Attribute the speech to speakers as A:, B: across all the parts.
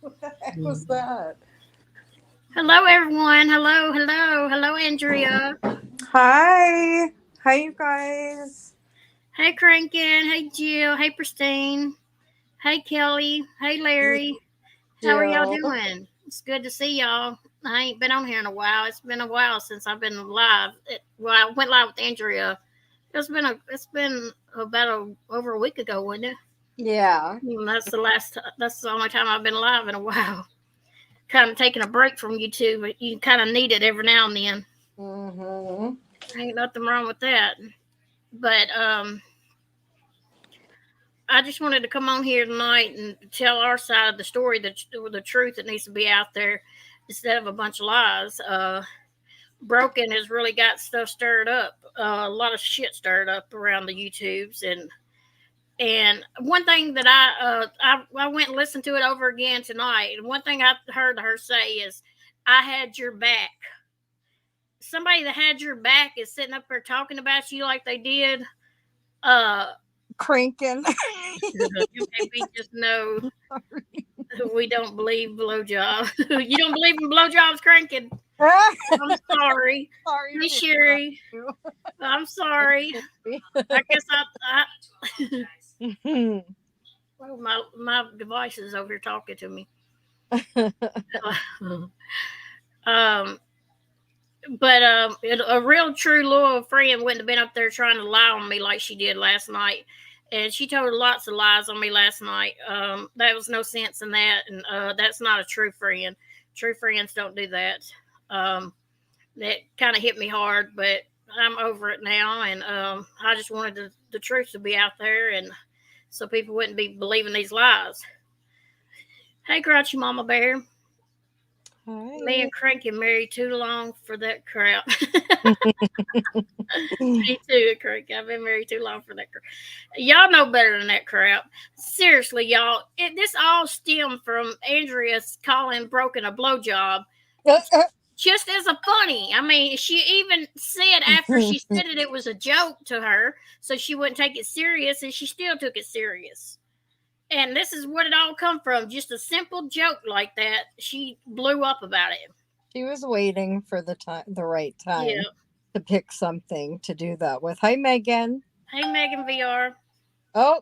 A: What the heck was that?
B: Hello, everyone. Hello, Andrea.
A: Hi. Hi, you guys.
B: Hey, Crankin. Hey, Jill. Hey, Pristine. Hey, Kelly. Hey, Larry. How are y'all
A: Jill.
B: doing? It's good to see y'all. I ain't been on here in a while. It's been a while since I've been live. I went live with Andrea. It's been about over a week ago, wasn't it?
A: Yeah.
B: That's the last. That's the only time I've been live in a while. Kind of taking a break from YouTube, but you kind of need it every now and then.
A: Mm-hmm.
B: Ain't nothing wrong with that. But I just wanted to come on here tonight and tell our side of the story, the truth that needs to be out there instead of a bunch of lies. Broken has really got stuff stirred up, a lot of shit stirred up around the YouTubes, and one thing that I went and listened to it over again tonight, and one thing I heard her say is, "I had your back." Somebody that had your back is sitting up there talking about you like they did. Uh,
A: Cranking.
B: you maybe just know we don't believe blowjob. You don't believe in blowjobs cranking. I'm sorry.
A: Sorry
B: Hey
A: to interrupt
B: Sherry.
A: you.
B: I'm sorry. I guess I well, my device is over here talking to me. um a real true loyal friend wouldn't have been up there trying to lie on me like she did last night. And she told lots of lies on me last night. There was no sense in that, and that's not a true friend. True friends don't do that. Um, that kind of hit me hard, but I'm over it now, and I just wanted the truth to be out there, and so people wouldn't be believing these lies. Hey, grouchy mama bear, me
A: Hi.
B: and Cranky married too long for that crap. Me too, Cranky. I've been married too long for that crap. Y'all know better than that crap. Seriously, y'all, this all stemmed from Andrea's calling Broken a blowjob just as a funny. I mean, she even said after she said it, it was a joke to her, so she wouldn't take it serious, and she still took it serious. And this is what it all come from. Just a simple joke like that. She blew up about it.
A: She was waiting for the right
B: Yeah.
A: time to pick something to do that with. Hi, Megan.
B: Hey, Megan VR.
A: Oh,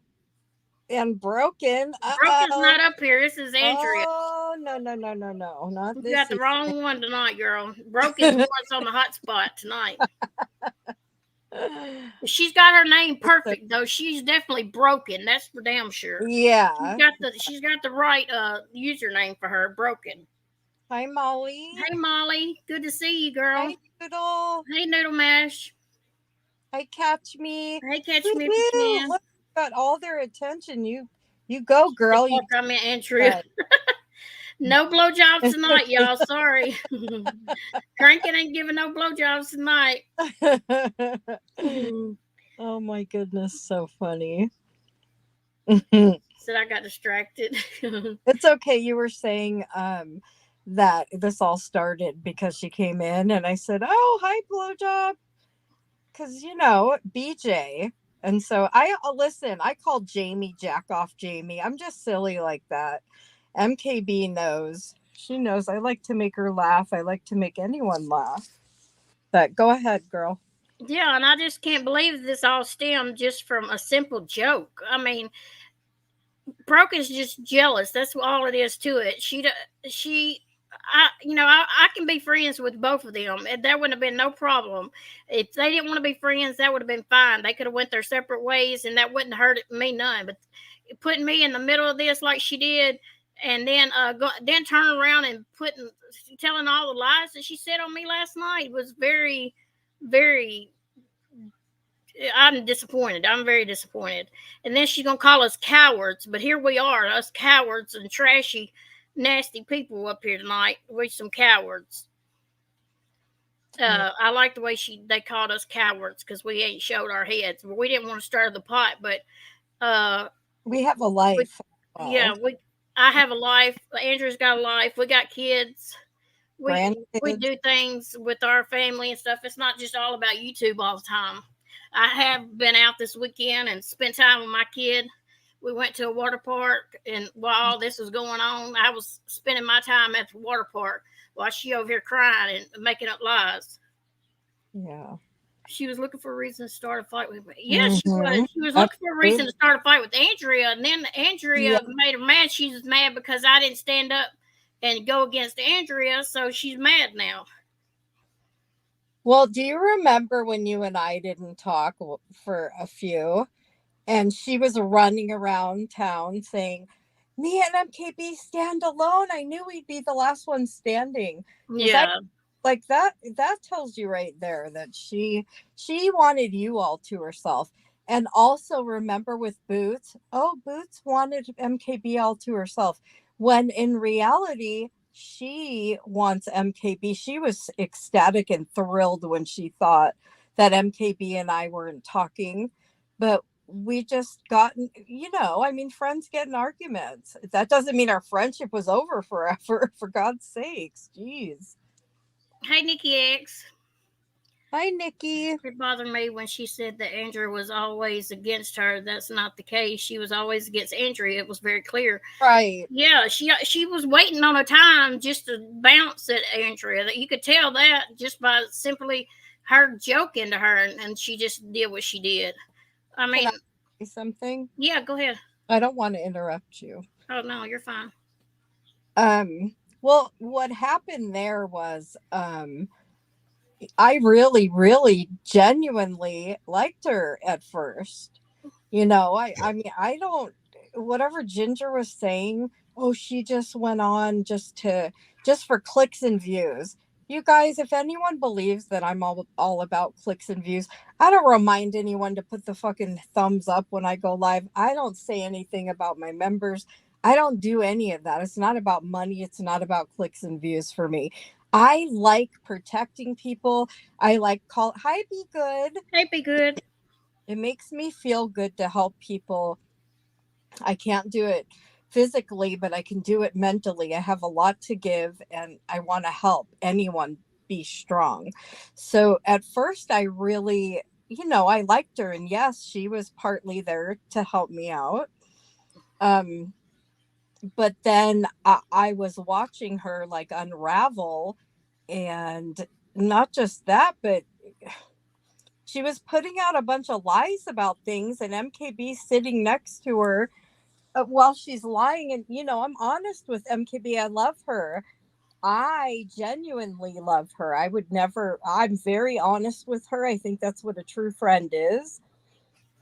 A: and broken.
B: Broken's
A: Uh-oh.
B: not up here. This is Andrea.
A: Oh, no, no, no, no, no. Not
B: You
A: this
B: got the
A: evening.
B: wrong one tonight, girl. Broken's the one's on the hot spot tonight. She's got her name perfect though. She's definitely broken. That's for damn sure.
A: Yeah.
B: She's got the right username for her. Broken.
A: Hi, Molly.
B: Hey Molly, good to see you, girl.
A: Hi, Doodle.
B: Hey Noodle Mash.
A: Hi, Catch Me.
B: Hey, catch me if you
A: Woohoo!
B: can.
A: Look, got all their attention. You go, girl. You
B: Oh, comment Andrea.
A: got
B: No blowjobs tonight, y'all. Sorry. Cranking ain't giving no blowjobs tonight.
A: Oh my goodness, so funny.
B: Said I got distracted.
A: It's okay. You were saying that this all started because she came in and I said, "Oh, hi, blowjob," because BJ. And so I listen. I called Jamie Jack off Jamie. I'm just silly like that. MKB knows. She knows I like to make her laugh. I like to make anyone laugh. But go ahead, girl.
B: Yeah, and I just can't believe this all stemmed just from a simple joke. I mean, Broken's just jealous. That's all it is to it. I can be friends with both of them. And that wouldn't have been no problem. If they didn't want to be friends, that would have been fine. They could have went their separate ways, and that wouldn't hurt me none. But putting me in the middle of this like she did, and then turning around and telling all the lies that she said on me last night was very, very. I'm disappointed. I'm very disappointed. And then she's gonna call us cowards, but here we are, us cowards and trashy, nasty people up here tonight. We're some cowards.
A: Yeah.
B: I like the way they called us cowards because we ain't showed our heads. We didn't want to stir the pot, but uh,
A: We have a
B: we,
A: life.
B: yeah,
A: Well,
B: we. I have a life. Andrew's got a life. We got kids. We
A: grandkids.
B: do things with our family and stuff. It's not just all about YouTube all the time. I have been out this weekend and spent time with my kid. We went to a water park, and while all this was going on, I was spending my time at the water park while she over here crying and making up lies.
A: Yeah.
B: She was looking for a reason to start a fight with me. Yeah, she was.
A: Mhm.
B: She was looking for a reason to
A: Absolutely.
B: start a fight with Andrea, and then
A: Yeah.
B: Andrea made her mad. She's mad because I didn't stand up and go against Andrea, so she's mad now.
A: Well, do you remember when you and I didn't talk for a few, and she was running around town saying, "Me and MKB stand alone. I knew we'd be the last one standing." Was I
B: Yeah,
A: like that? That tells you right there that she wanted you all to herself. And also remember with Boots, oh, Boots wanted MKB all to herself, when in reality she wants MKB. She was ecstatic and thrilled when she thought that MKB and I weren't talking, but we just gotten, I mean, friends get in arguments. That doesn't mean our friendship was over forever. For God's sakes, jeez.
B: hey, Nikki X.
A: Hi, Nikki.
B: It bothered me when she said that Andrea was always against her. That's not the case. She was always against Andrea. It was very clear.
A: Right.
B: Yeah, she was waiting on a time just to bounce at Andrea. That you could tell that just by simply her joking to her, and she just did what she did. I
A: Can
B: mean,
A: I say something?
B: yeah, go ahead.
A: I don't want to interrupt you.
B: Oh no, you're fine.
A: Well, what happened there was, I really, really genuinely liked her at first. I mean, I don't, whatever Ginger was saying, oh, she just went on just for clicks and views. You guys, if anyone believes that I'm all about clicks and views, I don't remind anyone to put the fucking thumbs up when I go live. I don't say anything about my members. I don't do any of that. It's not about money. It's not about clicks and views for me. I like protecting people. I like call hi, be good.
B: Hey, be good.
A: It makes me feel good to help people. I can't do it physically, but I can do it mentally. I have a lot to give, and I want to help anyone be strong. So at first, I really, I liked her. And yes, she was partly there to help me out. Um, but then I was watching her like unravel, and not just that, but she was putting out a bunch of lies about things, and MKB sitting next to her while she's lying. And I'm honest with MKB. I love her. I genuinely love her. I would never, I'm very honest with her. I think that's what a true friend is.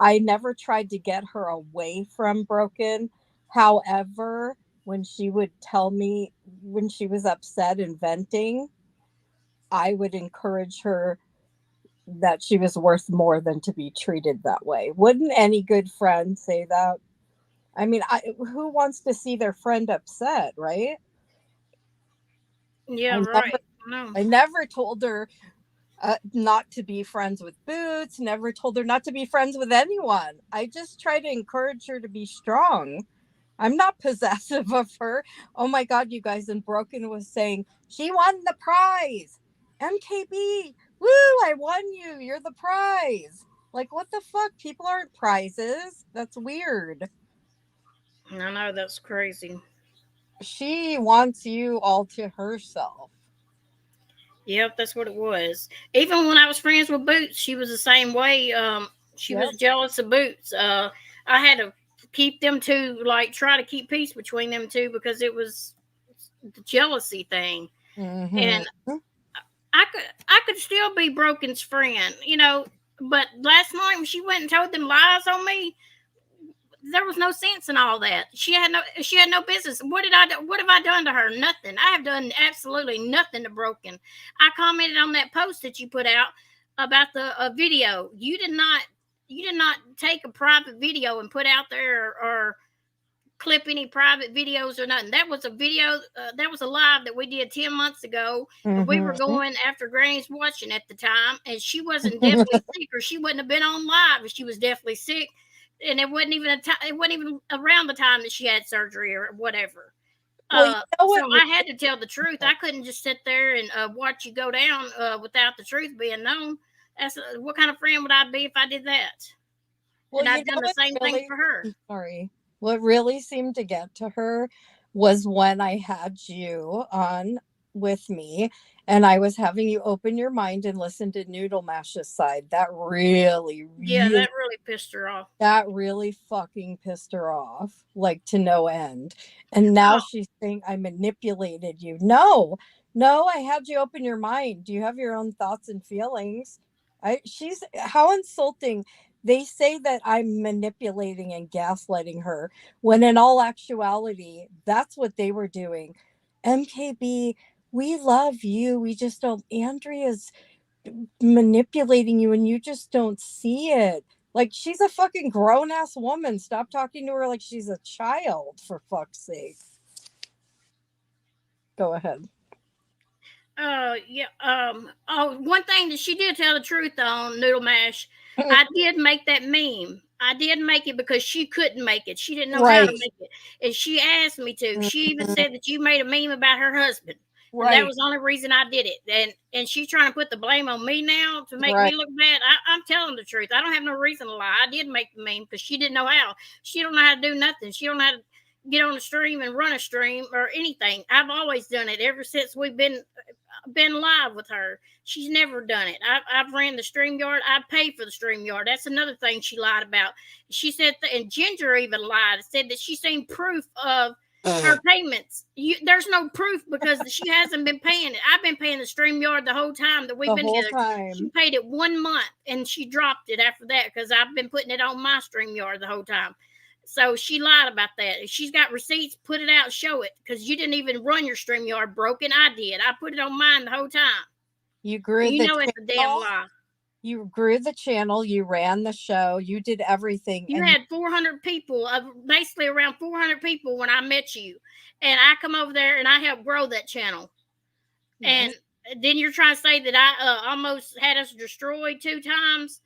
A: I never tried to get her away from Broken. However, when she would tell me when she was upset and venting, I would encourage her that she was worth more than to be treated that way. Wouldn't any good friend say that? I mean, who wants to see their friend upset, right?
B: Yeah,
A: I never,
B: right. No.
A: I never told her not to be friends with Boots. Never told her not to be friends with anyone. I just try to encourage her to be strong. I'm not possessive of her. Oh my God, you guys! And Broken was saying she won the prize. MKB, woo! I won you. You're the prize. Like, what the fuck? People aren't prizes. That's weird.
B: I know that's crazy.
A: She wants you all to herself.
B: Yep, that's what it was. Even when I was friends with Boots, she was the same way. She
A: Yep.
B: was jealous of Boots. I had to keep them two, like, try to keep peace between them two because it was the jealousy thing.
A: Mm-hmm.
B: And I could still be Broken's friend, But last night when she went and told them lies on me, there was no sense in all that. She had no business. What did I do? What have I done to her? Nothing. I have done absolutely nothing to Broken. I commented on that post that you put out about the video. You did not take a private video and put out there or clip any private videos or nothing. That was a video. That was a live that we did 10 months ago, and we were
A: Mm-hmm.
B: going after Granny's watching at the time, and she wasn't definitely sick, or she wouldn't have been on live if she was definitely sick. And it wasn't even it wasn't even around the time that she had surgery or whatever.
A: Well, you know
B: So
A: what?
B: I had to tell the truth. I couldn't just sit there and watch you go down without the truth being known. That's what kind of friend would I be if I did that?
A: Well,
B: And
A: you
B: I've
A: know
B: done the
A: what's
B: same thing
A: really
B: for her.
A: sorry. What really seemed to get to her was when I had you on with me and I was having you open your mind and listen to Noodle Mash's side.
B: Yeah, that really pissed her off.
A: That really fucking pissed her off, like to no end. And now
B: Oh,
A: she's saying I manipulated you. No, no, I had you open your mind. You have your own thoughts and feelings. She's how insulting. They say that I'm manipulating and gaslighting her when in all actuality, that's what they were doing. MKB, we love you. We just don't. Andrea's manipulating you and you just don't see it. Like she's a fucking grown ass woman. Stop talking to her like she's a child, for fuck's sake. Go ahead.
B: Yeah. Oh, one thing that she did tell the truth on Noodle Mash, I did make that meme. I did make it because she couldn't make it. She didn't know how to
A: Right.
B: make it, and she asked me to. She even
A: Mhm.
B: said that you made a meme about her husband, and that
A: Right.
B: was the only reason I did it. And she's trying to put the blame on me now to make me
A: Right.
B: look bad. I'm telling the truth. I don't have no reason to lie. I did make the meme because she didn't know how. She don't know how to do nothing. She don't know how to get on the stream and run a stream or anything. I've always done it ever since we've been live with her. She's never done it. I've ran the StreamYard. I paid for the StreamYard. That's another thing she lied about. She said, and Ginger even lied, said that she's seen proof of her payments. There's no proof because she hasn't been paying it. I've been paying the StreamYard the whole time that we've
A: The
B: been
A: whole
B: together. She
A: time.
B: paid it 1 month and she dropped it after that because I've been putting it on my StreamYard the whole time. So she lied about that. If she's got receipts, put it out, show it. Because you didn't even run your StreamYard broken. I did. I put it on mine the whole time.
A: You grew
B: You
A: the
B: know it's a damn
A: channel.
B: lie.
A: You grew the channel. You ran the show. You did everything.
B: You
A: And
B: had 400 people, basically around 400 people when I met you. And I come over there and I helped grow that channel.
A: yes.
B: And then you're trying to say that I almost had us destroyed 2 times.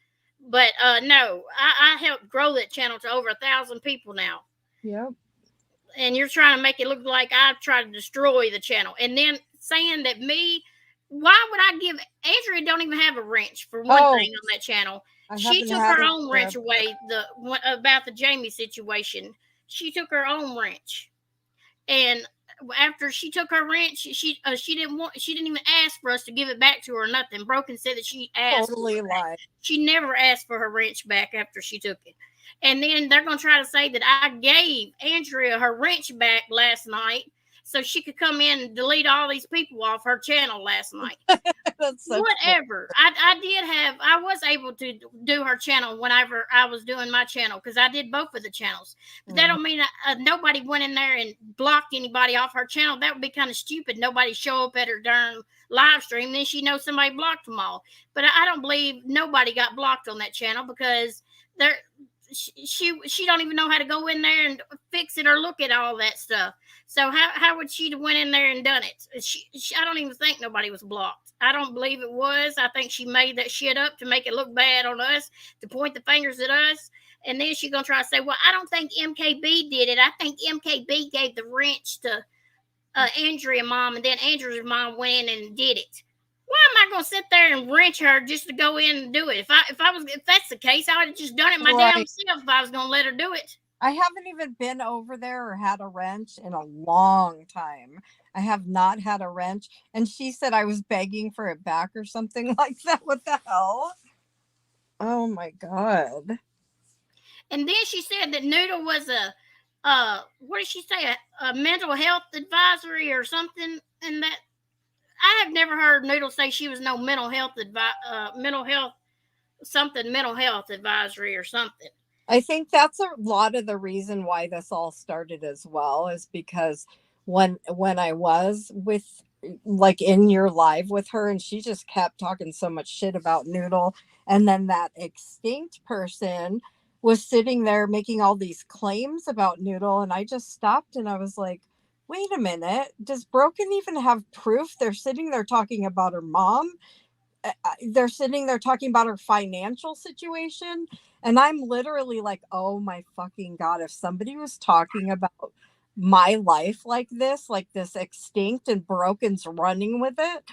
B: But no, I helped grow that channel to over 1,000 people now.
A: Yep.
B: And you're trying to make it look like I've tried to destroy the channel. And then saying that why would I give Andrea don't even have a wrench for one
A: Oh,
B: thing on that channel.
A: I
B: She
A: haven't
B: took
A: had
B: her
A: it
B: own wrench
A: forever.
B: away about the Jamie situation. She took her own wrench. And after she took her wrench, she didn't even ask for us to give it back to her or nothing. Broken said that she asked for
A: Totally
B: it back.
A: lied.
B: She never asked for her wrench back after she took it. And then they're going to try to say that I gave Andrea her wrench back last night so she could come in and delete all these people off her channel last night.
A: That's such
B: Whatever. I was able to do her channel whenever I was doing my channel because I did both of the channels. But that
A: Mhm.
B: don't mean nobody went in there and blocked anybody off her channel. That would be kind of stupid. Nobody show up at her darn live stream, then she knows somebody blocked them all. But I don't believe nobody got blocked on that channel because they're she don't even know how to go in there and fix it or look at all that stuff. So how would she have went in there and done it? I don't even think nobody was blocked. I don't believe it was. I think she made that shit up to make it look bad on us, to point the fingers at us. And then she's gonna try to say, "Well, I don't think MKB did it. I think MKB gave the wrench to Andrea mom, and then Andrea's mom went in and did it." Why am I gonna sit there and wrench her just to go in and do it? If that's the case, I would have just done it my damn
A: Right.
B: self if I was gonna let her do it.
A: I haven't even been over there or had a wrench in a long time. I have not had a wrench. And she said I was begging for it back or something like that. What the hell? Oh my God.
B: And then she said that Noodle was a what did she say? A mental health advisory or something. And that I have never heard Noodle say she was no mental health mental health advisory or something.
A: I think that's a lot of the reason why this all started as well, is because when I was with like in your live with her and she just kept talking so much shit about Noodle, and then that extinct person was sitting there making all these claims about Noodle, and I just stopped and I was like, wait a minute, does Broken even have proof? They're sitting there talking about her mom, they're sitting there talking about her financial situation, and I'm literally like, oh my fucking God, if somebody was talking about my life like this extinct, and Broken's running with it,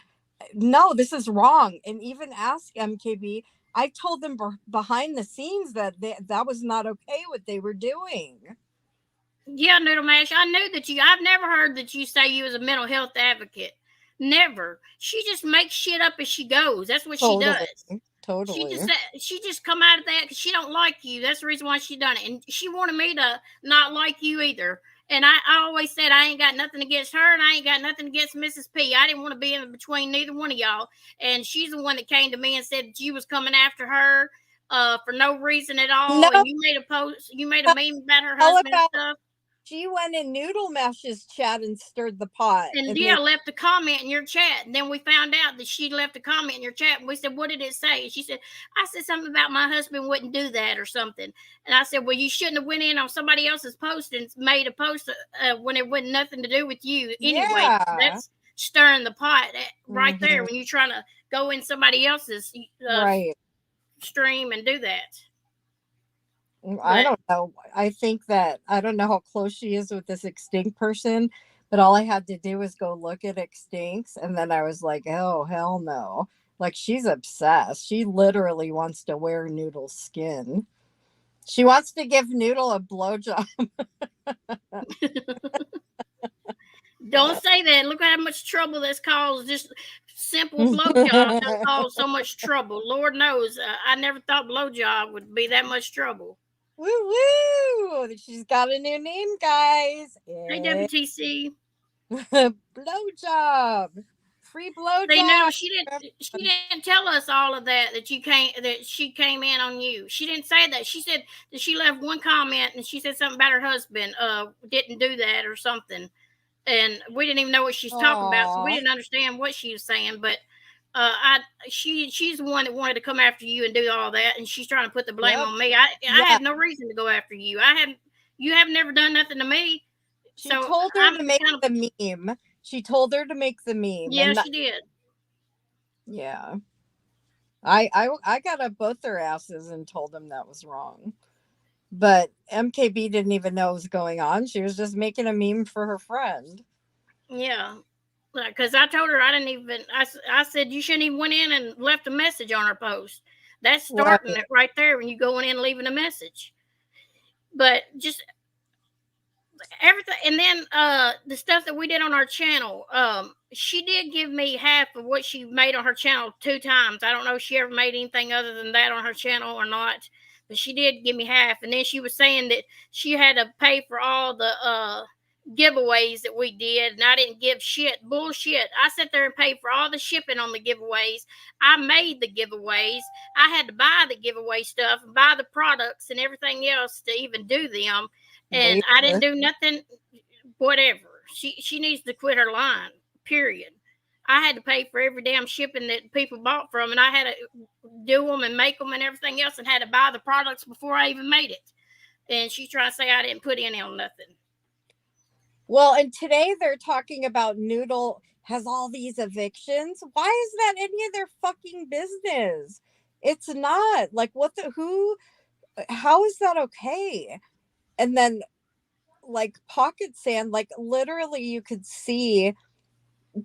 A: no, this is wrong. And even ask MKB, I told them behind the scenes that that was not okay what they were doing.
B: Yeah, Noodle Mash. I knew that you. I've never heard that you say you was a mental health advocate. Never. She just makes shit up as she goes. That's what she
A: Totally.
B: does.
A: Totally.
B: She just come out of that because she don't like you. That's the reason why she done it, and she wanted me to not like you either. And I always said I ain't got nothing against her, and I ain't got nothing against Mrs. P. I didn't want to be in between neither one of y'all. And she's the one that came to me and said that you was coming after her for no reason at
A: No,
B: all. And you made a post, you made a meme about her
A: all
B: husband and
A: about
B: stuff.
A: she went in Noodle Mash's chat and stirred the pot.
B: And
A: And
B: Dia left a comment in your chat. And then we found out that she left a comment in your chat. And we said, "What did it say?" And she said, "I said something about my husband wouldn't do that or something." And I said, "Well, you shouldn't have went in on somebody else's post and made a post when it wasn't nothing to do with you anyway."
A: yeah.
B: That's stirring the pot right there
A: Mhm.
B: when you're trying to go in somebody else's
A: Right.
B: stream and do that.
A: I
B: But
A: don't know. I think that I don't know how close she is with this extinct person, but all I had to do was go look at extincts, and then I was like, oh hell no. Like she's obsessed. She literally wants to wear Noodle's skin. She wants to give Noodle a blowjob.
B: don't say that. Look how much trouble that's caused. Just simple blowjob done caused so much trouble. Lord knows, I never thought blowjob would be that much trouble.
A: Woo woo! She's got a new name, guys.
B: Hey, WTC.
A: Blowjob. Free
B: They knew
A: blowjob.
B: she didn't. She didn't tell us all of that. That she came in on you. She didn't say that. She said that she left one comment and she said something about her husband. Didn't do that or something. And we didn't even know what she's talking about, so we
A: Aww.
B: didn't understand what she was saying. But she's the one that wanted to come after you and do all that, and she's trying to put the blame
A: Yep.
B: on me. I
A: Yeah.
B: had no reason to go after you. You have never done nothing to me.
A: She
B: So
A: told her
B: I'm
A: to make
B: kind of,
A: the meme. She told her to make the meme,
B: yeah,
A: and
B: she did.
A: yeah, I got up both their asses and told them that was wrong. But MKB didn't even know what was going on. She was just making a meme for her friend.
B: Yeah, because I told her I didn't even. I said you shouldn't even went in and left a message on her post. That's starting
A: Right.
B: it right there when you going in and leaving a message. But just everything, and then the stuff that we did on our channel, she did give me half of what she made on her channel 2 times. I don't know if she ever made anything other than that on her channel or not, but she did give me half. And then she was saying that she had to pay for all the giveaways that we did, and I didn't give shit. Bullshit. I sat there and paid for all the shipping on the giveaways. I made the giveaways. I had to buy the giveaway stuff and buy the products and everything else to even do them, and I didn't do nothing. Whatever. She needs to quit her line. Period. I had to pay for every damn shipping that people bought from, and I had to do them and make them and everything else, and had to buy the products before I even made it. And she's trying to say I didn't put in on nothing.
A: Well, and today they're talking about Noodle has all these evictions. Why is that any of their fucking business? It's not. Like, what the who? How is that okay? And then like Pocket Sand, like literally you could see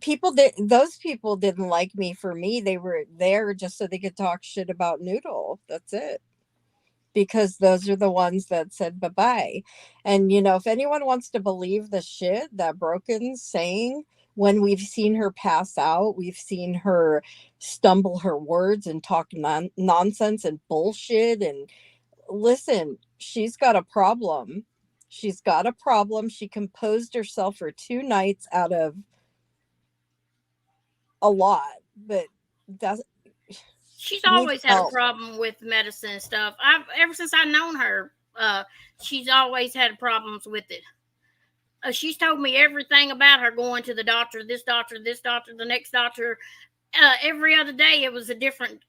A: people that those people didn't like me for me. They were there just so they could talk shit about Noodle. That's it. Because those are the ones that said bye-bye. And you know, if anyone wants to believe the shit that Broken's saying, when we've seen her pass out, we've seen her stumble her words and talk nonsense and bullshit. And listen, she's got a problem. She's got a problem. She composed herself for 2 nights out of a lot, but that's
B: She's
A: she needs
B: always had a
A: help.
B: problem with medicine and stuff. I've ever since I've known her, she's always had problems with it. She's told me everything about her going to the doctor, this doctor, the next doctor. Every other day, it was a different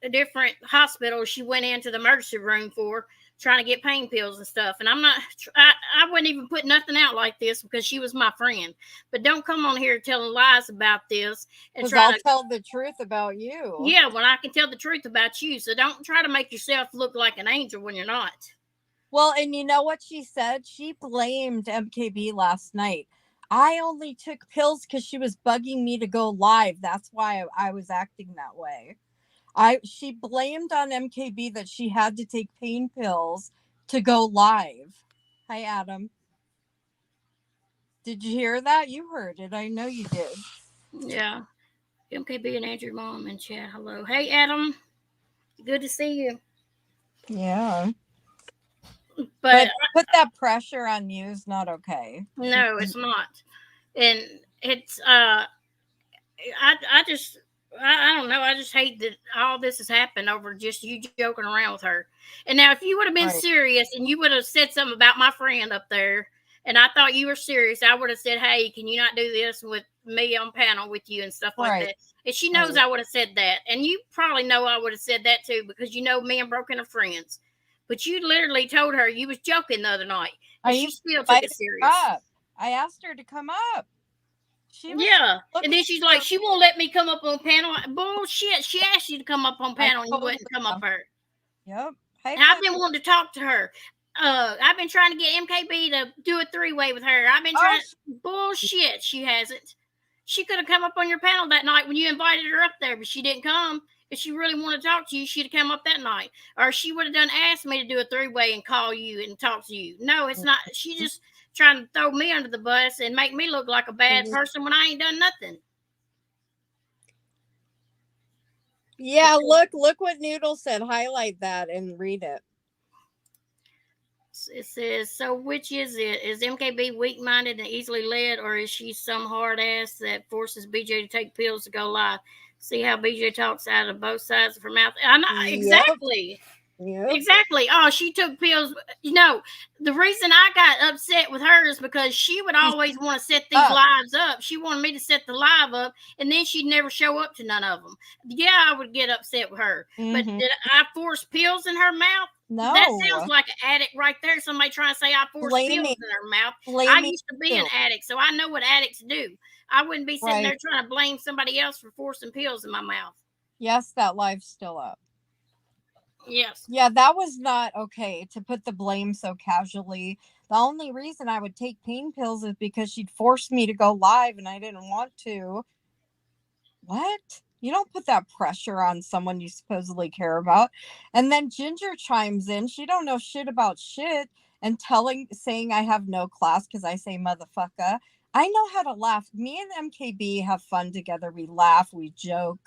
B: hospital she went into the emergency room for, trying to get pain pills and stuff. And I'm not, I wouldn't even put nothing out like this because she was my friend. But don't come on here telling lies about this and
A: Because
B: try
A: I'll
B: to
A: tell the truth about you.
B: yeah, when I can tell the truth about you. So don't try to make yourself look like an angel when you're not.
A: Well, and you know what she said? She blamed MKB last night. I only took pills because she was bugging me to go live. That's why I was acting that way. She blamed on MKB that she had to take pain pills to go live. Hi, Adam. Did you hear that? You heard it. I know you did.
B: Yeah. MKB and Andrew Mom in chat. Hello. Hey, Adam. Good to see you.
A: Yeah.
B: But
A: put that pressure on you is not okay.
B: No, it's not. And it's I don't know. I just hate that all this has happened over just you joking around with her. And now, if you would have been serious and you would have said something about my friend up there, and I thought you were serious, I would have said, "Hey, can you not do this with me on panel with you and stuff like that?" And she knows I would have said that, and you probably know I would have said that too because you know me and Broken are friends. But you literally told her you was joking the other night, and she still took it serious.
A: I asked her to come up.
B: And then she's like, she won't let me come up on panel. Bullshit. She asked you to come up on panel and you wouldn't come up her.
A: Yep.
B: And I've been wanting to talk to her. I've been trying to get MKB to do a 3-way with her. I've been trying. Bullshit. She hasn't. She could have come up on your panel that night when you invited her up there, but she didn't come. If she really wanted to talk to you, she'd have come up that night. Or she would have asked me to do a 3-way and call you and talk to you. No, it's not. She just trying to throw me under the bus and make me look like a bad person when I ain't done nothing.
A: Yeah, look what Noodle said. Highlight that and read it.
B: It says, so which is it? Is MKB weak-minded and easily led, or is she some hard ass that forces BJ to take pills to go live? See how BJ talks out of both sides of her mouth? I know, exactly. Yep. Exactly. Oh, she took pills. You know, the reason I got upset with her is because she would always want to set these lives up. She wanted me to set the live up, and then she'd never show up to none of them. Yeah, I would get upset with her. But did I force pills in her mouth? No. That sounds like an addict right there. Somebody trying to say I forced pills in her mouth. I used to be an addict, so I know what addicts do. I wouldn't be sitting there trying to blame somebody else for forcing pills in my mouth. Yes, that live's still up. Yes. Yeah, that was not okay to put the blame so casually. The only reason I would take pain pills is because she'd forced me to go live and I didn't want to. What? You don't put that pressure on someone you supposedly care about. And then Ginger chimes in. She don't know shit about shit and saying I have no class because I say motherfucker. I know how to laugh. Me and MKB have fun together. We laugh, we joke.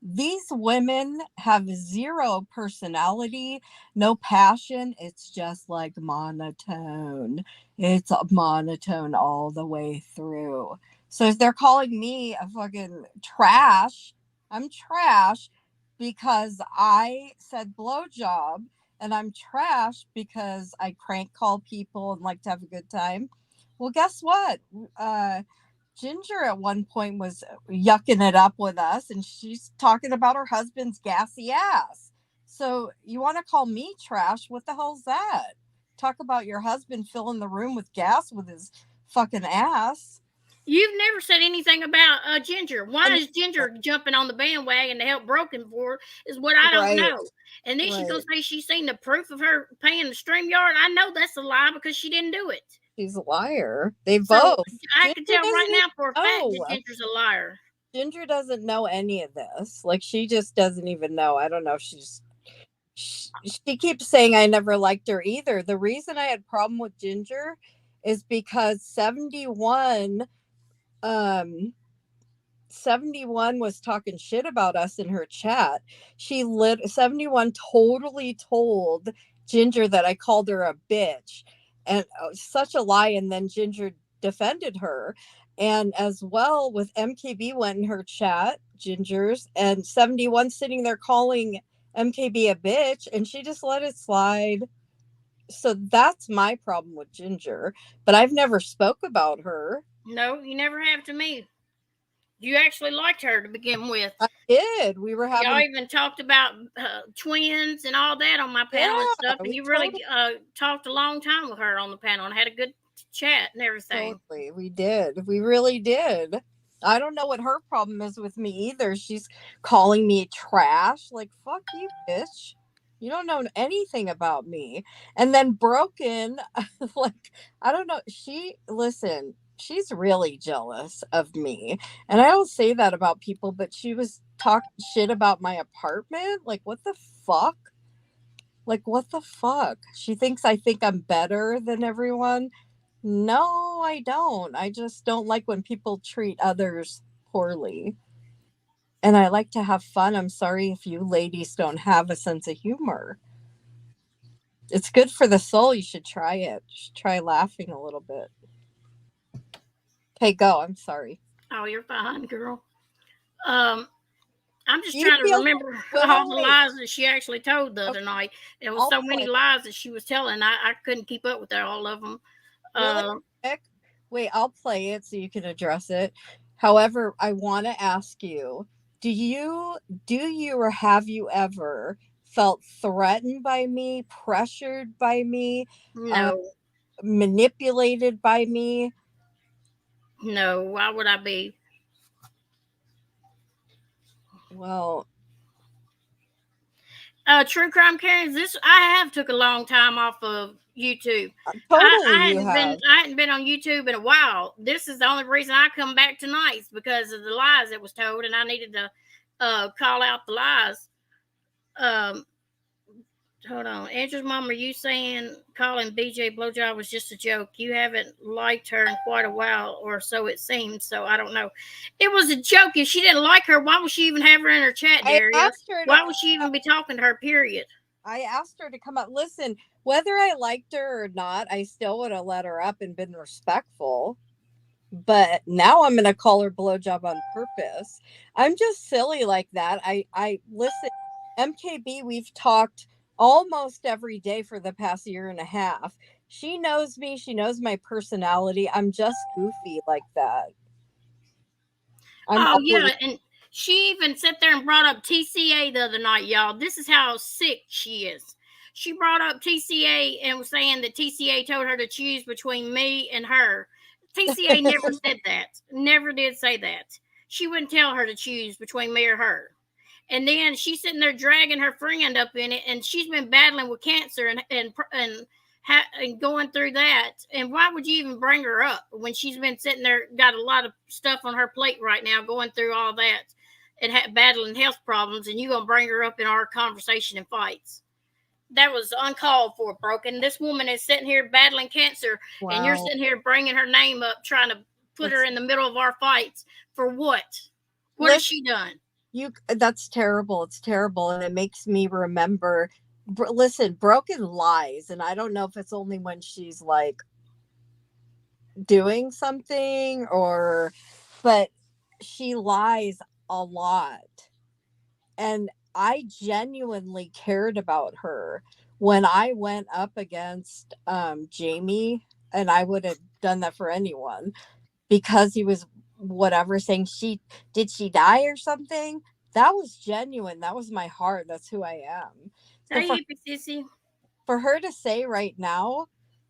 B: These women have zero personality, no passion. It's just like monotone. It's a monotone all the way through. So if they're calling me a fucking trash, I'm trash because I said blowjob, and I'm trash because I crank call people and like to have a good time. Well, guess what? Ginger at one point was yucking it up with us, and she's talking about her husband's gassy ass. So you want to call me trash? What the hell's that? Talk about your husband filling the room with gas with his fucking ass. You've never said anything about Ginger. Why is Ginger jumping on the bandwagon to help Broken for is what I don't know. And then she's going to say she's seen the proof of her paying the StreamYard. I know that's a lie because she didn't do it. She's a liar. They both. I can tell right now for a fact that Ginger's a liar. Ginger doesn't know any of this. Like, she just doesn't even know. I don't know if she keeps saying I never liked her either. The reason I had problem with Ginger is because 71 was talking shit about us in her chat. 71 totally told Ginger that I called her a bitch, and such a lie. And then Ginger defended her, and as well with MKB went in her chat, Ginger's, and 71 sitting there calling MKB a bitch, and she just let it slide. So that's my problem with Ginger, but I've never spoke about her. No, you never have to me. You actually liked her to begin with. I did. We were having. Y'all even talked about twins and all that on my panel and stuff. And you really talked a long time with her on the panel and had a good chat and everything. Totally. We did. We really did. I don't know what her problem is with me either. She's calling me trash. Like, fuck you, bitch. You don't know anything about me. And then Broken, like, I don't know. She's really jealous of me. And I don't say that about people, but she was talking shit about my apartment. Like, what the fuck? Like, what the fuck? She thinks I think I'm better than everyone.
A: No, I don't. I just don't like when people treat others poorly. And I like to have fun. I'm sorry if you ladies don't have a sense of humor. It's good for the soul. You should try it. You should try laughing a little bit. Okay, go. I'm sorry.
B: Oh, you're fine, girl. Um, I'm just
A: You
B: trying to
A: feel
B: remember
A: wait,
B: all
A: wait,
B: the
A: wait.
B: lies that she actually told the
A: Okay,
B: other night. There was
A: I'll
B: so many
A: play
B: lies that she was telling. I couldn't keep up with all of them.
A: really
B: Uh,
A: quick. Wait, I'll play it so you can address it. However, I want to ask you, do you or have you ever felt threatened by me, pressured by me, uh,
B: no,
A: manipulated by me?
B: no. Why would I be?
A: Well,
B: True crime Karens. This I have took a long time off of YouTube.
A: totally you have.
B: I hadn't been on YouTube in a while. This is the only reason I come back tonight is because of the lies that was told, and I needed to call out the lies. Um, Hold on, Andrew's mom. Are you saying calling BJ blowjob was just a joke? You haven't liked her in quite a while, or so it seems. So I don't know. It was a joke. If she didn't like her, why would she even have her in her chat,
A: I
B: Daria?
A: asked her to
B: Why would she even be talking to her? Period.
A: I asked her to come up. Listen, whether I liked her or not, I still would have let her up and been respectful. But now I'm going to call her blowjob on purpose. I'm just silly like that. I listen, MKB, we've talked almost every day for the past year and a half. She knows me. She knows my personality. I'm just goofy like that. I'm
B: Oh
A: always
B: yeah, and she even sat there and brought up TCA the other night, y'all. This is how sick she is. She brought up TCA and was saying that TCA told her to choose between me and her. TCA never said that. Never did say that. She wouldn't tell her to choose between me or her. And then she's sitting there dragging her friend up in it, and she's been battling with cancer and going through that. And why would you even bring her up when she's been sitting there, got a lot of stuff on her plate right now, going through all that and battling health problems, and you gonna bring her up in our conversation and fights? That was uncalled for, Broken. This woman is sitting here battling cancer, and you're
A: wow.
B: sitting here bringing her name up, trying to put her in the middle of our fights for what? What has she done?
A: That's terrible. It's terrible, and it makes me remember. Listen, Broken lies, and I don't know if it's only when she's like doing something or, but she lies a lot, and I genuinely cared about her when I went up against Jamie, and I would have done that for anyone because he was whatever saying she die or something. That was genuine. That was my heart. That's who I am. So
B: Hey, hippie sissy.
A: for her to say right now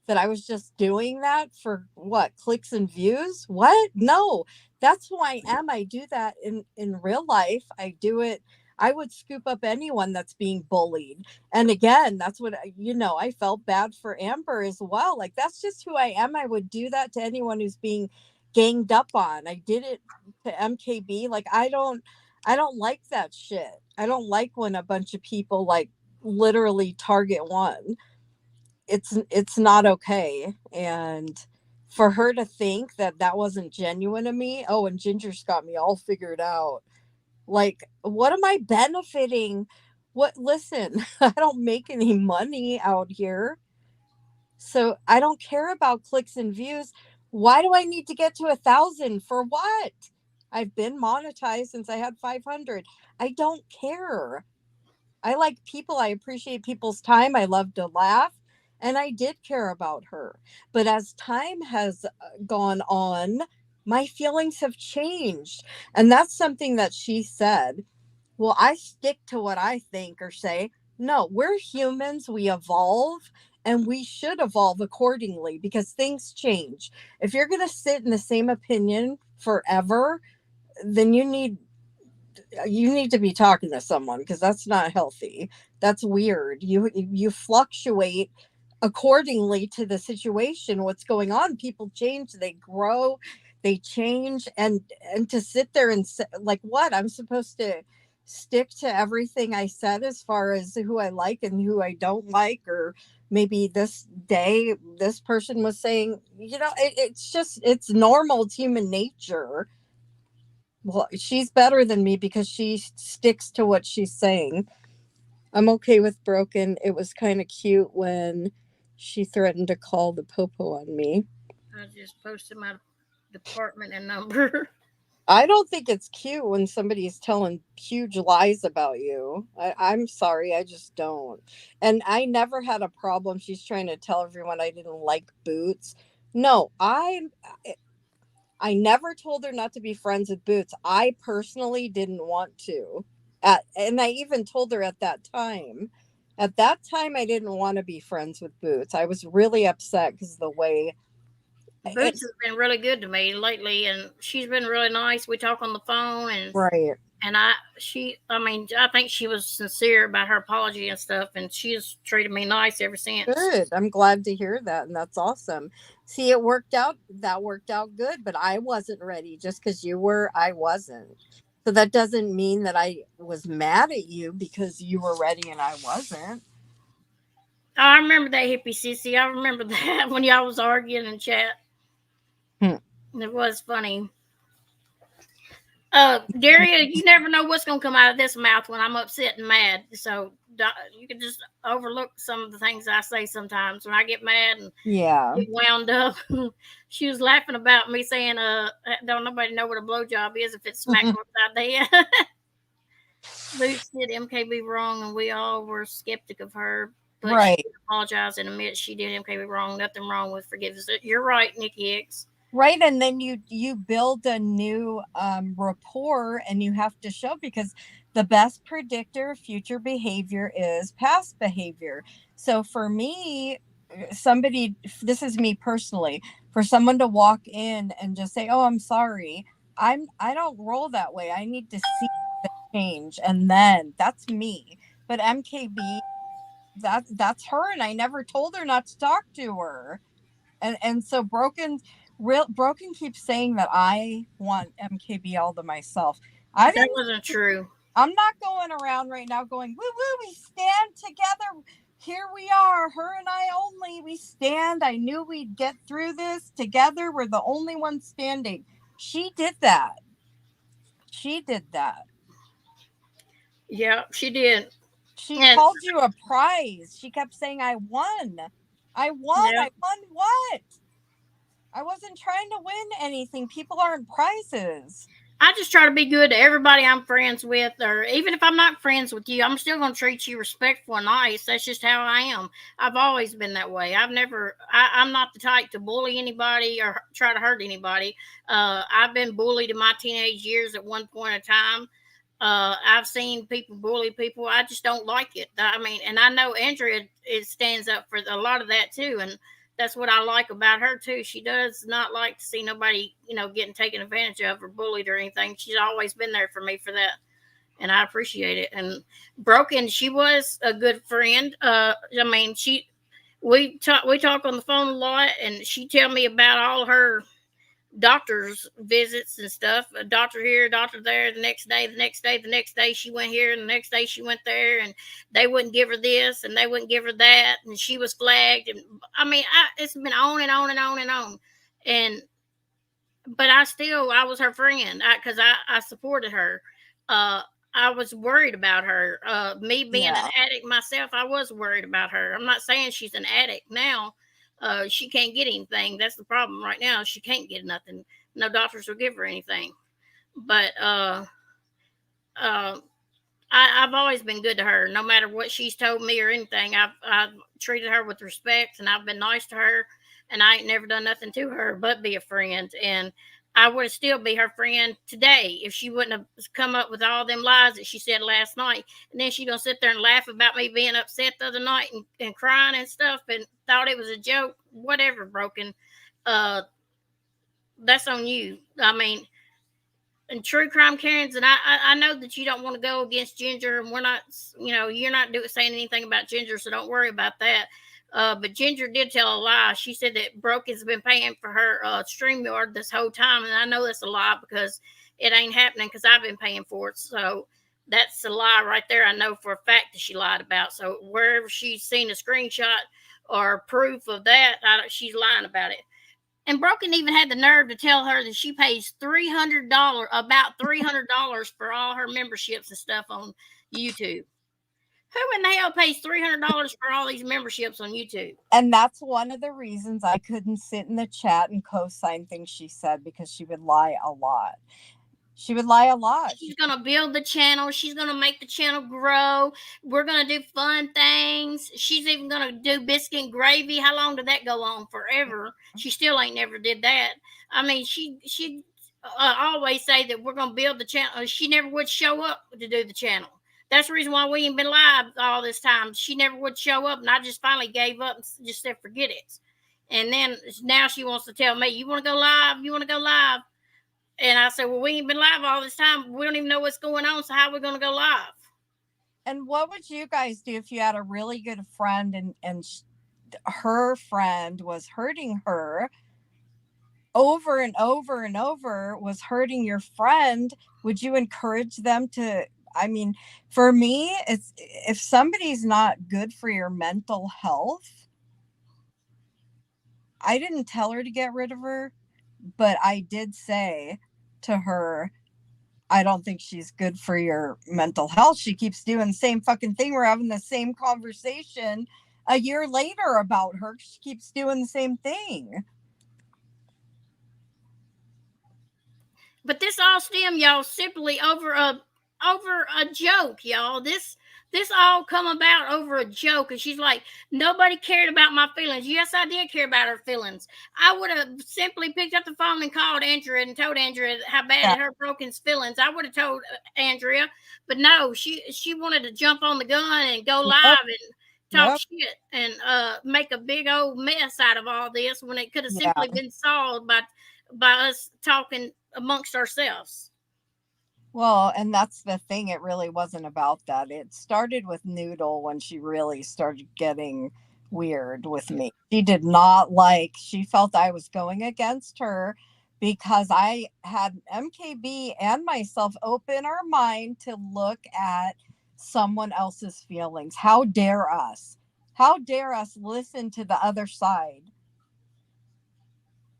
A: that I was just doing that for what, clicks and views? What? No, that's who I am. I do that in real life. I do it. I would scoop up anyone that's being bullied. And again, that's what I felt bad for Amber as well. Like that's just who I am. I would do that to anyone who's being ganged up on. I did it to MKB. Like I don't like that shit. I don't like when a bunch of people like literally target one. It's not okay. And for her to think that that wasn't genuine to me, oh, and Ginger's got me all figured out. Like, what am I benefiting? What? Listen, I don't make any money out here, so I don't care about clicks and views. Why do I need to get to 1,000 for what? I've been monetized since I had 500. I don't care. I like people. I appreciate people's time. I love to laugh. And I did care about her. But as time has gone on, my feelings have changed. And that's something that she said. Well, I stick to what I think or say. No, we're humans. We evolve and we should evolve accordingly because things change. If you're going to sit in the same opinion forever, then you need to be talking to someone because that's not healthy. That's weird. You fluctuate accordingly to the situation, what's going on. People change, they grow, they change, and to sit there and say, like, what I'm supposed to stick to everything I said as far as who I like and who I don't like, or maybe this day this person was saying, it's just, it's normal, it's human nature. Well, she's better than me because she sticks to what she's saying. I'm okay with Broken. It was kind of cute when she threatened to call the popo on me.
B: I just posted my department and number.
A: I don't think it's cute when somebody's telling huge lies about you. I'm sorry, I just don't. And I never had a problem. She's trying to tell everyone I didn't like Boots. No, I never told her not to be friends with Boots. I personally didn't want to. And I even told her at that time. At that time, I didn't want to be friends with Boots. I was really upset because the way
B: Boots has been really good to me lately, and she's been really nice. We talk on the phone,
A: right.
B: And I think she was sincere about her apology and stuff, and she's treated me nice ever since.
A: Good. I'm glad to hear that, and that's awesome. See, it worked out. That worked out good, but I wasn't ready. Just because you were, I wasn't. So that doesn't mean that I was mad at you because you were ready and I wasn't.
B: I remember that, hippie sissy. I remember that when y'all was arguing in chat. It was funny. Daria, you never know what's going to come out of this mouth when I'm upset and mad. So you can just overlook some of the things I say sometimes when I get mad and get wound up. She was laughing about me saying, don't nobody know what a blowjob is if it's smacked upside the head. Boots did MKB wrong, and we all were skeptic of her. But
A: right.
B: She apologized and admit she did MKB wrong. Nothing wrong with forgiveness. You're right, Nikki X.
A: Right, and then you build a new rapport, and you have to show, because the best predictor of future behavior is past behavior. So for me, this is me personally, for someone to walk in and just say, "Oh, I'm sorry," I don't roll that way. I need to see the change, and then that's me. But MKB, that's her, and I never told her not to talk to her, and so Broken keeps saying that I want MKB all to myself.
B: That wasn't true.
A: I'm not going around right now going, woo woo, we stand together. Here we are, her and I only. We stand. I knew we'd get through this together. We're the only ones standing. She did that.
B: Yeah, she did.
A: She called you a prize. She kept saying, I won. I won. Yeah. I won what? I wasn't trying to win anything. People aren't prizes.
B: I just try to be good to everybody I'm friends with, or even if I'm not friends with you, I'm still going to treat you respectful and nice. That's just how I am. I've always been that way. I'm not the type to bully anybody or try to hurt anybody. I've been bullied in my teenage years at one point in time. I've seen people bully people. I just don't like it. I mean, and I know Andrea stands up for a lot of that too. And that's what I like about her too. She does not like to see nobody, getting taken advantage of or bullied or anything. She's always been there for me for that, and I appreciate it. And Broken, she was a good friend. We talk on the phone a lot, and she tell me about all her doctor's visits and stuff. A doctor here, a doctor there. The next day she went here, and the next day she went there, and they wouldn't give her this and they wouldn't give her that, and she was flagged. And it's been on and on and on and on. But I was her friend because I supported her. I was worried about her. Me being an addict myself, I was worried about her. I'm not saying she's an addict now. She can't get anything. That's the problem right now. She can't get nothing. No doctors will give her anything. But I've always been good to her. No matter what she's told me or anything, I've treated her with respect, and I've been nice to her, and I ain't never done nothing to her but be a friend. And I would still be her friend today if she wouldn't have come up with all them lies that she said last night. And then she gonna sit there and laugh about me being upset the other night and crying and stuff and thought it was a joke. Whatever, Broken. That's on you. I mean, and True Crime Karens, and I know that you don't want to go against Ginger, and we're not, you're not saying anything about Ginger, so don't worry about that. But Ginger did tell a lie. She said that Broken's been paying for her StreamYard this whole time. And I know that's a lie because it ain't happening because I've been paying for it. So That's a lie right there. I know for a fact that she lied about. So wherever she's seen a screenshot or proof of that, she's lying about it. And Broken even had the nerve to tell her that she pays about $300 for all her memberships and stuff on YouTube. Who in the hell pays $300 for all these memberships on YouTube?
A: And that's one of the reasons I couldn't sit in the chat and co-sign things she said, because she would lie a lot. She would lie a lot.
B: She's going to build the channel. She's going to make the channel grow. We're going to do fun things. She's even going to do biscuit and gravy. How long did that go on? Forever. She still ain't never did that. I mean, she always say that we're going to build the channel. She never would show up to do the channel. That's the reason why we ain't been live all this time. She never would show up, and I just finally gave up and just said, forget it. And then now she wants to tell me, you want to go live? You want to go live? And I said, well, we ain't been live all this time. We don't even know what's going on. So how are we going to go live?
A: And what would you guys do if you had a really good friend and her friend was hurting her over and over and over, was hurting your friend? Would you encourage them to? I mean, for me, it's if somebody's not good for your mental health. I didn't tell her to get rid of her, but I did say to her, I don't think she's good for your mental health. She keeps doing the same fucking thing. We're having the same conversation a year later about her. She keeps doing the same thing.
B: But this all stemmed, y'all, simply over a joke, y'all. This all come about over a joke. And she's like, nobody cared about my feelings. Yes, I did care about her feelings. I would have simply picked up the phone and called Andrea and told Andrea how bad her Broken's feelings. I would have told Andrea, but no, she wanted to jump on the gun and go live and talk shit and make a big old mess out of all this when it could have simply been solved by us talking amongst ourselves.
A: Well, and that's the thing. It really wasn't about that. It started with Noodle when she really started getting weird with me. She did not she felt I was going against her because I had MKB and myself open our mind to look at someone else's feelings. How dare us? How dare us listen to the other side?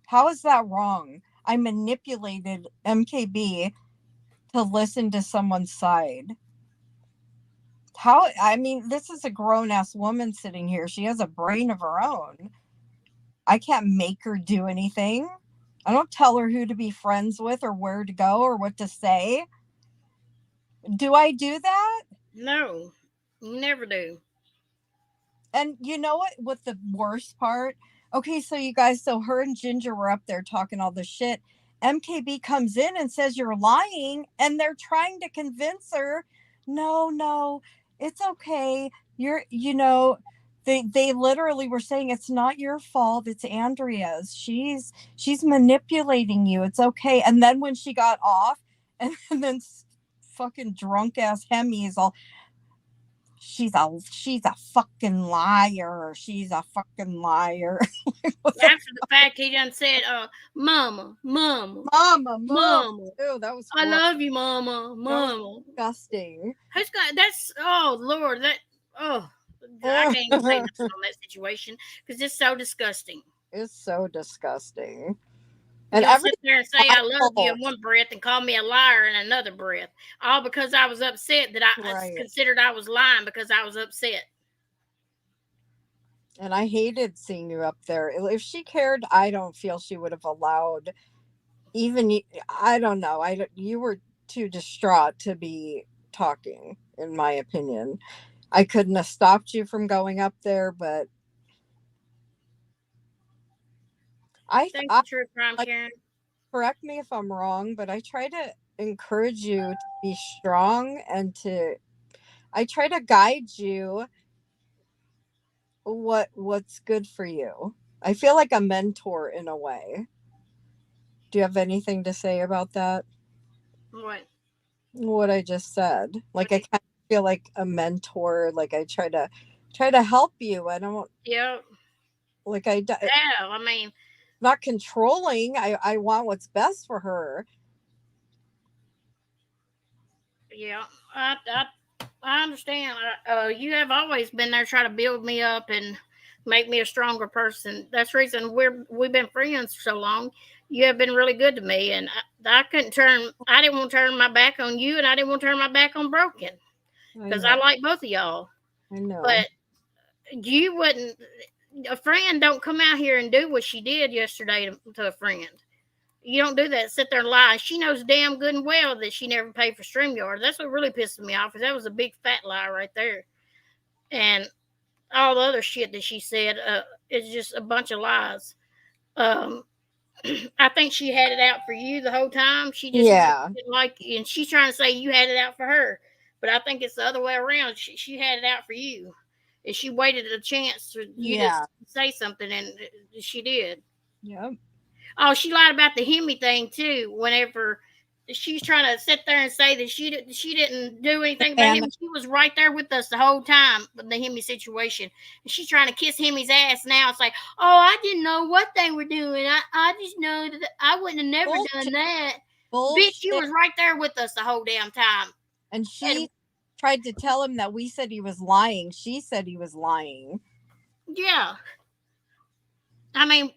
A: How is that wrong? I manipulated MKB to listen to someone's side. How? I mean, this is a grown-ass woman sitting here. She has a brain of her own. I can't make her do anything. I don't tell her who to be friends with or where to go or what to say. Do I do that?
B: No, you never do.
A: And you know what the worst part? Okay, so you guys, so her and Ginger were up there talking all this shit. MKB comes in and says you're lying, and they're trying to convince her, no, it's okay. They literally were saying it's not your fault, it's Andrea's. She's manipulating you. It's okay. And then when she got off, and then fucking drunk ass Hemi is all, she's a fucking liar. She's a fucking liar.
B: After the fact, he done said, mama.
A: Ew, that was
B: I love you, mama.
A: Disgusting.
B: Who's got that's oh Lord, I can't even say nothing on that situation because it's so disgusting.
A: It's so disgusting.
B: And sit there and say I love you in one breath and call me a liar in another breath, all because I was upset that I considered I was lying because I was upset.
A: And I hated seeing you up there. If she cared, I don't feel she would have allowed even, I don't know. You were too distraught to be talking, in my opinion. I couldn't have stopped you from going up there, but
B: Thank you, True Crime Karen.
A: Correct me if I'm wrong, but I try to encourage you to be strong and I try to guide you what's good for you. I feel like a mentor in a way. Do you have anything to say about that? What I just said. Like I kind of feel like a mentor. Like I try to help you. I don't.
B: Yeah.
A: Like
B: I mean,
A: not controlling. I want what's best for her.
B: Yeah, I understand. You have always been there trying to build me up and make me a stronger person. That's the reason we've been friends for so long. You have been really good to me, and I couldn't turn. I didn't want to turn my back on you, and I didn't want to turn my back on Broken
A: I
B: because
A: know.
B: I like both of y'all.
A: I know.
B: But you wouldn't. A friend don't come out here and do what she did yesterday to a friend. You don't do that. Sit there and lie. She knows damn good and well that she never paid for StreamYard. That's what really pisses me off. Is that was a big fat lie right there. And all the other shit that she said is just a bunch of lies. Um, I think she had it out for you the whole time. She just
A: Yeah.
B: didn't like you, and she's trying to say you had it out for her. But I think it's the other way around. She had it out for you, and she waited a chance for you to say something, and she did.
A: Yep.
B: Oh, she lied about the Hemi thing too. Whenever she's trying to sit there and say that she didn't do anything about him, she was right there with us the whole time with the Hemi situation. And she's trying to kiss Hemi's ass now. It's like, oh, I didn't know what they were doing. I just know that I wouldn't have never done that.
A: Bullshit.
B: Bitch, she was right there with us the whole damn time.
A: And she tried to tell him that we said he was lying. She said he was lying.
B: Yeah. I mean,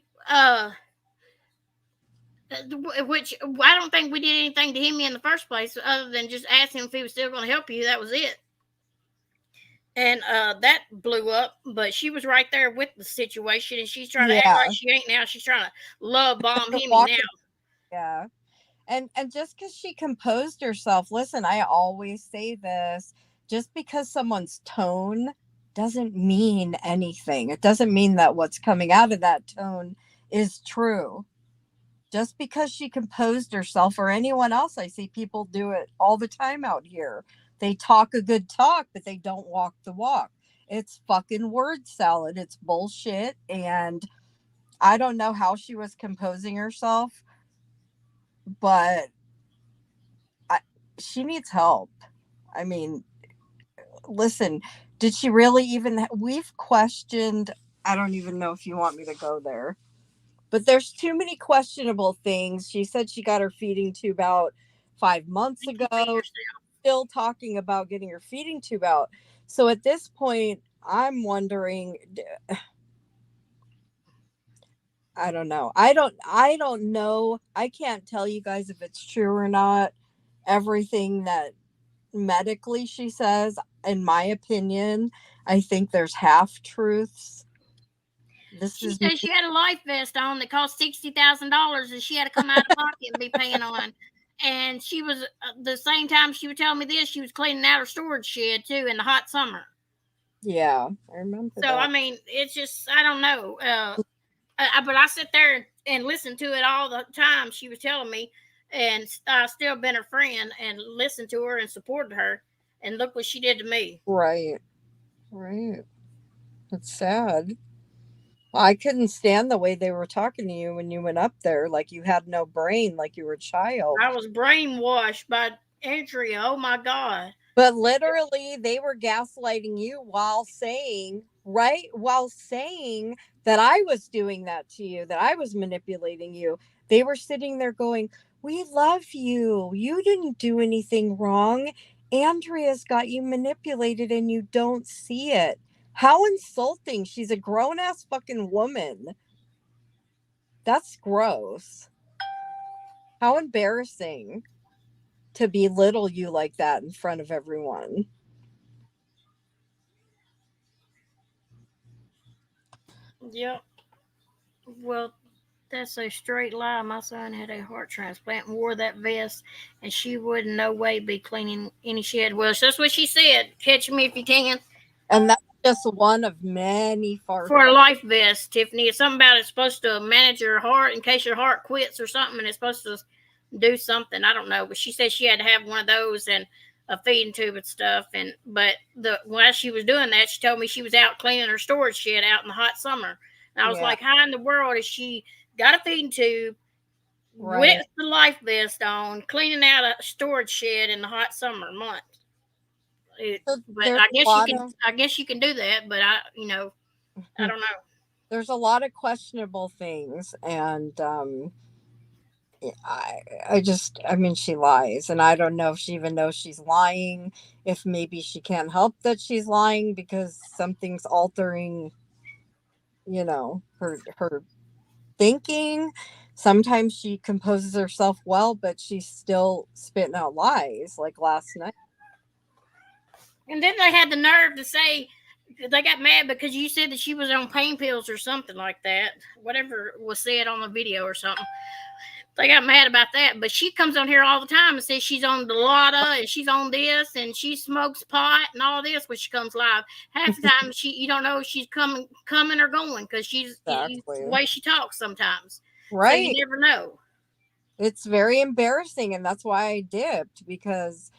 B: which I don't think we did anything to him in the first place other than just ask him if he was still going to help you. That was it. And that blew up, but she was right there with the situation, and she's trying to act like she ain't now. She's trying to love bomb him now.
A: Yeah. And just because she composed herself, listen, I always say this, just because someone's tone doesn't mean anything. It doesn't mean that what's coming out of that tone is true. Just because she composed herself, or anyone else, I see people do it all the time out here. They talk a good talk, but they don't walk the walk. It's fucking word salad. It's bullshit. And I don't know how she was composing herself, but she needs help. I mean, listen, did she really even, we've questioned, I don't even know if you want me to go there, but there's too many questionable things. She said she got her feeding tube out 5 months ago, still talking about getting her feeding tube out. So at this point, I'm wondering, I don't know. I don't know. I can't tell you guys if it's true or not. Everything that medically she says, in my opinion, I think there's half truths.
B: She said she had a life vest on that cost $60,000 and she had to come out of pocket and be paying on. And she was the same time she was telling me this, she was cleaning out her storage shed too in the hot summer.
A: Yeah, I remember.
B: So I mean, it's just I don't know. But I sit there and listen to it all the time. She was telling me, and I still been her friend and listened to her and supported her. And look what she did to me.
A: Right. It's sad. I couldn't stand the way they were talking to you when you went up there, like you had no brain, like you were a child.
B: I was brainwashed by Andrea. Oh my God.
A: But literally, they were gaslighting you while saying that I was doing that to you, that I was manipulating you. They were sitting there going, we love you. You didn't do anything wrong. Andrea's got you manipulated and you don't see it. How insulting. She's a grown-ass fucking woman. That's gross. How embarrassing to belittle you like that in front of everyone.
B: Yep. Well, that's a straight lie. My son had a heart transplant and wore that vest, and she would in no way be cleaning any shed wells. That's what she said. Catch me if you can.
A: And that's just one of many
B: for a life vest, Tiffany. It's something about it's supposed to manage your heart in case your heart quits or something, and it's supposed to do something. I don't know, but she said she had to have one of those and a feeding tube and stuff. And but while she was doing that, she told me she was out cleaning her storage shed out in the hot summer. And I was like, how in the world is she got a feeding tube with the life vest on, cleaning out a storage shed in the hot summer month? But I guess you can do that, but I don't know.
A: There's a lot of questionable things, and I mean, she lies, and I don't know if she even knows she's lying. If maybe she can't help that she's lying because something's altering, her thinking. Sometimes she composes herself well, but she's still spitting out lies, like last night.
B: And then they had the nerve to say they got mad because you said that she was on pain pills or something like that. Whatever was said on the video or something. They got mad about that. But she comes on here all the time and says she's on the Dilaudid and she's on this and she smokes pot and all this when she comes live. Half the time you don't know if she's coming or going because she's
A: Exactly.
B: the way she talks sometimes. So
A: Right.
B: you never know.
A: It's very embarrassing, and that's why I dipped, because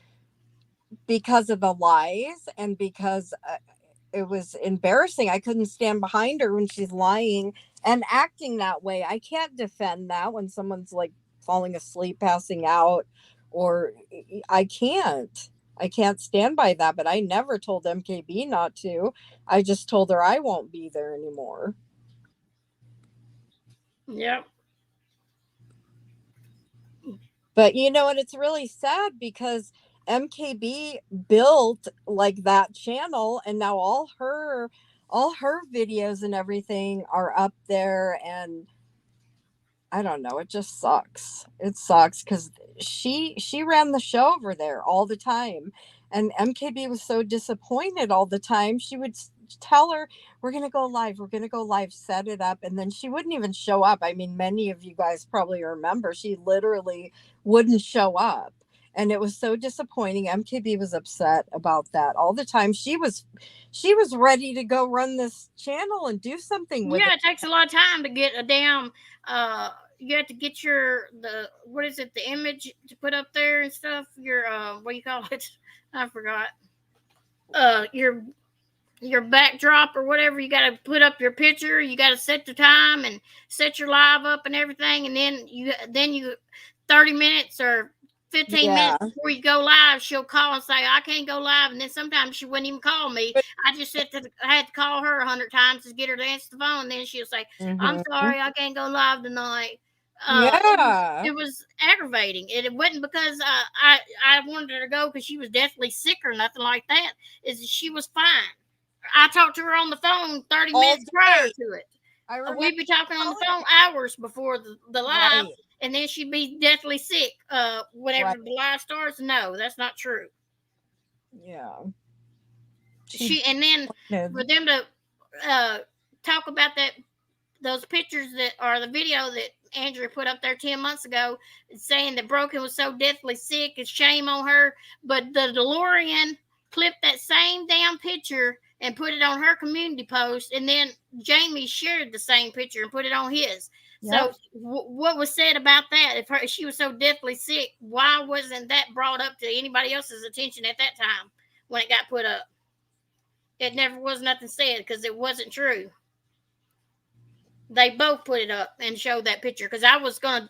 A: of the lies, and because it was embarrassing. I couldn't stand behind her when she's lying and acting that way. I can't defend that when someone's like falling asleep, passing out, or I can't. I can't stand by that, but I never told MKB not to. I just told her I won't be there anymore.
B: Yep.
A: But and it's really sad because MKB built like that channel, and now all her videos and everything are up there, and I don't know, it just sucks. It sucks cuz she ran the show over there all the time, and MKB was so disappointed all the time. She would tell her, we're going to go live, we're going to go live, set it up, and then she wouldn't even show up. I mean, many of you guys probably remember she literally wouldn't show up, and it was so disappointing. MKB was upset about that all the time. She was ready to go run this channel and do something with it.
B: It takes a lot of time to get a damn you have to get what is it, the image to put up there and stuff, your what do you call it? I forgot. Your backdrop or whatever. You got to put up your picture, you got to set the time and set your live up and everything, and then you 30 minutes or 15 minutes before you go live, she'll call and say, I can't go live. And then sometimes she wouldn't even call me. I had to call her 100 times to get her to answer the phone. And then she'll say, I'm sorry, I can't go live tonight. It was aggravating. It wasn't because I wanted her to go because she was deathly sick or nothing like that. She was fine. I talked to her on the phone 30 minutes prior to it. We'd be talking on the phone hours before the live. Right. And then she'd be deathly sick whenever the live starts. No, that's not true.
A: Yeah.
B: And then for them to talk about those pictures that are the video that Andrea put up there 10 months ago, saying that Broken was so deathly sick, it's shame on her. But the DeLorean clipped that same damn picture and put it on her community post, and then Jamie shared the same picture and put it on his. Yep. So what was said about that? If she was so deathly sick, why wasn't that brought up to anybody else's attention at that time when it got put up? It never was nothing said because it wasn't true. They both put it up and showed that picture because I was gonna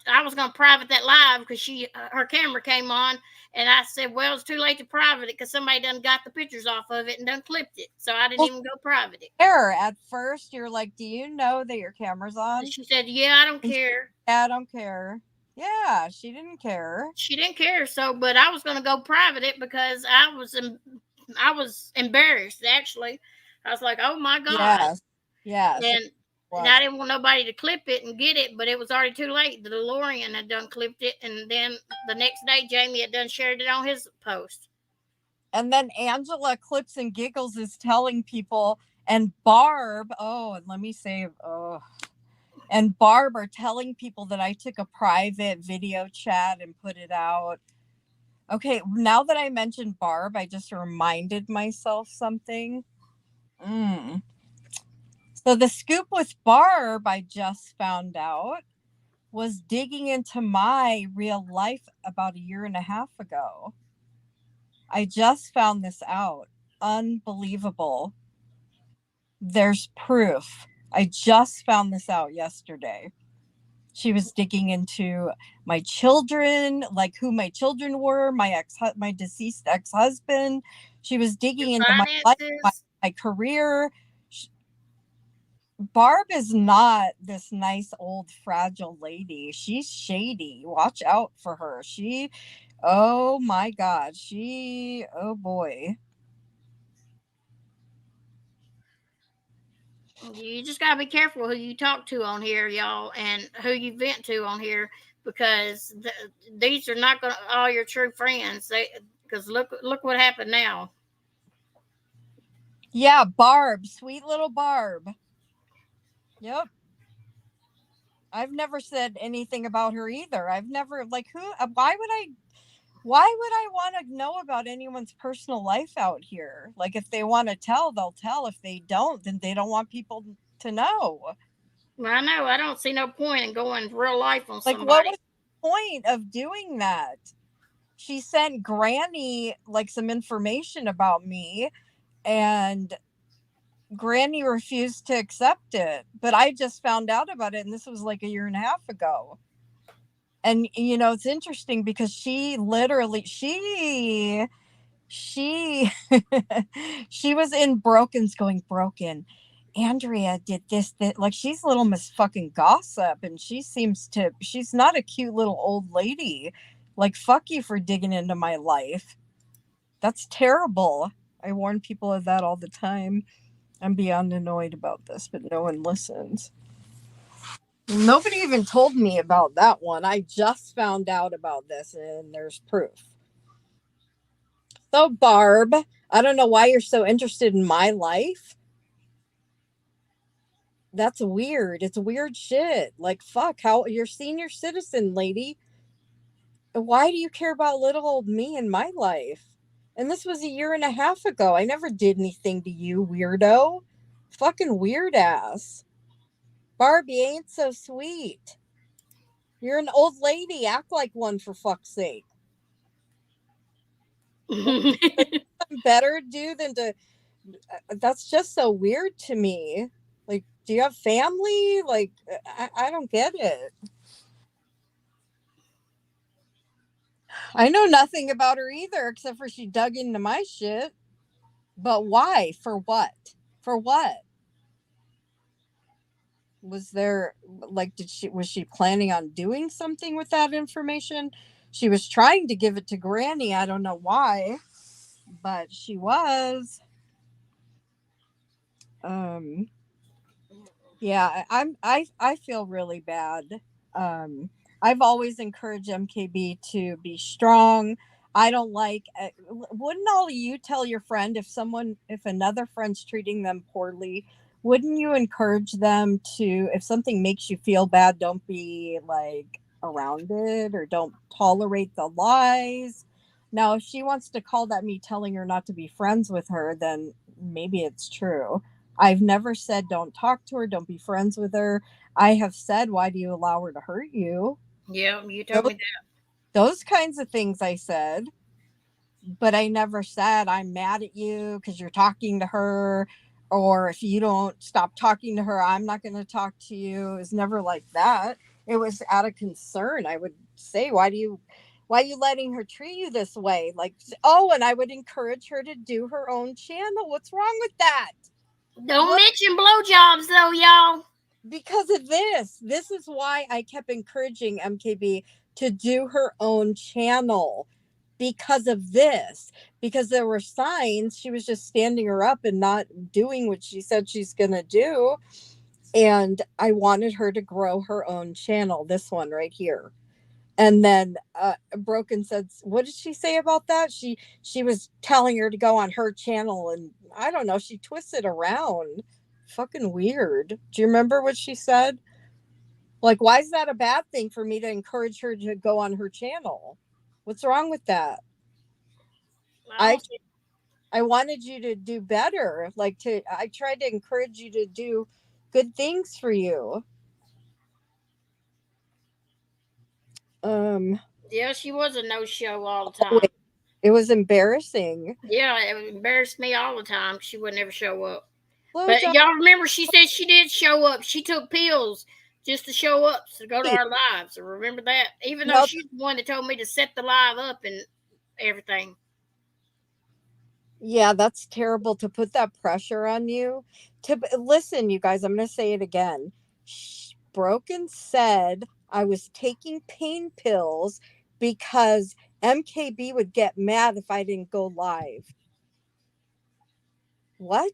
B: private that live because her camera came on, and I said, well, it's too late to private it because somebody done got the pictures off of it and done clipped it, so I didn't even go private it.
A: At first, you're like, do you know that your camera's on?
B: And she said, yeah, I don't care.
A: Yeah, I don't care. Yeah, she didn't care.
B: She didn't care. So, but I was gonna go private it because I was embarrassed. Actually, I was like, oh my god.
A: Yes.
B: And I didn't want nobody to clip it and get it, but it was already too late. The DeLorean had done clipped it, and then the next day, Jamie had done shared it on his post.
A: And then Angela Clips and Giggles is telling people, and Barb, and Barb are telling people that I took a private video chat and put it out. Okay, now that I mentioned Barb, I just reminded myself something. So the scoop with Barb, I just found out, was digging into my real life about a year and a half ago. I just found this out. Unbelievable. There's proof. I just found this out yesterday. She was digging into my children, like who my children were, my deceased ex-husband. She was digging into my life, my career. Barb is not this nice old fragile lady. She's shady. Watch out for her. Oh my God. Oh boy.
B: You just gotta be careful who you talk to on here, y'all, and who you vent to on here, because these are not gonna all your true friends. Because look what happened now.
A: Yeah, Barb, sweet little Barb. Yep. I've never said anything about her either. I've never like who why would I want to know about anyone's personal life out here? Like if they want to tell, they'll tell. If they don't, then they don't want people to know.
B: Well, I know. I don't see no point in going real life on
A: Like what
B: somebody.
A: was the point of doing that? She sent Granny like some information about me and Granny refused to accept it. But I just found out about it and this was like a year and a half ago. And you know, it's interesting because she literally she she was in Broken's going Broken. Andrea did this that like she's little Miss fucking gossip and she's not a cute little old lady. Like fuck you for digging into my life. That's terrible. I warn people of that all the time. I'm beyond annoyed about this, but no one listens. Nobody even told me about that one. I just found out about this and there's proof. So, Barb, I don't know why you're so interested in my life. That's weird. It's weird shit. Like, fuck, how you're senior citizen, lady. Why do you care about little old me in my life? And this was a year and a half ago. I never did anything to you, weirdo. Fucking weird ass. Barbie ain't so sweet. You're an old lady. Act like one for fuck's sake. Better do than to. That's just so weird to me. Like, do you have family? Like, I don't get it. I know nothing about her either, except for she dug into my shit. But why? For what? For what? Was there like was she planning on doing something with that information? She was trying to give it to Granny. I don't know why, but she was. Um yeah, I feel really bad. Um I've always encouraged MKB to be strong. I don't like wouldn't all of you tell your friend if another friend's treating them poorly, wouldn't you encourage them to if something makes you feel bad, don't be like around it or don't tolerate the lies. Now, if she wants to call that me telling her not to be friends with her, then maybe it's true. I've never said don't talk to her, don't be friends with her. I have said, why do you allow her to hurt you?
B: Yeah, you told
A: Those,
B: me that.
A: those kinds of things I said, but I never said I'm mad at you because you're talking to her, or if you don't stop talking to her, I'm not going to talk to you. It's never like that. It was out of concern. I would say, why are you letting her treat you this way? Like, oh, and I would encourage her to do her own channel. What's wrong with that?
B: Don't
A: What?
B: mention blowjobs though, y'all.
A: Because of this. This is why I kept encouraging MKB to do her own channel because of this. Because there were signs she was just standing her up and not doing what she said she's going to do. And I wanted her to grow her own channel, this one right here. And then Broken said, what did she say about that? She was telling her to go on her channel and I don't know, she twisted around. Fucking weird. Do you remember what she said? Like, why is that a bad thing for me to encourage her to go on her channel? What's wrong with that? I I wanted you to do better. I tried to encourage you to do good things for you. Um
B: Yeah, she was a no show all the
A: oh,
B: time.
A: it was embarrassing.
B: Yeah, it embarrassed me all the time. She would never show up. But
A: Blowjob.
B: y'all remember she said she did show up. She took pills just to show up to go to our lives. So remember that? Even though
A: No,
B: she's the one that told me to set the live up and everything.
A: Yeah, that's terrible to put that pressure on you. Listen, you guys, I'm going to say it again. Broken said I was taking pain pills because MKB would get mad if I didn't go live. What?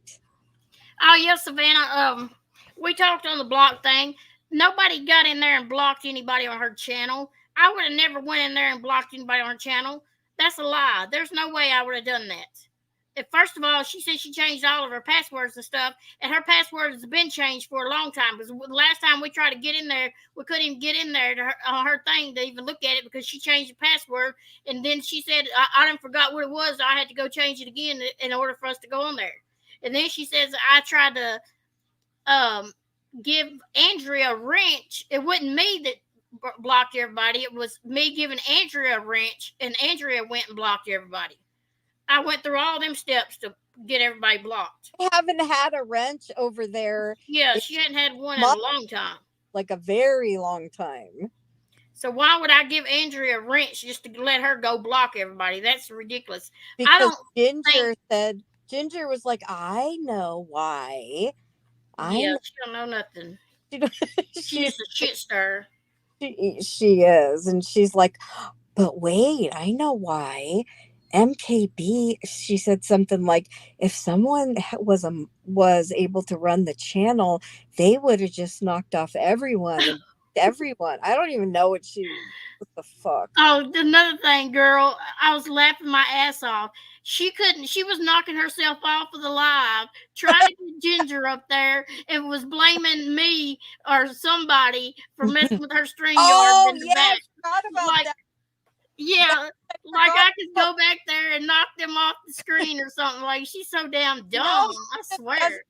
B: Oh yes, Savannah. We talked on the block thing. Nobody got in there and blocked anybody on her channel. I would have never went in there and blocked anybody on her channel. That's a lie. There's no way I would have done that. First of all, she said she changed all of her passwords and stuff, and her passwords have been changed for a long time. Because the last time we tried to get in there, we couldn't even get in there to on her thing to even look at it because she changed the password. And then she said, I didn't forgot what it was. I had to go change it again in order for us to go on there. And then she says, I tried to give Andrea a wrench. It wasn't me that blocked everybody. It was me giving Andrea a wrench, and Andrea went and blocked everybody. I went through all them steps to get everybody blocked.
A: I haven't had a wrench over there.
B: Yeah, she hadn't had one in a long time.
A: Like a very long time.
B: So why would I give Andrea a wrench just to let her go block everybody? That's ridiculous.
A: Because Ginger was like, I know why.
B: She don't know nothing. She's a shit stir.
A: She is. And she's like, but wait, I know why. MKB, she said something like, if someone was able to run the channel, they would have just knocked off everyone. Everyone. I don't even know what the fuck.
B: Oh, another thing, girl, I was laughing my ass off. She was knocking herself off of the live, trying to get Ginger up there, and was blaming me or somebody for messing with her StreamYard in the back.
A: I forgot about that.
B: Yeah, like I could go back there and knock them off the screen or something. Like, she's so damn dumb. No, I swear.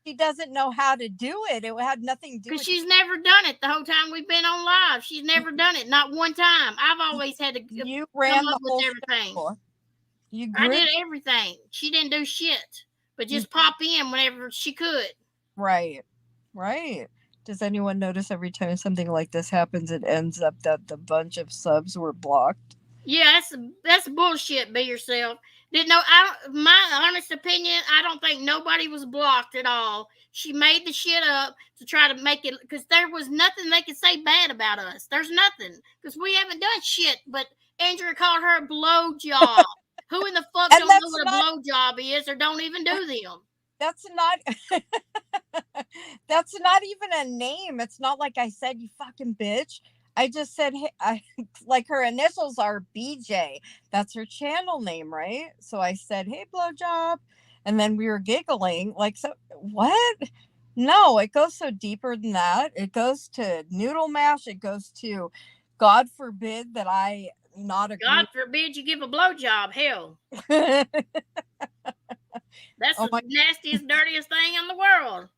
A: She doesn't know how to do it. It had nothing to do with it.
B: Because she's never done it the whole time we've been on live. She's never done it. Not one time. I've always had to
A: you ran
B: come up with everything. I did everything. She didn't do shit. But just pop in whenever she could.
A: Right. Does anyone notice every time something like this happens, it ends up that the bunch of subs were blocked?
B: Yeah, that's bullshit. Be yourself. Didn't know. My honest opinion, I don't think nobody was blocked at all. She made the shit up to try to make it because there was nothing they could say bad about us. There's nothing because we haven't done shit. But Andrea called her a blowjob. Who in the fuck don't know what a blowjob is or don't even do them?
A: That's not. That's not even a name. It's not like I said, you fucking bitch. I just said, hey, like her initials are BJ. That's her channel name, right? So I said, hey, blowjob. And then we were giggling. Like, so what? No, it goes so deeper than that. It goes to noodle mash. It goes to God forbid that I not agree.
B: God forbid you give a blowjob. Hell. That's the nastiest, dirtiest thing in the world.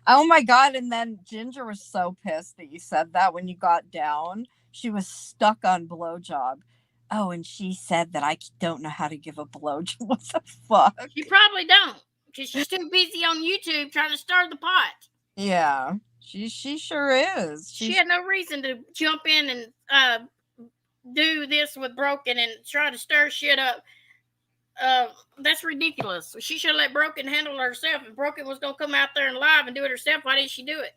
A: Oh my God. And then Ginger was so pissed that you said that when you got down. She was stuck on blowjob. Oh, and she said that I don't know how to give a blowjob. What the fuck?
B: She probably don't. Because she's too busy on YouTube trying to stir the pot.
A: Yeah, she sure is.
B: She had no reason to jump in and do this with Broken and try to stir shit up. That's ridiculous. She should have let Broken handle it herself. If Broken was going to come out there and live and do it herself, why didn't she do it?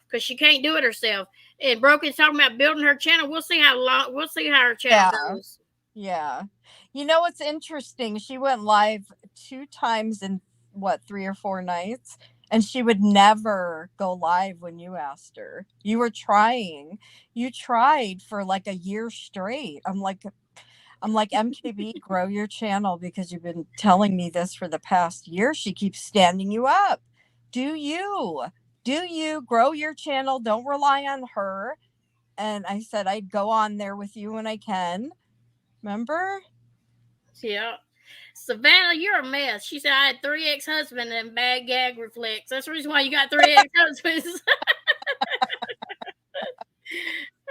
B: Because she can't do it herself. And Broken's talking about building her channel. We'll see how her channel goes.
A: Yeah. You know what's interesting? She went live 2 times in 3 or 4 nights, and she would never go live when you asked her. You were trying. You tried for like a year straight. I'm like, MKB, grow your channel because you've been telling me this for the past year. She keeps standing you up. Do you grow your channel? Don't rely on her. And I said I'd go on there with you when I can. Remember?
B: Yeah. Savannah, you're a mess. She said I had 3 ex-husbands and bad gag reflex. That's the reason why you got 3 ex-husbands.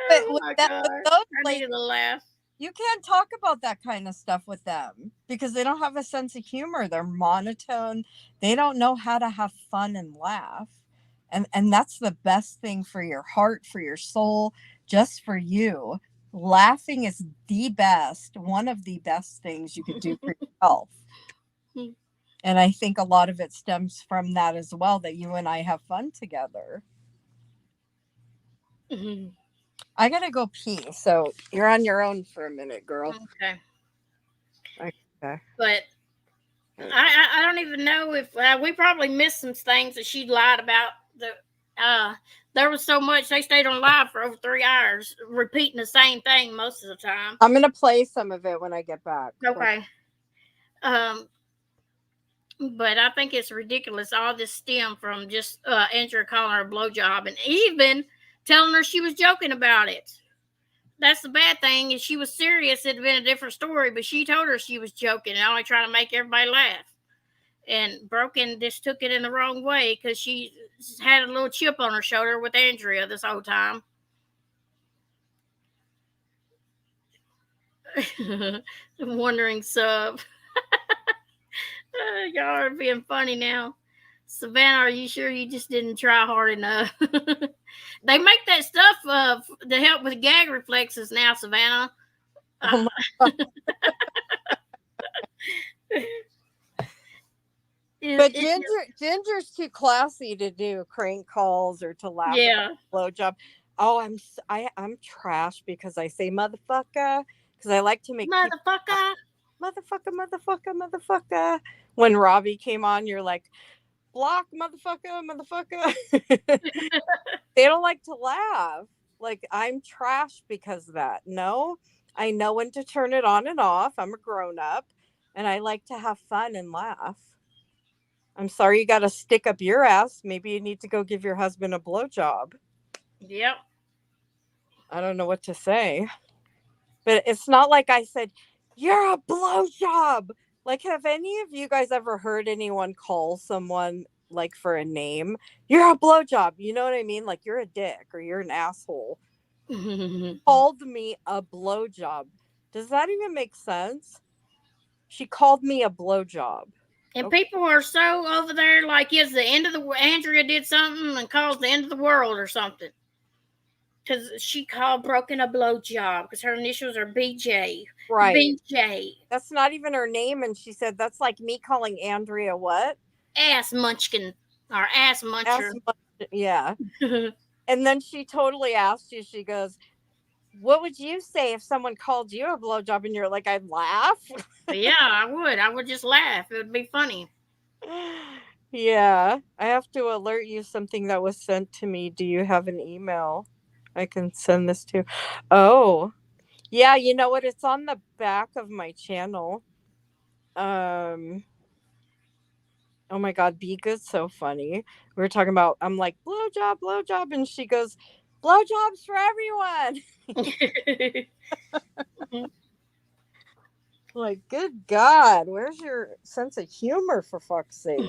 A: But with those
B: I needed to laugh.
A: You can't talk about that kind of stuff with them because they don't have a sense of humor. They're monotone. They don't know how to have fun and laugh. And that's the best thing for your heart, for your soul, just for you. Laughing is the best, one of the best things you could do for yourself. And I think a lot of it stems from that as well, that you and I have fun together. I gotta go pee, so you're on your own for a minute, girl.
B: Okay.
A: Okay.
B: But I don't even know if we probably missed some things that she lied about. There was so much they stayed on live for over 3 hours, repeating the same thing most of the time.
A: I'm gonna play some of it when I get back.
B: Okay. But I think it's ridiculous. All this stemmed from just Andrea calling her a blowjob and even telling her she was joking about it. That's the bad thing. If she was serious, it'd have been a different story. But she told her she was joking and only trying to make everybody laugh. And Broken just took it in the wrong way because she had a little chip on her shoulder with Andrea this whole time. Wondering sub. Y'all are being funny now. Savannah, are you sure you just didn't try hard enough? They make that stuff to help with gag reflexes now, Savannah.
A: Oh but Ginger's too classy to do crank calls or to laugh at a blowjob. Oh, I'm trash because I say motherfucker because I like to make
B: motherfucker.
A: When Robbie came on, you're like, block motherfucker. They don't like to laugh. Like, I'm trash because of that. No, I know when to turn it on and off. I'm a grown up and I like to have fun and laugh. I'm sorry you got to stick up your ass. Maybe you need to go give your husband a blowjob.
B: Yep.
A: I don't know what to say. But it's not like I said, you're a blowjob. Like, have any of you guys ever heard anyone call someone like for a name? You're a blowjob. You know what I mean? Like, you're a dick or you're an asshole. Called me a blowjob. Does that even make sense? She called me a blowjob.
B: And people are so over there like it's the end of the Andrea did something and caused the end of the world or something. Because she called Broken a blowjob because her initials are BJ.
A: Right.
B: BJ.
A: That's not even her name. And she said, that's like me calling Andrea what?
B: Ass munchkin or ass muncher.
A: Yeah. And then she totally asked you, she goes, what would you say if someone called you a blowjob? And you're like, I'd laugh.
B: Yeah, I would. I would just laugh. It would be funny.
A: Yeah. I have to alert you something that was sent to me. Do you have an email I can send this to? Oh, yeah. You know what? It's on the back of my channel. Oh my God, Be Good's so funny. We were talking about, I'm like, blowjob. And she goes, blowjobs for everyone. Like, good God, where's your sense of humor, for fuck's sake?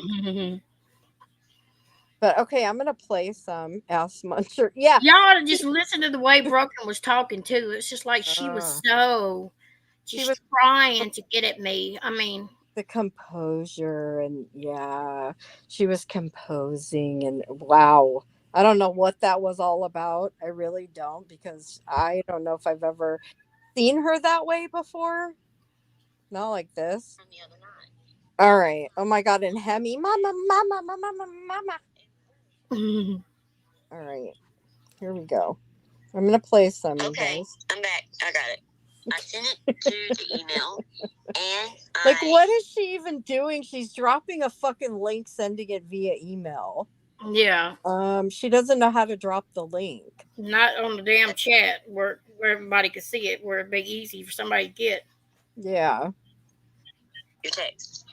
A: But okay, I'm gonna play some Ass Muncher. Yeah,
B: y'all ought to just listen to the way Broken was talking too. It's just like she was so she was trying to get at me. I mean,
A: the composure, and yeah, she was composing, and wow, I don't know what that was all about. I really don't, because I don't know if I've ever seen her that way before. Not like this.
C: From the other night.
A: All right. Oh my God. And Hemi, mama. All right. Here we go. I'm gonna play some.
C: Okay,
A: guys.
C: I'm back. I got it. I sent it to the email, and
A: like, what is she even doing? She's dropping a fucking link, sending it via email.
B: Yeah.
A: She doesn't know how to drop the link.
B: Not on the damn chat where everybody could see it, where it'd be easy for somebody to get.
A: Yeah.
C: Your text.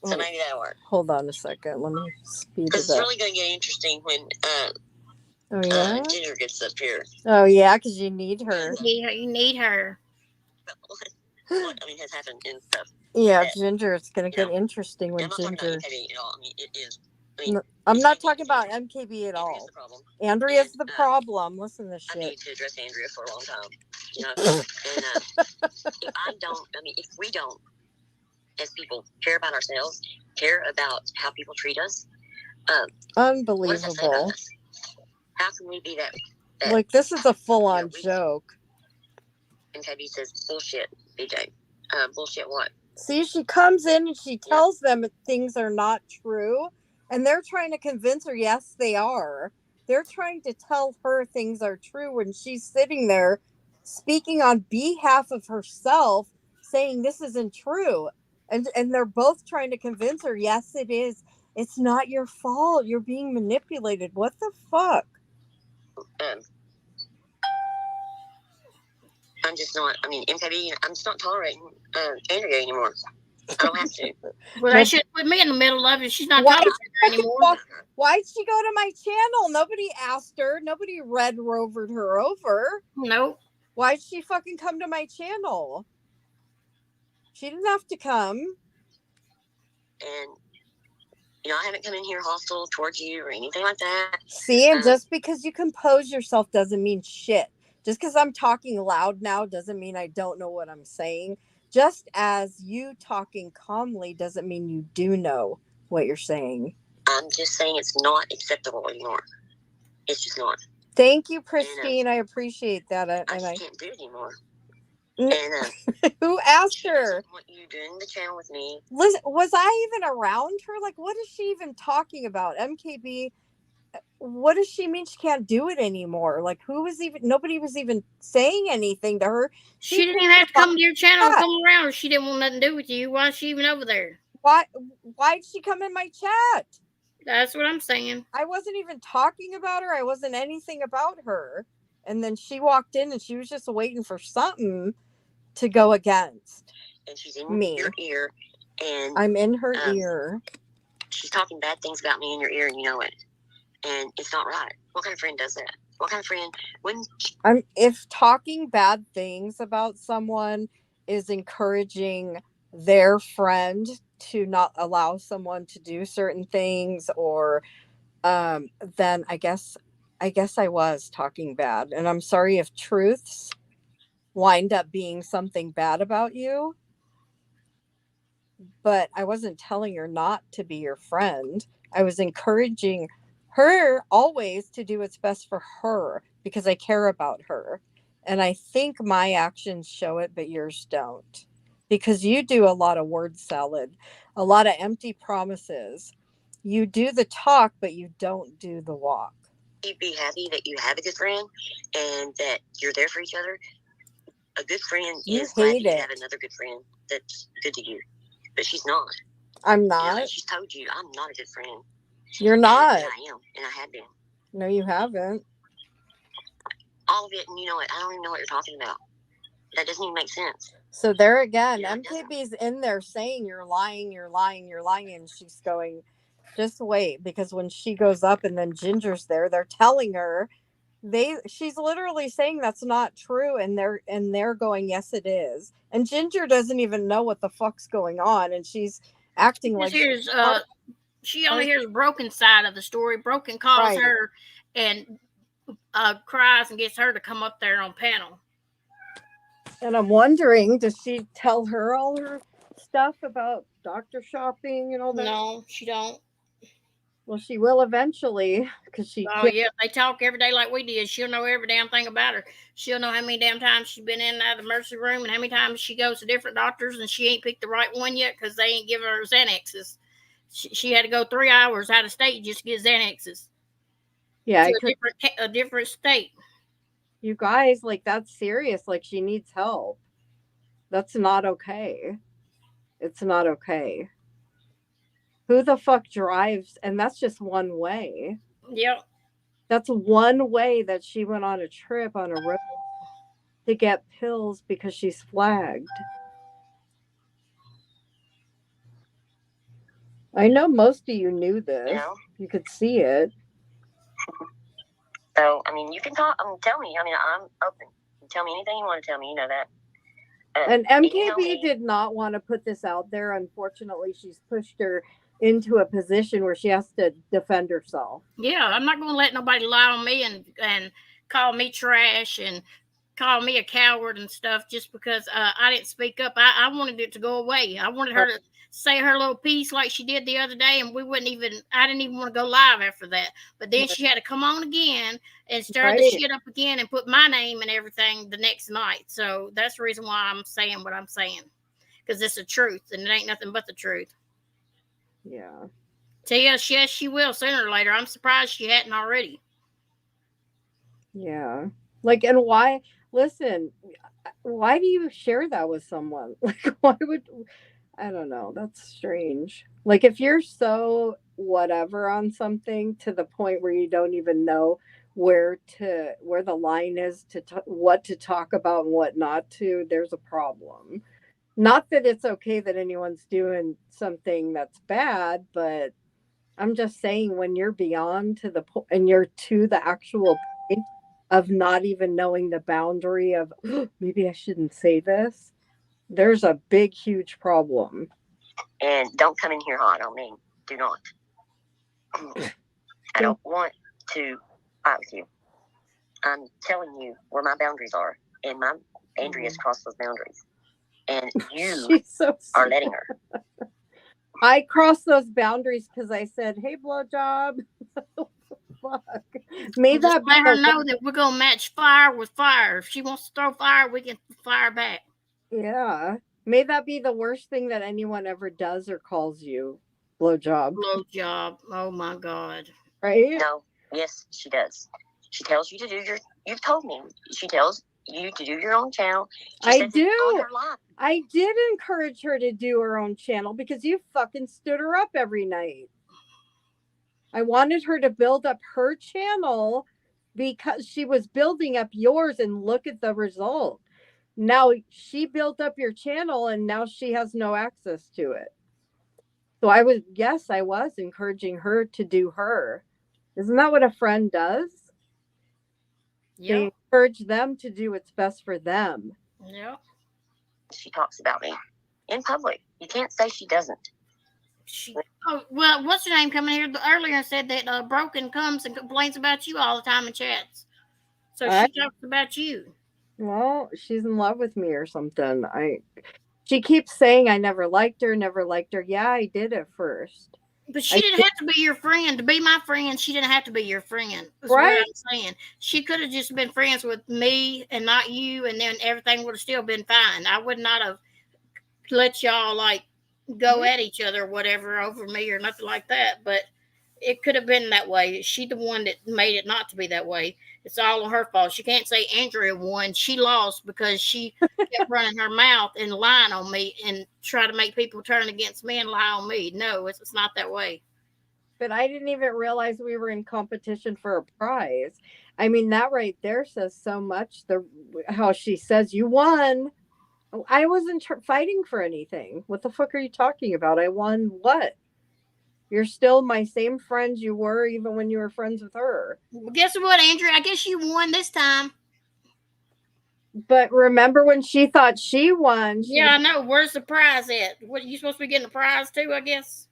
C: So maybe that'll work.
A: Hold on a second. Let me speed it up.
C: Because it's really going to get interesting when Ginger gets up here.
A: Oh, yeah, because you need her.
B: You need her.
C: What has happened and stuff.
A: Yeah, Ginger. It's going to get interesting when Ginger.
C: I'm not talking about MKB at all. I mean, it is.
A: I'm not talking about MKB at all. Andrea's the problem. Listen to this shit.
C: I need to address Andrea for a long time. You know, and if we don't, as people, care about ourselves, care about how people treat us,
A: unbelievable.
C: What does that say about us? How can we be that
A: like, this is a full-on joke.
C: And KB says, bullshit, BJ. Bullshit what?
A: See, she comes in and she tells them things are not true, and they're trying to convince her, yes, they are. They're trying to tell her things are true when she's sitting there speaking on behalf of herself, saying this isn't true. And they're both trying to convince her, yes, it is. It's not your fault. You're being manipulated. What the fuck?
C: I'm just not. I mean, MKB. I'm just not tolerating Andrea anymore. I don't have to.
B: Well, they should put me in the middle of it. She's not talking to her anymore.
A: Why'd she go to my channel? Nobody asked her. Nobody red rovered her over.
B: Nope.
A: Why'd she fucking come to my channel? She didn't have to come.
C: And I haven't come in here hostile towards you or anything like that.
A: See, and just because you compose yourself doesn't mean shit. Just because I'm talking loud now doesn't mean I don't know what I'm saying. Just as you talking calmly doesn't mean you do know what you're saying.
C: I'm just saying it's not acceptable anymore. It's just not.
A: Thank you, Pristine. I appreciate that.
C: I just can't do it anymore.
A: Who asked her?
C: What you doing the channel with me?
A: Listen, was I even around her? Like, what is she even talking about? MKB, what does she mean she can't do it anymore? Like, nobody was even saying anything to her.
B: She didn't even have to come to your channel and come around. She didn't want nothing to do with you. Why is she even over there?
A: Why'd she come in my chat?
B: That's what I'm saying.
A: I wasn't even talking about her. I wasn't anything about her. And then she walked in and she was just waiting for something to go against.
C: And she's in your ear. And
A: I'm in her ear.
C: She's talking bad things about me in your ear and you know it. And it's not right. What kind of friend does that? What kind of friend
A: if talking bad things about someone is encouraging their friend to not allow someone to do certain things, or then I guess I was talking bad. And I'm sorry if truths wind up being something bad about you, but I wasn't telling her not to be your friend. I was encouraging her always to do what's best for her because I care about her. And I think my actions show it, but yours don't. Because you do a lot of word salad, a lot of empty promises. You do the talk, but you don't do the walk.
C: You'd be happy that you have a good friend and that you're there for each other. A good friend is glad you have another good friend that's good to you. But she's not.
A: I'm not.
C: She's told you I'm not a good friend.
A: You're not.
C: And I am, and I have been.
A: No, you haven't.
C: All of it, and you know what? I don't even know what you're talking about. That doesn't even make sense.
A: So there again, MKB's in there saying you're lying, you're lying, you're lying, and she's going, just wait, because when she goes up and then Ginger's there, they're telling her she's literally saying that's not true, and they're going, yes, it is. And Ginger doesn't even know what the fuck's going on, and she's acting like
B: she only hears broken side of the story. Broken calls her and cries and gets her to come up there on panel.
A: And I'm wondering, does she tell her all her stuff about doctor shopping and all that?
B: No, she don't.
A: Well, she will eventually, because she.
B: Oh yeah, they talk every day like we did. She'll know every damn thing about her. She'll know how many damn times she's been in and out of the emergency room, and how many times she goes to different doctors, and she ain't picked the right one yet because they ain't giving her Xanaxes. She had to go 3 hours out of state just to get Xanaxes.
A: Yeah,
B: to a different state.
A: You guys, like, that's serious. Like, she needs help. That's not okay. It's not okay. Who the fuck drives? And that's just one way.
B: Yep.
A: That's one way that she went on a trip on a road to get pills because she's flagged. I know most of you knew this. You could see it.
C: So, I mean, you can talk. Tell me. I mean, I'm open. Tell me anything you want to tell me. You know that.
A: And MKB did not want to put this out there. Unfortunately, she's pushed her into a position where she has to defend herself.
B: Yeah, I'm not going to let nobody lie on me and call me trash and call me a coward and stuff just because I didn't speak up. I wanted it to go away. I wanted her to say her little piece like she did the other day, and I didn't even want to go live after that. But then she had to come on again and stir the shit up again and put my name and everything the next night. So that's the reason why I'm saying what I'm saying. because it's the truth, and it ain't nothing but the truth.
A: Yeah.
B: Yes, she will sooner or later. I'm surprised she hadn't already.
A: Yeah. Like, and why? Listen, why do you share that with someone? Like, why would? I don't know. That's strange. Like, if you're so whatever on something to the point where you don't even know where the line is to what to talk about and what not to, there's a problem. Not that it's okay that anyone's doing something that's bad, but I'm just saying when you're beyond to the point and you're to the actual point of not even knowing the boundary of maybe I shouldn't say this, there's a big, huge problem.
C: And don't come in here hot on me. Do not. I don't want to fight with you. I'm telling you where my boundaries are, and Andrea's crossed those boundaries, and you are letting her.
A: I crossed those boundaries because I said, "Hey, blowjob." Fuck. May that
B: let her know that we're gonna match fire with fire. If she wants to throw fire, we can fire back.
A: Yeah. May that be the worst thing that anyone ever does or calls you. Blowjob.
B: Blowjob. Oh my God.
A: Right?
C: No. Yes, she does. She tells you to do you've told me. She tells you to do your own channel.
A: I do. I did encourage her to do her own channel because you fucking stood her up every night. I wanted her to build up her channel because she was building up yours, and look at the result. Now she built up your channel and now she has no access to it. So I was encouraging her to do her. Isn't that what a friend does?
B: Yeah.
A: They encourage them to do what's best for them.
B: Yeah.
C: She talks about me in public. You can't say she doesn't.
B: Well, what's her name coming here earlier and said that Broken comes and complains about you all the time in chats. So she talks about you.
A: Well, she's in love with me or something. She keeps saying I never liked her. Yeah, I did at first.
B: But she didn't have to be your friend. To be my friend, she didn't have to be your friend. That's right. What I'm saying. She could have just been friends with me and not you, and then everything would have still been fine. I would not have let y'all like go at each other or whatever over me or nothing like that. But it could have been that way. She's the one that made it not to be that way. It's all her fault. She can't say Andrea won. She lost because she kept running her mouth and lying on me and try to make people turn against me and lie on me. No, it's not that way.
A: But I didn't even realize we were in competition for a prize. I mean, that right there says so much. How she says you won. I wasn't fighting for anything. What the fuck are you talking about? I won what? You're still my same friends you were even when you were friends with her.
B: Well, guess what, Andrea? I guess you won this time.
A: But remember when she thought she won?
B: I know. Where's the prize at? What are you supposed to be getting a prize too, I guess?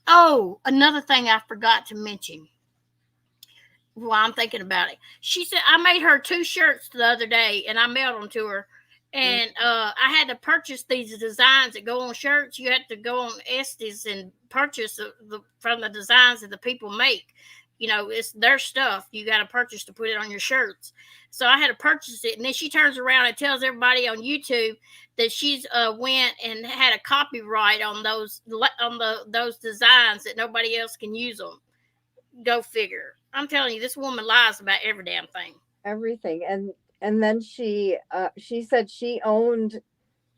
B: Oh, another thing I forgot to mention while I'm thinking about it. She said I made her 2 shirts the other day and I mailed them to her. And I had to purchase these designs that go on shirts. You had to go on Estes and purchase from the designs that the people make. You know, it's their stuff. You got to purchase to put it on your shirts. So I had to purchase it. And then she turns around and tells everybody on YouTube that she's went and had a copyright on those designs that nobody else can use them. Go figure. I'm telling you, this woman lies about every damn thing.
A: Everything. And then she said she owned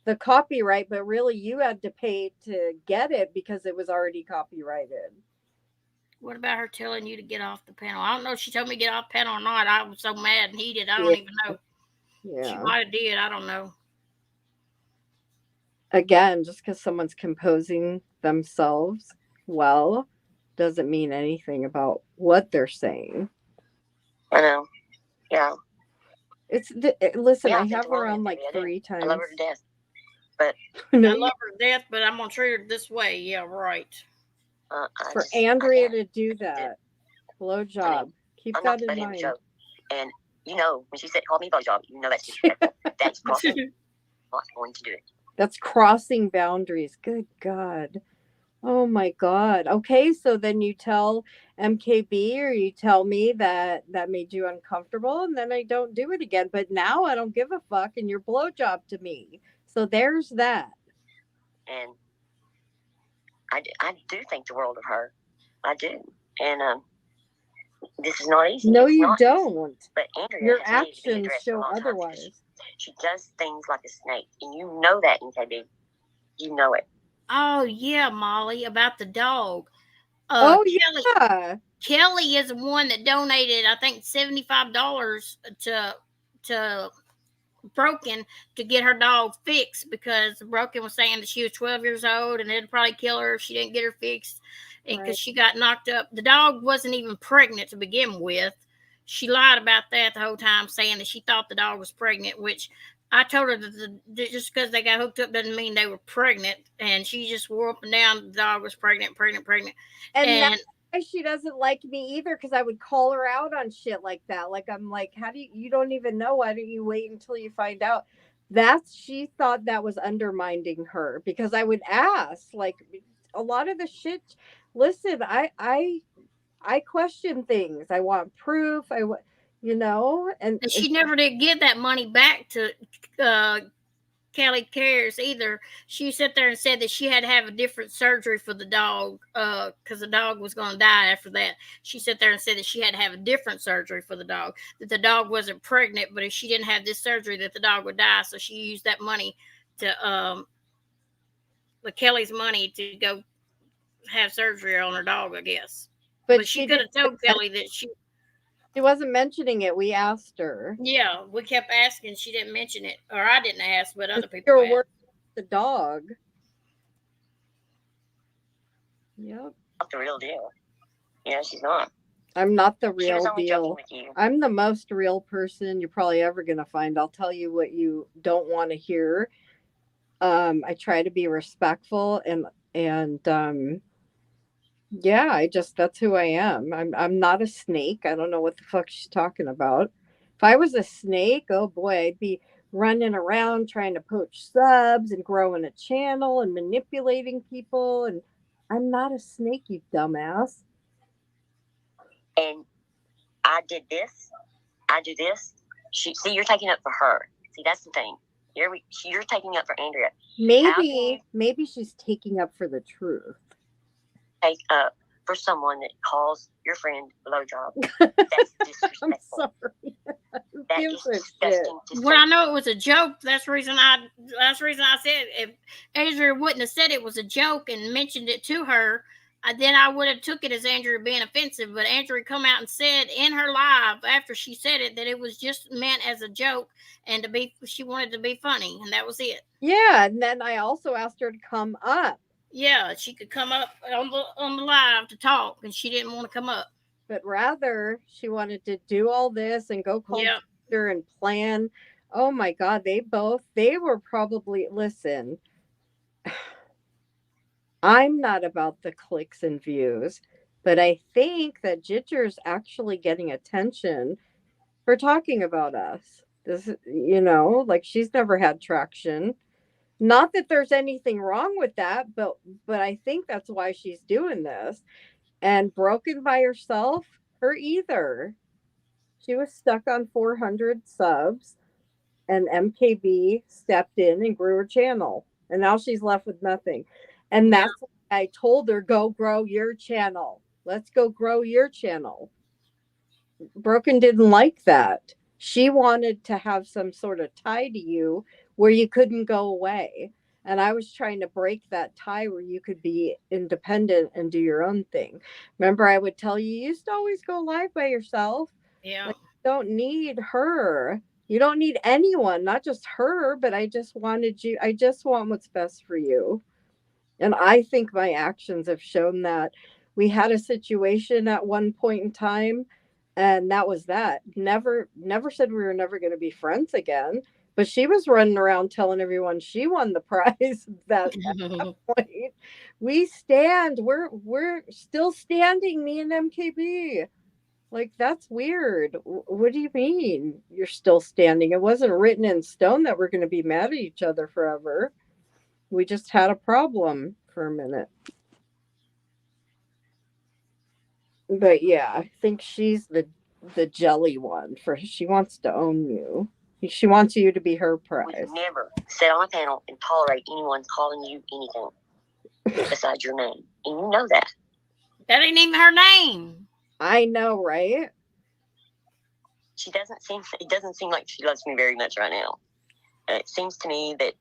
A: the copyright, but really you had to pay to get it because it was already copyrighted.
B: What about her telling you to get off the panel? I don't know if she told me to get off the panel or not. I was so mad and heated. I don't even know. Yeah. She might have did. I don't know.
A: Again, just because someone's composing themselves well doesn't mean anything about what they're saying.
C: I know. Yeah.
A: Listen, I have her on like 3 times.
C: I love her to death. But
B: I love her to death, but I'm gonna treat her this way. Yeah, right.
A: For Andrea to do that, blowjob. Keep that in mind.
C: Joke. And you know, when she said call me blowjob, you know that's disrespectful. That's crossing. Not going to do it.
A: That's crossing boundaries. Good God. Oh my God. Okay, so then you tell MKB or you tell me that made you uncomfortable and then I don't do it again. But now I don't give a fuck and you're blowjob to me. So there's that.
C: And I do think the world of her. I do. And this is not easy.
A: No,
C: it's
A: you
C: not
A: don't.
C: Easy. But Andrea
A: your
C: has
A: actions show otherwise.
C: She does things like a snake, and you know that, MKB. You know it.
B: Oh yeah, Molly, about the dog.
A: Kelly,
B: yeah. Kelly is the one that donated, I think, $75 to Broken to get her dog fixed, because Broken was saying that she was 12 years old and it'd probably kill her if she didn't get her fixed, and because she got knocked up. The dog wasn't even pregnant to begin with. She lied about that the whole time, saying that she thought the dog was pregnant, which I told her that just because they got hooked up doesn't mean they were pregnant, and she just swore up and down the dog was pregnant.
A: And that's why she doesn't like me either, because I would call her out on shit like that. Like, I'm like, how do you don't even know? Why don't you wait until you find out? She thought that was undermining her, because I would ask, like, a lot of the shit. Listen, I question things. I want proof. And
B: she never did give that money back to Kelly Cares either. She sat there and said that she had to have a different surgery for the dog, because the dog was going to die after that. She sat there and said that she had to have a different surgery for the dog, that the dog wasn't pregnant, but if she didn't have this surgery, that the dog would die. So she used that money to Kelly's money to go have surgery on her dog, I guess. But she could have told Kelly that she
A: wasn't mentioning it. We asked her.
B: Yeah, we kept asking. She didn't mention it, or I didn't ask, but other people asked.
A: You're the dog. Yep.
C: Not the real deal. Yeah, she's not.
A: I'm not the real deal. I'm the most real person you're probably ever going to find. I'll tell you what you don't want to hear. I try to be respectful and yeah, that's who I am. I'm not a snake. I don't know what the fuck she's talking about. If I was a snake, oh boy, I'd be running around trying to poach subs and growing a channel and manipulating people. And I'm not a snake, you dumbass.
C: And I did this. I do this. See, you're taking up for her. See, that's the thing. You're taking up for Andrea.
A: Maybe she's taking up for the truth.
C: Take up for someone that calls your friend blowjob. That's disrespectful.
A: I'm sorry.
C: That is disgusting.
B: Well, I know it was a joke. That's the reason I said, if Andrea wouldn't have said it was a joke and mentioned it to her, then I would have took it as Andrea being offensive. But Andrea come out and said in her live after she said it that it was just meant as a joke and she wanted to be funny, and that was it.
A: Yeah, and then I also asked her to come up.
B: Yeah, she could come up on the live to talk, and she didn't want to come up.
A: But rather, she wanted to do all this and go call her and plan. Oh my God, they were probably, listen, I'm not about the clicks and views, but I think that Giger's actually getting attention for talking about us. This, like, she's never had traction. Not that there's anything wrong with that, but I think that's why she's doing this. And Broken by herself, her either. She was stuck on 400 subs, and MKB stepped in and grew her channel. And now she's left with nothing. And that's why I told her, go grow your channel. Let's go grow your channel. Broken didn't like that. She wanted to have some sort of tie to you where you couldn't go away. And I was trying to break that tie where you could be independent and do your own thing. Remember, I would tell you, you used to always go live by yourself.
B: Yeah.
A: Like, you don't need her. You don't need anyone, not just her, but I just wanted you. I just want what's best for you. And I think my actions have shown that. We had a situation at one point in time, and that was that. Never said we were never going to be friends again. But she was running around telling everyone she won the prize. That point, we stand. We're still standing. Me and MKB. Like, that's weird. What do you mean you're still standing? It wasn't written in stone that we're going to be mad at each other forever. We just had a problem for a minute. But yeah, I think she's the jelly one. She wants to own you. She wants you to be her
C: would
A: prize.
C: never sit on a panel and tolerate anyone calling you anything besides your name. And you know that.
B: That ain't even her name.
A: I know, right?
C: It doesn't seem like she loves me very much right now. It seems to me that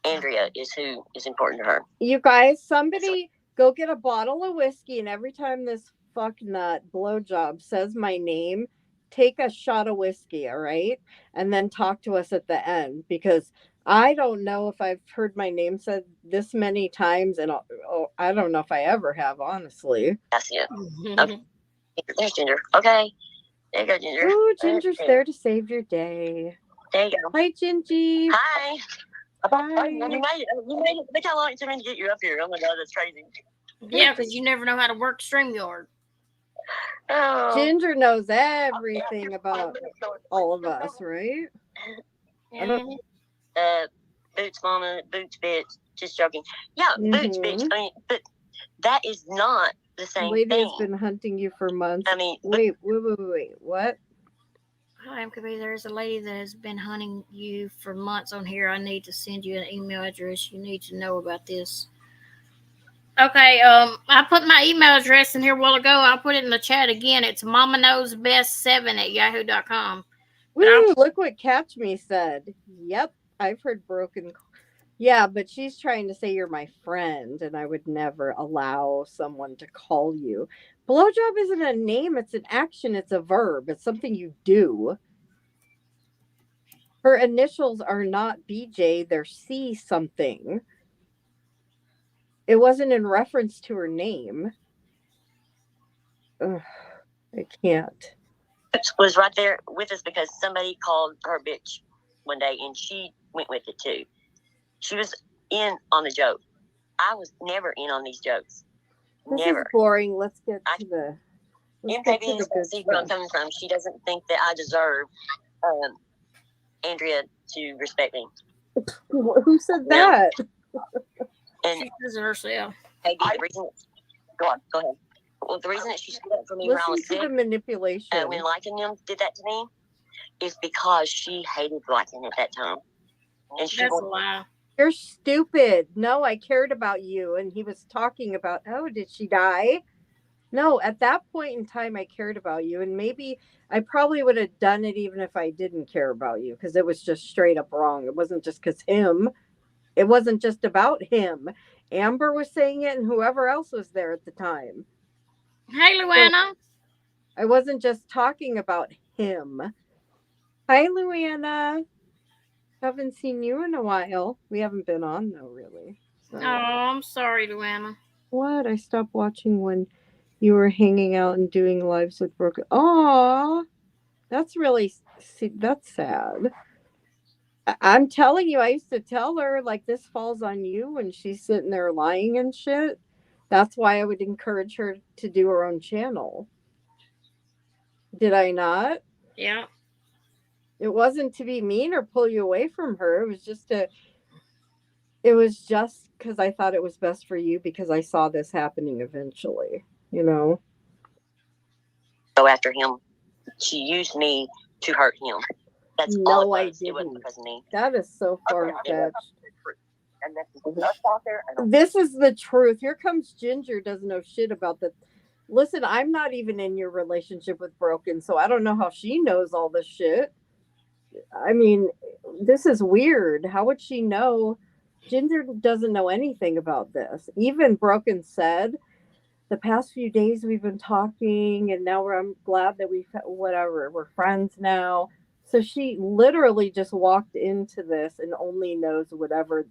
C: Andrea is who is important to her.
A: You guys, somebody go get a bottle of whiskey, and every time this fucknut blowjob says my name, take a shot of whiskey, all right? And then talk to us at the end, because I don't know if I've heard my name said this many times, and I don't know if I ever have, honestly.
C: That's it. Okay. There's Ginger. Okay. There you go, Ginger.
A: Oh, Ginger's there to save your day.
C: There you go.
A: Hi, Gingy.
C: Hi.
A: Bye.
C: You made it. Look how long it took me to get you up here. Oh my God, that's crazy.
B: Yeah, because you never know how to work StreamYard.
C: Oh.
A: Ginger knows everything about all of us, right?
C: Boots mama, Boots bitch, just joking. Yeah, Boots bitch. I mean, but that is not the same
A: Lady
C: thing.
A: has been hunting you for months.
C: I mean,
A: wait, what?
B: Hi, MKB. There's a lady that has been hunting you for months on here. I need to send you an email address. You need to know about this. Okay, I put my email address in here a while ago. I'll put it in the chat again. It's mamaknowsbest7@yahoo.com.
A: Woo, look what Catch Me said. Yep, I've heard broken. Yeah, but she's trying to say you're my friend, and I would never allow someone to call you. Blowjob isn't a name, it's an action, it's a verb, it's something you do. Her initials are not BJ, they're C something. It wasn't in reference to her name. Ugh, I can't.
C: Was right there with us because somebody called her bitch one day, and she went with it too. She was in on the joke. I was never in on these jokes. Never.
A: This is boring. Let's get to the.
C: MKB is see where I'm coming from. She doesn't think that I deserve Andrea to respect me.
A: Who said that?
C: And
B: she says it herself.
C: Hey, the reason. Go ahead. Well, the reason that she stood up for me when I was sick,
A: the manipulation.
C: When Lycan did that to me, is because she hated Lycan at that time. And
B: That's a lie.
A: You're stupid. No, I cared about you. And he was talking about, oh, did she die? No, at that point in time, I cared about you. And maybe I probably would have done it even if I didn't care about you, because it was just straight up wrong. It wasn't just because him. It wasn't just about him. Amber was saying it, and whoever else was there at the time.
B: Hey, Luana.
A: So I wasn't just talking about him. Hi, Luana. Haven't seen you in a while. We haven't been on, though, really.
B: So. Oh, I'm sorry, Luana.
A: What? I stopped watching when you were hanging out and doing lives with Brooke. Aw, that's really, that's sad. I'm telling you, I used to tell her, like, this falls on you when she's sitting there lying and shit. That's why I would encourage her to do her own channel. Did I not?
B: Yeah.
A: It wasn't to be mean or pull you away from her. It was just because I thought it was best for you, because I saw this happening eventually, you know?
C: Go after him. She used me to hurt him. That's all it was. It wasn't because of me.
A: That is so far-fetched. This is the truth. Here comes Ginger, doesn't know shit about the. Listen, I'm not even in your relationship with Broken, so I don't know how she knows all this shit. I mean, this is weird. How would she know? Ginger doesn't know anything about this. Even Broken said, the past few days we've been talking, and now I'm glad that we're friends now. So she literally just walked into this and only knows whatever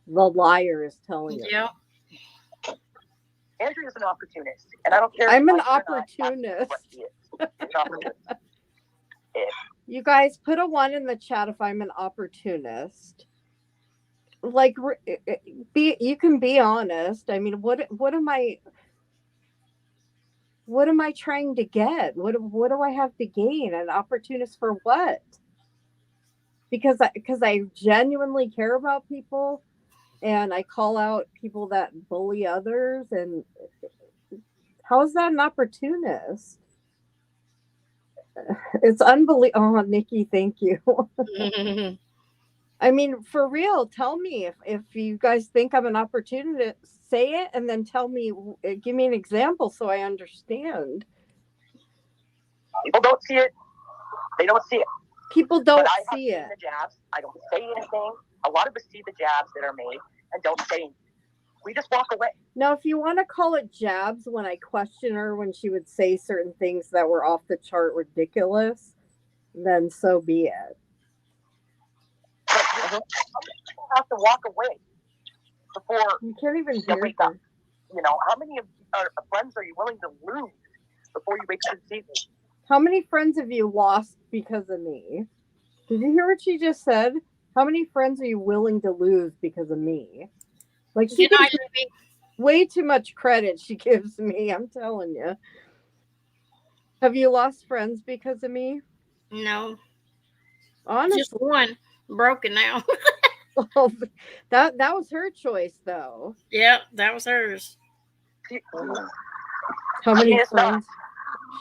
A: the liar is telling her.
B: Yeah.
C: Andrew is an opportunist, and I don't care.
A: I'm an opportunist. You guys put a 1 in the chat if I'm an opportunist. Like, you can be honest. I mean, what am I trying to get? What do I have to gain? An opportunist for what? Because I genuinely care about people, and I call out people that bully others. And how is that an opportunist? It's unbelievable. Oh, Nikki, thank you. I mean, for real, tell me if you guys think I'm an opportunity to say it, and then tell me, give me an example so I understand.
D: People don't see it. They don't see it.
A: People don't
D: But I have
A: see
D: seen
A: it.
D: the jabs. I don't say anything. A lot of us see the jabs that are made and don't say anything. We just walk away.
A: Now, if you want to call it jabs, when I question her when she would say certain things that were off the chart ridiculous, then so be it.
D: But you have to walk away before
A: You can't even
D: you
A: hear
D: wake
A: her.
D: up. You know, how many of our friends are you willing to lose before you wake up this evening?
A: How many friends have you lost because of me? Did you hear what she just said? How many friends are you willing to lose because of me? Like, she
B: Good night,
A: gives
B: Libby.
A: way too much credit she gives me, I'm telling you. Have you lost friends because of me?
B: No,
A: Honestly.
B: just one broken now.
A: Well, that was her choice, though.
B: Yeah, that was hers.
A: How many
D: She is not
A: friends?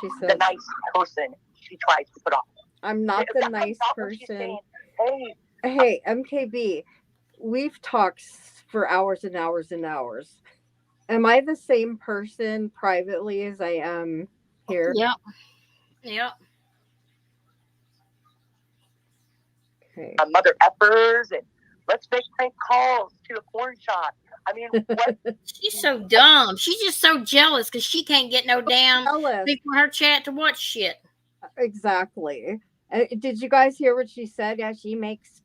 A: She
D: the
A: said,
D: nice person she tries to put on.
A: I'm not the
D: That's
A: nice
D: not what she's
A: person.
D: saying. Hey,
A: Hey, MKB, we've talked for hours and hours and hours. Am I the same person privately as I am here?
B: Yep. Yep.
A: Okay.
D: mother effers and let's make prank calls to a porn shop. I mean, what?
B: She's so dumb. She's just so jealous because she can't get no damn
A: Jealous.
B: people in her chat to watch shit.
A: Exactly. Did you guys hear what she said? Yeah, she makes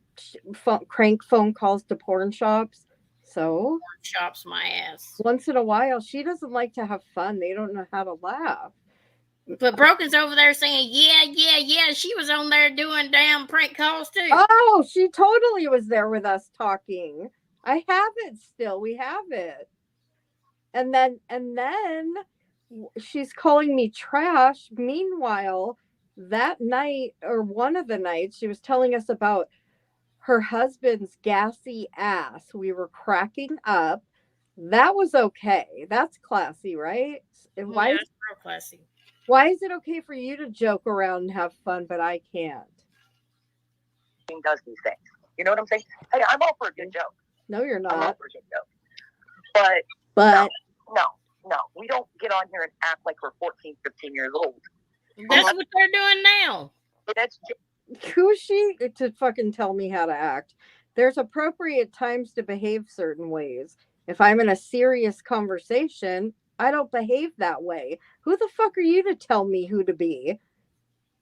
A: crank phone calls to porn shops. So
B: Chops my ass.
A: once in a while, she doesn't like to have fun. They don't know how to laugh.
B: But Broken's over there saying, yeah. She was on there doing damn prank calls too.
A: Oh, she totally was there with us talking. I have it still. We have it. And then she's calling me trash. Meanwhile, that night or one of the nights, she was telling us about her husband's gassy ass. We were cracking up. That was okay. That's classy, right? And
B: Yeah, it's real classy.
A: why is it okay for you to joke around and have fun, but I can't?
D: Does these things. You know what I'm saying? Hey, I'm all for a good joke.
A: No, you're
D: I'm all
A: not.
D: for a good joke. But no, we don't get on here and act like we're 14, 15 years old.
B: That's what they're doing now.
D: That's
A: who's she to fucking tell me how to act? There's appropriate times to behave certain ways. If I'm in a serious conversation, I don't behave that way. Who the fuck are you to tell me who to be?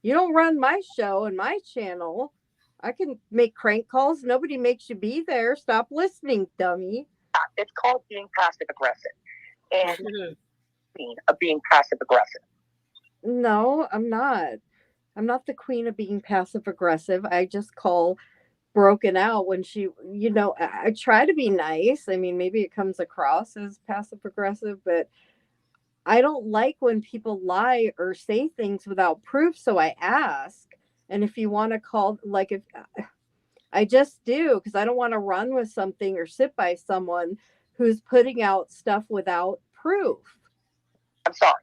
A: You don't run my show and my channel. I can make crank calls. Nobody makes you be there. Stop listening, dummy.
D: it's called being passive aggressive. And being passive aggressive.
A: No, I'm not. I'm not the queen of being passive aggressive. I just call Broken out when she, I try to be nice. I mean, maybe it comes across as passive aggressive, but I don't like when people lie or say things without proof. So I ask. And if you want to call, like, if I just do, because I don't want to run with something or sit by someone who's putting out stuff without proof.
D: I'm sorry.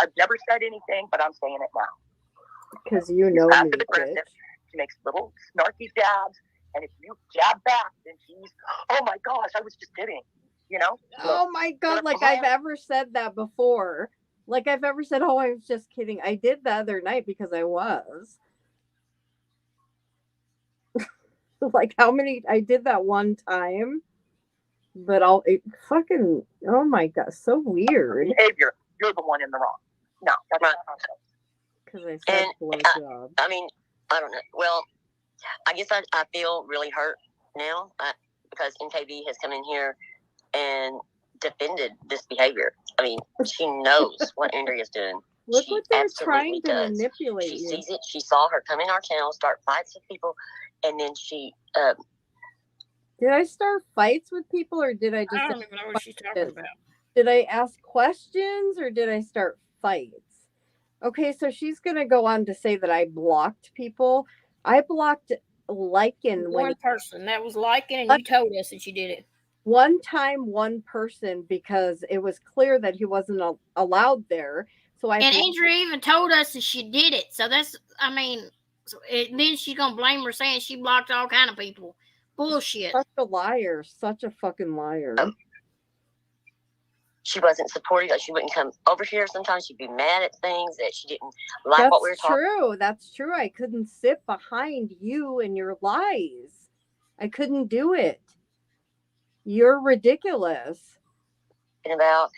D: I've never said anything, but I'm saying it now.
A: Because you know me, bitch.
D: She makes little snarky jabs, and if you jab back, then she's, oh my gosh, I was just kidding. You know?
A: Oh my God, like I've ever said that before. Like I've ever said, oh, I was just kidding. I did the other night because I was. Like how many, I did that one time, but oh my God, so weird.
D: Behavior, you're the one in the wrong. No, that's not how it goes.
A: Because I said blowjob.
C: I mean, I don't know. Well, I guess I feel really hurt now because NKB has come in here and defended this behavior. I mean, she knows what Andrea's doing.
A: Look
C: she
A: what they're
C: absolutely
A: trying to
C: does.
A: manipulate
C: She
A: you.
C: sees it. She saw her come in our channel, start fights with people, and then she.
A: Did I start fights with people, or did I just?
B: I don't even know what she's talking about.
A: Did I ask questions, or did I start fights? Okay, so she's gonna go on to say that I blocked people. I blocked Lycan
B: One person. That was Lycan, and you told us that you did it.
A: One time, one person, because it was clear that he wasn't allowed there. So I
B: And Andrea even told us that she did it. So that's, I mean, then she's gonna blame her saying she blocked all kind of people. Bullshit.
A: such a liar, such a fucking liar.
C: She wasn't supportive. Like, she wouldn't come over here. Sometimes she'd be mad at things that she didn't like.
A: That's
C: what we were talking.
A: true. That's true. I couldn't sit behind you and your lies. I couldn't do it. You're ridiculous.
C: About.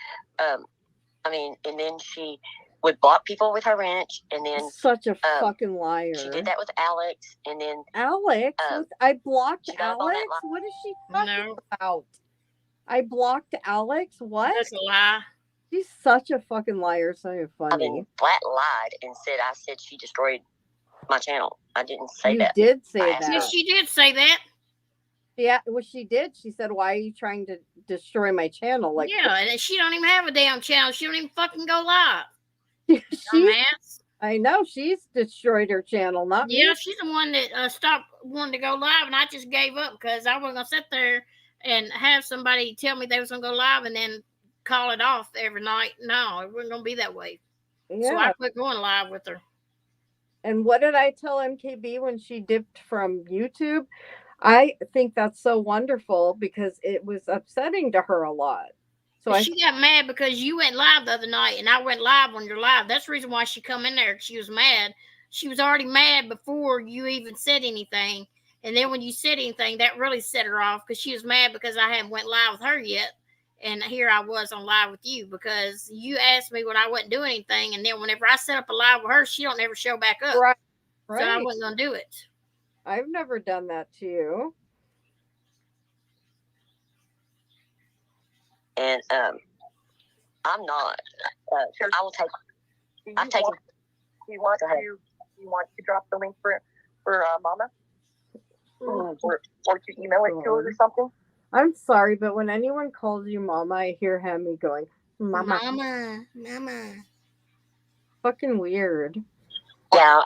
C: I mean, and then she would block people with her wrench, and then
A: Such a fucking liar.
C: she did that with Alex, and then
A: Alex? I blocked
C: she got up on that
A: Alex?
C: line.
A: What is she talking
B: No,
A: about? I blocked Alex? What?
B: that's a lie.
A: She's such a fucking liar. So
C: I
A: funny.
C: mean, flat lied and said I said she destroyed my channel. I didn't say
A: You
C: that.
A: did say
C: I asked
A: that.
B: Yes, she did say that.
A: Yeah, well, she did. She said, "Why are you trying to destroy my channel?" Like,
B: Yeah, and she don't even have a damn channel. She don't even fucking go live.
A: she,
B: Dumbass.
A: I know she's destroyed her channel, not me.
B: Yeah, she's the one that stopped wanting to go live, and I just gave up because I wasn't gonna sit there and have somebody tell me they was gonna go live and then call it off every night. No, it wasn't gonna be that way.
A: Yeah.
B: So I quit going live with her.
A: And what did I tell MKB when she dipped from YouTube? I think that's so wonderful because it was upsetting to her a lot. So
B: She got mad because you went live the other night and I went live on your live. That's the reason why she come in there. She was mad. She was already mad before you even said anything. And then when you said anything, that really set her off because she was mad because I hadn't went live with her yet. And here I was on live with you because you asked me when I wasn't doing anything. And then whenever I set up a live with her, she don't ever show back up.
A: right.
B: So I wasn't going to do it.
A: I've never done that to you.
C: And I'm not. I will take. I'm taking.
D: You want to drop the link for Mama, or to email it to her or something?
A: I'm sorry, but when anyone calls you Mama, I hear Hemi going, "Mama."
B: Mama.
A: Fucking weird.
C: Yeah,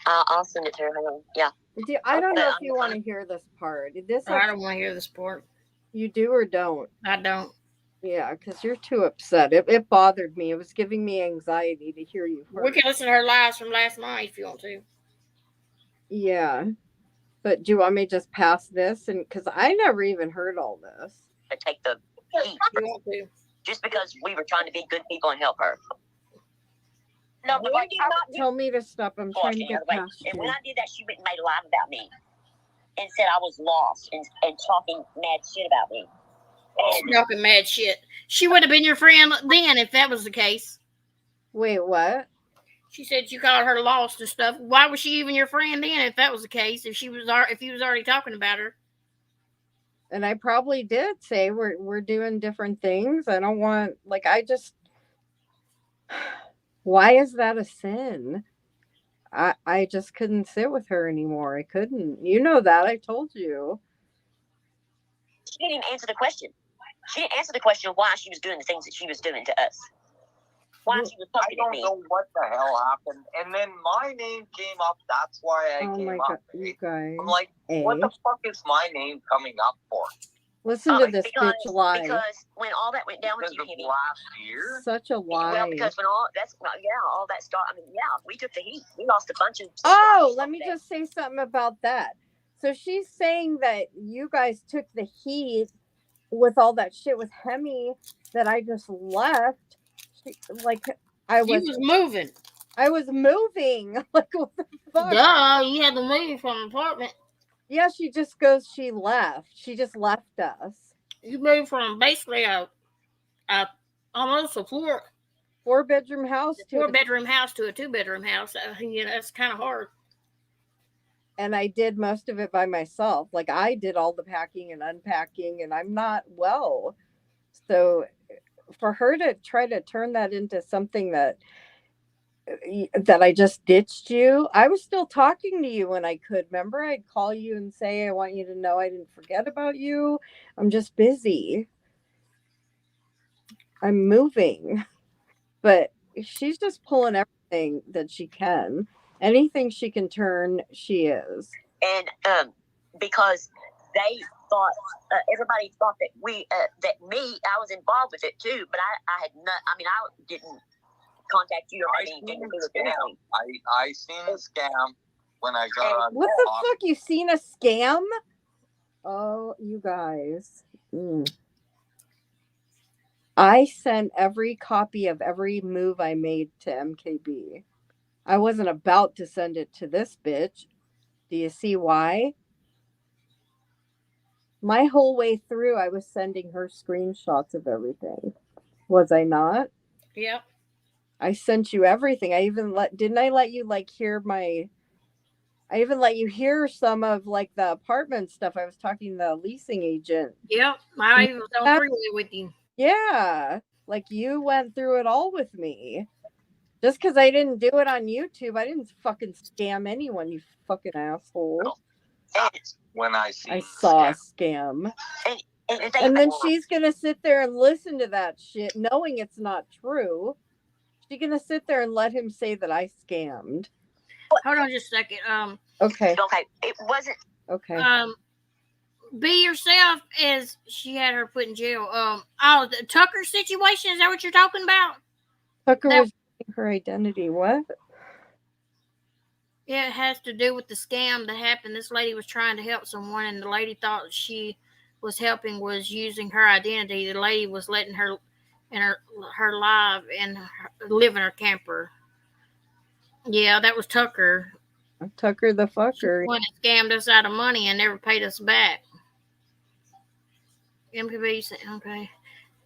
C: I'll send it to her. Hang on. Yeah.
A: I don't know if you want to hear this part.
B: I don't want to hear this part.
A: You do or don't?
B: I don't.
A: Yeah, because you're too upset. It bothered me. It was giving me anxiety to hear you.
B: We can listen to her lives from last night if you want to.
A: Yeah. But do you want me to just pass this? And because I never even heard all this.
C: To take the heat.
B: You want to.
C: Just because we were trying to be good people and help her.
D: No, but
C: We did not do
A: Tell me to stop. I'm trying to get past
C: And
A: you.
C: when I did that, she went and made a lie about me. And said I was lost and talking mad shit about me.
B: Talking mad shit. She would have been your friend then if that was the case.
A: Wait, what?
B: She said you called her lost and stuff. Why was she even your friend then if that was the case? If you was already talking about her.
A: And I probably did say we're doing different things. I don't want why is that a sin? I just couldn't sit with her anymore. I couldn't. You know that. I told you.
C: She didn't even answer the question. She didn't answer the question of why she was doing the things that she was doing to us. Why she was
E: I
C: talking to
E: don't
C: me.
E: know what the hell happened. And then my name came up. That's why I
A: Oh
E: came
A: my
E: up.
A: God, you guys.
E: I'm like, what the fuck is my name coming up for?
A: Listen to this
C: because,
A: bitch lie.
C: Because when all that went down with
E: Because
C: you,
E: of
C: Hemi,
E: last year?
A: Such a lie.
C: well, because when all that started, I mean, yeah, we took the heat. We lost a bunch of.
A: Oh, let me just say something about that. So she's saying that you guys took the heat with all that shit with Hemi that I just left. I
B: You was moving.
A: I was moving. Like, what the fuck?
B: Duh, you had to move from an apartment.
A: Yeah, she just goes, she left. She just left us.
B: You moved from basically a almost a
A: 4-bedroom house to
B: 4-bedroom house to a 2-bedroom house. That's kind of hard.
A: And I did most of it by myself. Like, I did all the packing and unpacking, and I'm not well. So for her to try to turn that into something that I just ditched you. I was still talking to you when I could. Remember, I'd call you and say, I want you to know I didn't forget about you. I'm just busy. I'm moving. But she's just pulling everything that she can. Anything she can turn, she is.
C: And because they thought, everybody thought that I was involved with it too, but I had not. I mean, I didn't contact you or
E: I
C: have
E: seen
C: anything to do
E: the
C: with
E: scam.
C: anything.
E: I seen the scam when I got on.
A: What the fuck? You seen a scam? Oh, you guys. I sent every copy of every move I made to MKB. I wasn't about to send it to this bitch. Do you see why? My whole way through, I was sending her screenshots of everything. Was I not?
B: Yep.
A: I sent you everything. Didn't I let you hear I even let you hear some of the apartment stuff. I was talking to the leasing agent.
B: Yep. I was on freeway with you.
A: Yeah. You went through it all with me. Just because I didn't do it on YouTube, I didn't fucking scam anyone, you fucking asshole.
E: That's when I
A: saw a scam. And then she's going to sit there and listen to that shit knowing it's not true. She's going to sit there and let him say that I scammed.
B: Hold on just a second.
A: Okay.
C: Okay, it wasn't.
A: Okay.
B: Be yourself, as she had her put in jail. The Tucker situation, is that what you're talking about?
A: Tucker was using her identity. What?
B: Yeah, it has to do with the scam that happened. This lady was trying to help someone, and the lady thought she was helping was using her identity. The lady was letting her in her live and live in her camper. Yeah, that was Tucker.
A: Tucker the fucker.
B: One that scammed us out of money and never paid us back. MPB said, okay.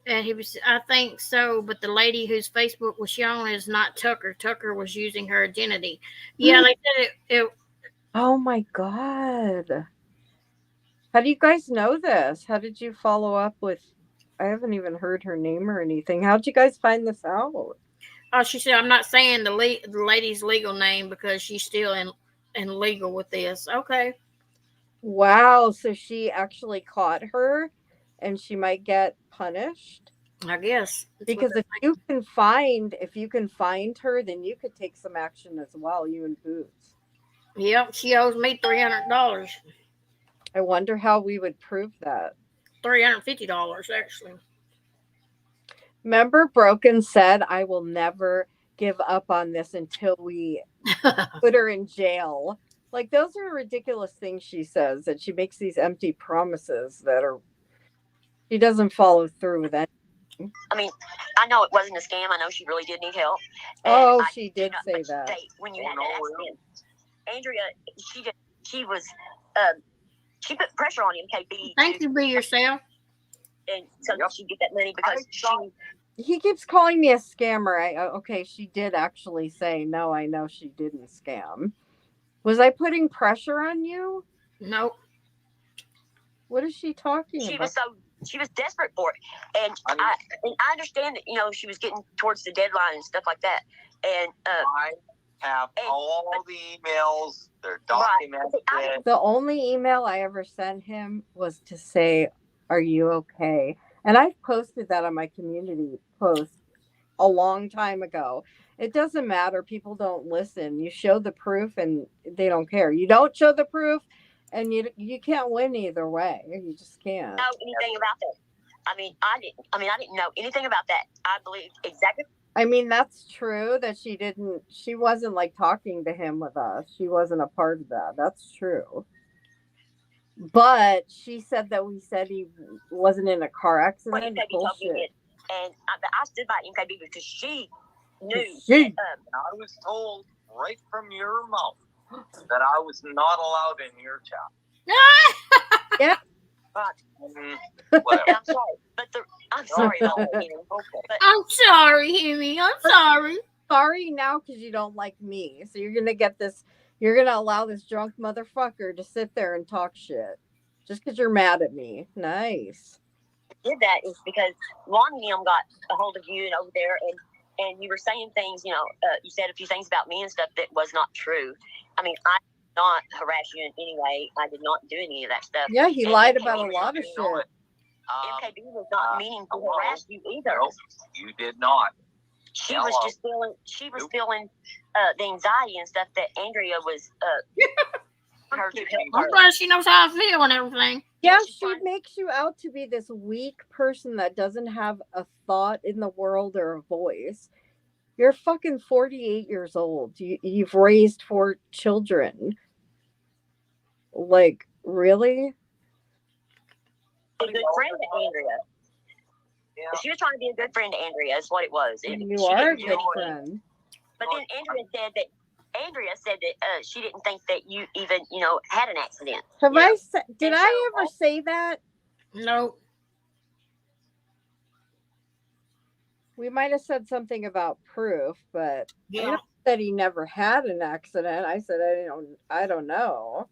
B: And he was, I think so, but the lady whose Facebook was shown is not Tucker. Tucker was using her identity. Yeah, they said it.
A: Oh my God. How do you guys know this? How did you follow up with? I haven't even heard her name or anything. How'd you guys find this out?
B: Oh, she said, I'm not saying the lady's legal name because she's still in legal with this. Okay.
A: Wow. So she actually caught her and she might get punished?
B: I guess.
A: Because if you can find her, then you could take some action as well, you and Boots.
B: Yep, she owes me $300.
A: I wonder how we would prove that.
B: $350, actually.
A: Remember, Broken said, I will never give up on this until we put her in jail. Those are ridiculous things she says, that she makes these empty promises that she doesn't follow through with anything.
C: I mean, I know it wasn't a scam. I know she really did need help.
A: Oh, she did say that.
C: When you had that accident, Andrea, she put pressure on MKB.
B: Thank you, be yourself.
C: And so she get that money because
A: he keeps calling me a scammer. Okay, she did actually say, no, I know she didn't scam. Was I putting pressure on you?
B: Nope.
A: What is she talking about?
C: She was desperate for it. And I understand that, she was getting towards the deadline and stuff like that. And
E: I have all the emails. They're documented.
A: Right. The only email I ever sent him was to say, are you okay? And I've posted that on my community post a long time ago. It doesn't matter. People don't listen. You show the proof and they don't care. You don't show the proof and you can't win either way. You just can't
C: know anything about that. I didn't know anything about that. I believe exactly.
A: I mean, that's true that she wasn't talking to him with us. She wasn't a part of that. That's true. But she said that we said he wasn't in a car accident. Bullshit.
C: And I stood by MKB because she knew.
E: I was told right from your mouth that I was not allowed in your town.
A: Yeah.
C: I'm sorry, I'm sorry.
B: I'm sorry, Hemi. I'm sorry.
A: Sorry now because you don't like me. So you're gonna get this. You're gonna allow this drunk motherfucker to sit there and talk shit just because you're mad at me. Nice.
C: Did that is because Lonnie got a hold of you and over there, and you were saying things. You said a few things about me and stuff that was not true. I mean, I did not harass you in any way. I did not do any of that stuff.
A: Yeah, he lied about a lot of shit.
C: MKB was not meaning to harass you either.
E: No, you did not.
C: She was just feeling. She was feeling the anxiety and stuff that Andrea was.
B: I'm glad she knows how I feel and everything.
A: Yeah, she makes you out to be this weak person that doesn't have a thought in the world or a voice. You're fucking 48 years old. You've raised 4 children. Like, really?
C: A good friend to Andrea. Yeah. She was trying to be a good friend to Andrea. Is what it was.
A: You are a good friend.
C: But then Andrea said that she didn't think that you even, had an accident.
A: Did I ever say that?
B: No.
A: We might have said something about proof, but
B: Yeah.
A: I never said he never had an accident. I said I don't know.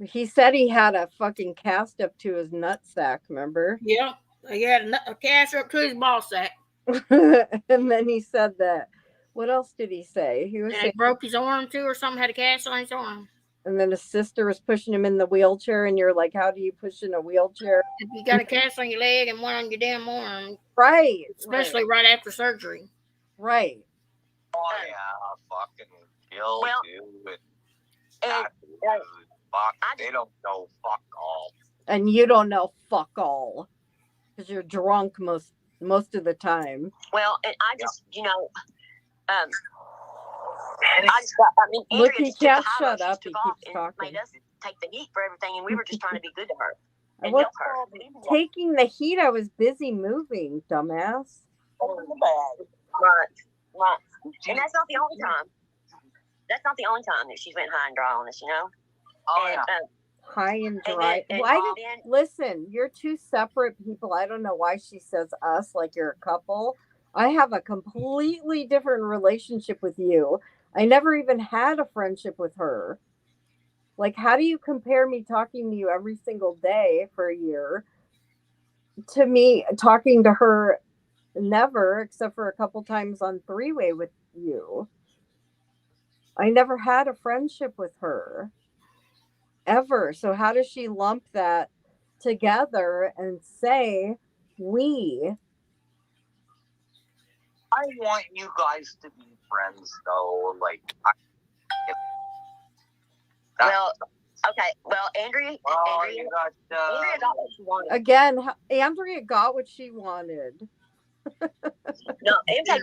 A: He said he had a fucking cast up to his nutsack, remember?
B: Yeah. He had a cast up to his ball sack.
A: And then he said that. What else did he say? He
B: broke his arm too, or something. Had a cast on his arm.
A: And then his sister was pushing him in the wheelchair, and you're like, "How do you push in a wheelchair?"
B: If you got a cast on your leg and one on your damn arm,
A: right?
B: Especially right after surgery,
A: right?
E: Oh yeah, fucking kill you
C: and
E: fuck. They don't know fuck all.
A: And you don't know fuck all because you're drunk most of the time.
C: Well, and I just,
A: look,
C: Andrea
A: he can't shut up. He keeps talking.
C: Made us take the heat for everything, and we were just trying to be good to her.
A: I wasn't taking the heat. I was busy moving, dumbass.
C: Right. And that's not the only time. That's not the only time that she's went high and dry on us,
E: Oh,
C: and,
E: yeah.
A: High and dry. Listen, you're two separate people. I don't know why she says us like you're a couple. I have a completely different relationship with you. I never even had a friendship with her. Like, how do you compare me talking to you every single day for a year to me talking to her never, except for a couple times on three-way with you? I never had a friendship with her. Ever. So how does she lump that together and say we?
E: I want you guys to be friends, though. Like,
C: Andrea
E: Andrea
C: got what she wanted.
A: Again, Andrea got what she wanted.
C: No, Andrea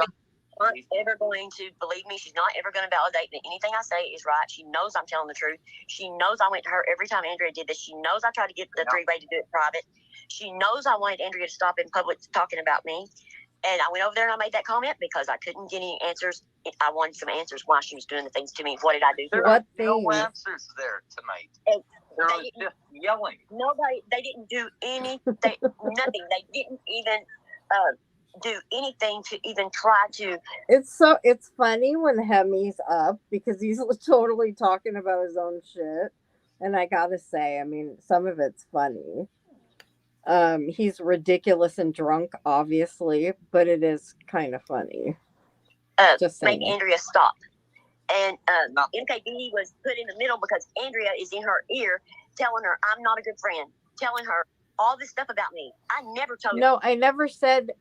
C: not ever going to believe me. She's not ever going to validate that anything I say is right. She knows I'm telling the truth. She knows I went to her every time Andrea did this. She knows I tried to get the three-way to do it private. She knows I wanted Andrea to stop in public talking about me. And I went over there and I made that comment because I couldn't get any answers. I wanted some answers why she was doing the things to me. What did I do?
E: There are no answers there tonight. They were just yelling.
C: Nobody. They didn't do anything. Nothing. They didn't even do anything to even try to.
A: It's funny when Hemi's up because he's totally talking about his own shit. And I gotta say, I mean, some of it's funny. He's ridiculous and drunk, obviously, but it is kind of funny. Just saying.
C: Make Andrea stop. And MKB was put in the middle because Andrea is in her ear telling her I'm not a good friend, telling her all this stuff about me. I never told her.
A: No, I never said.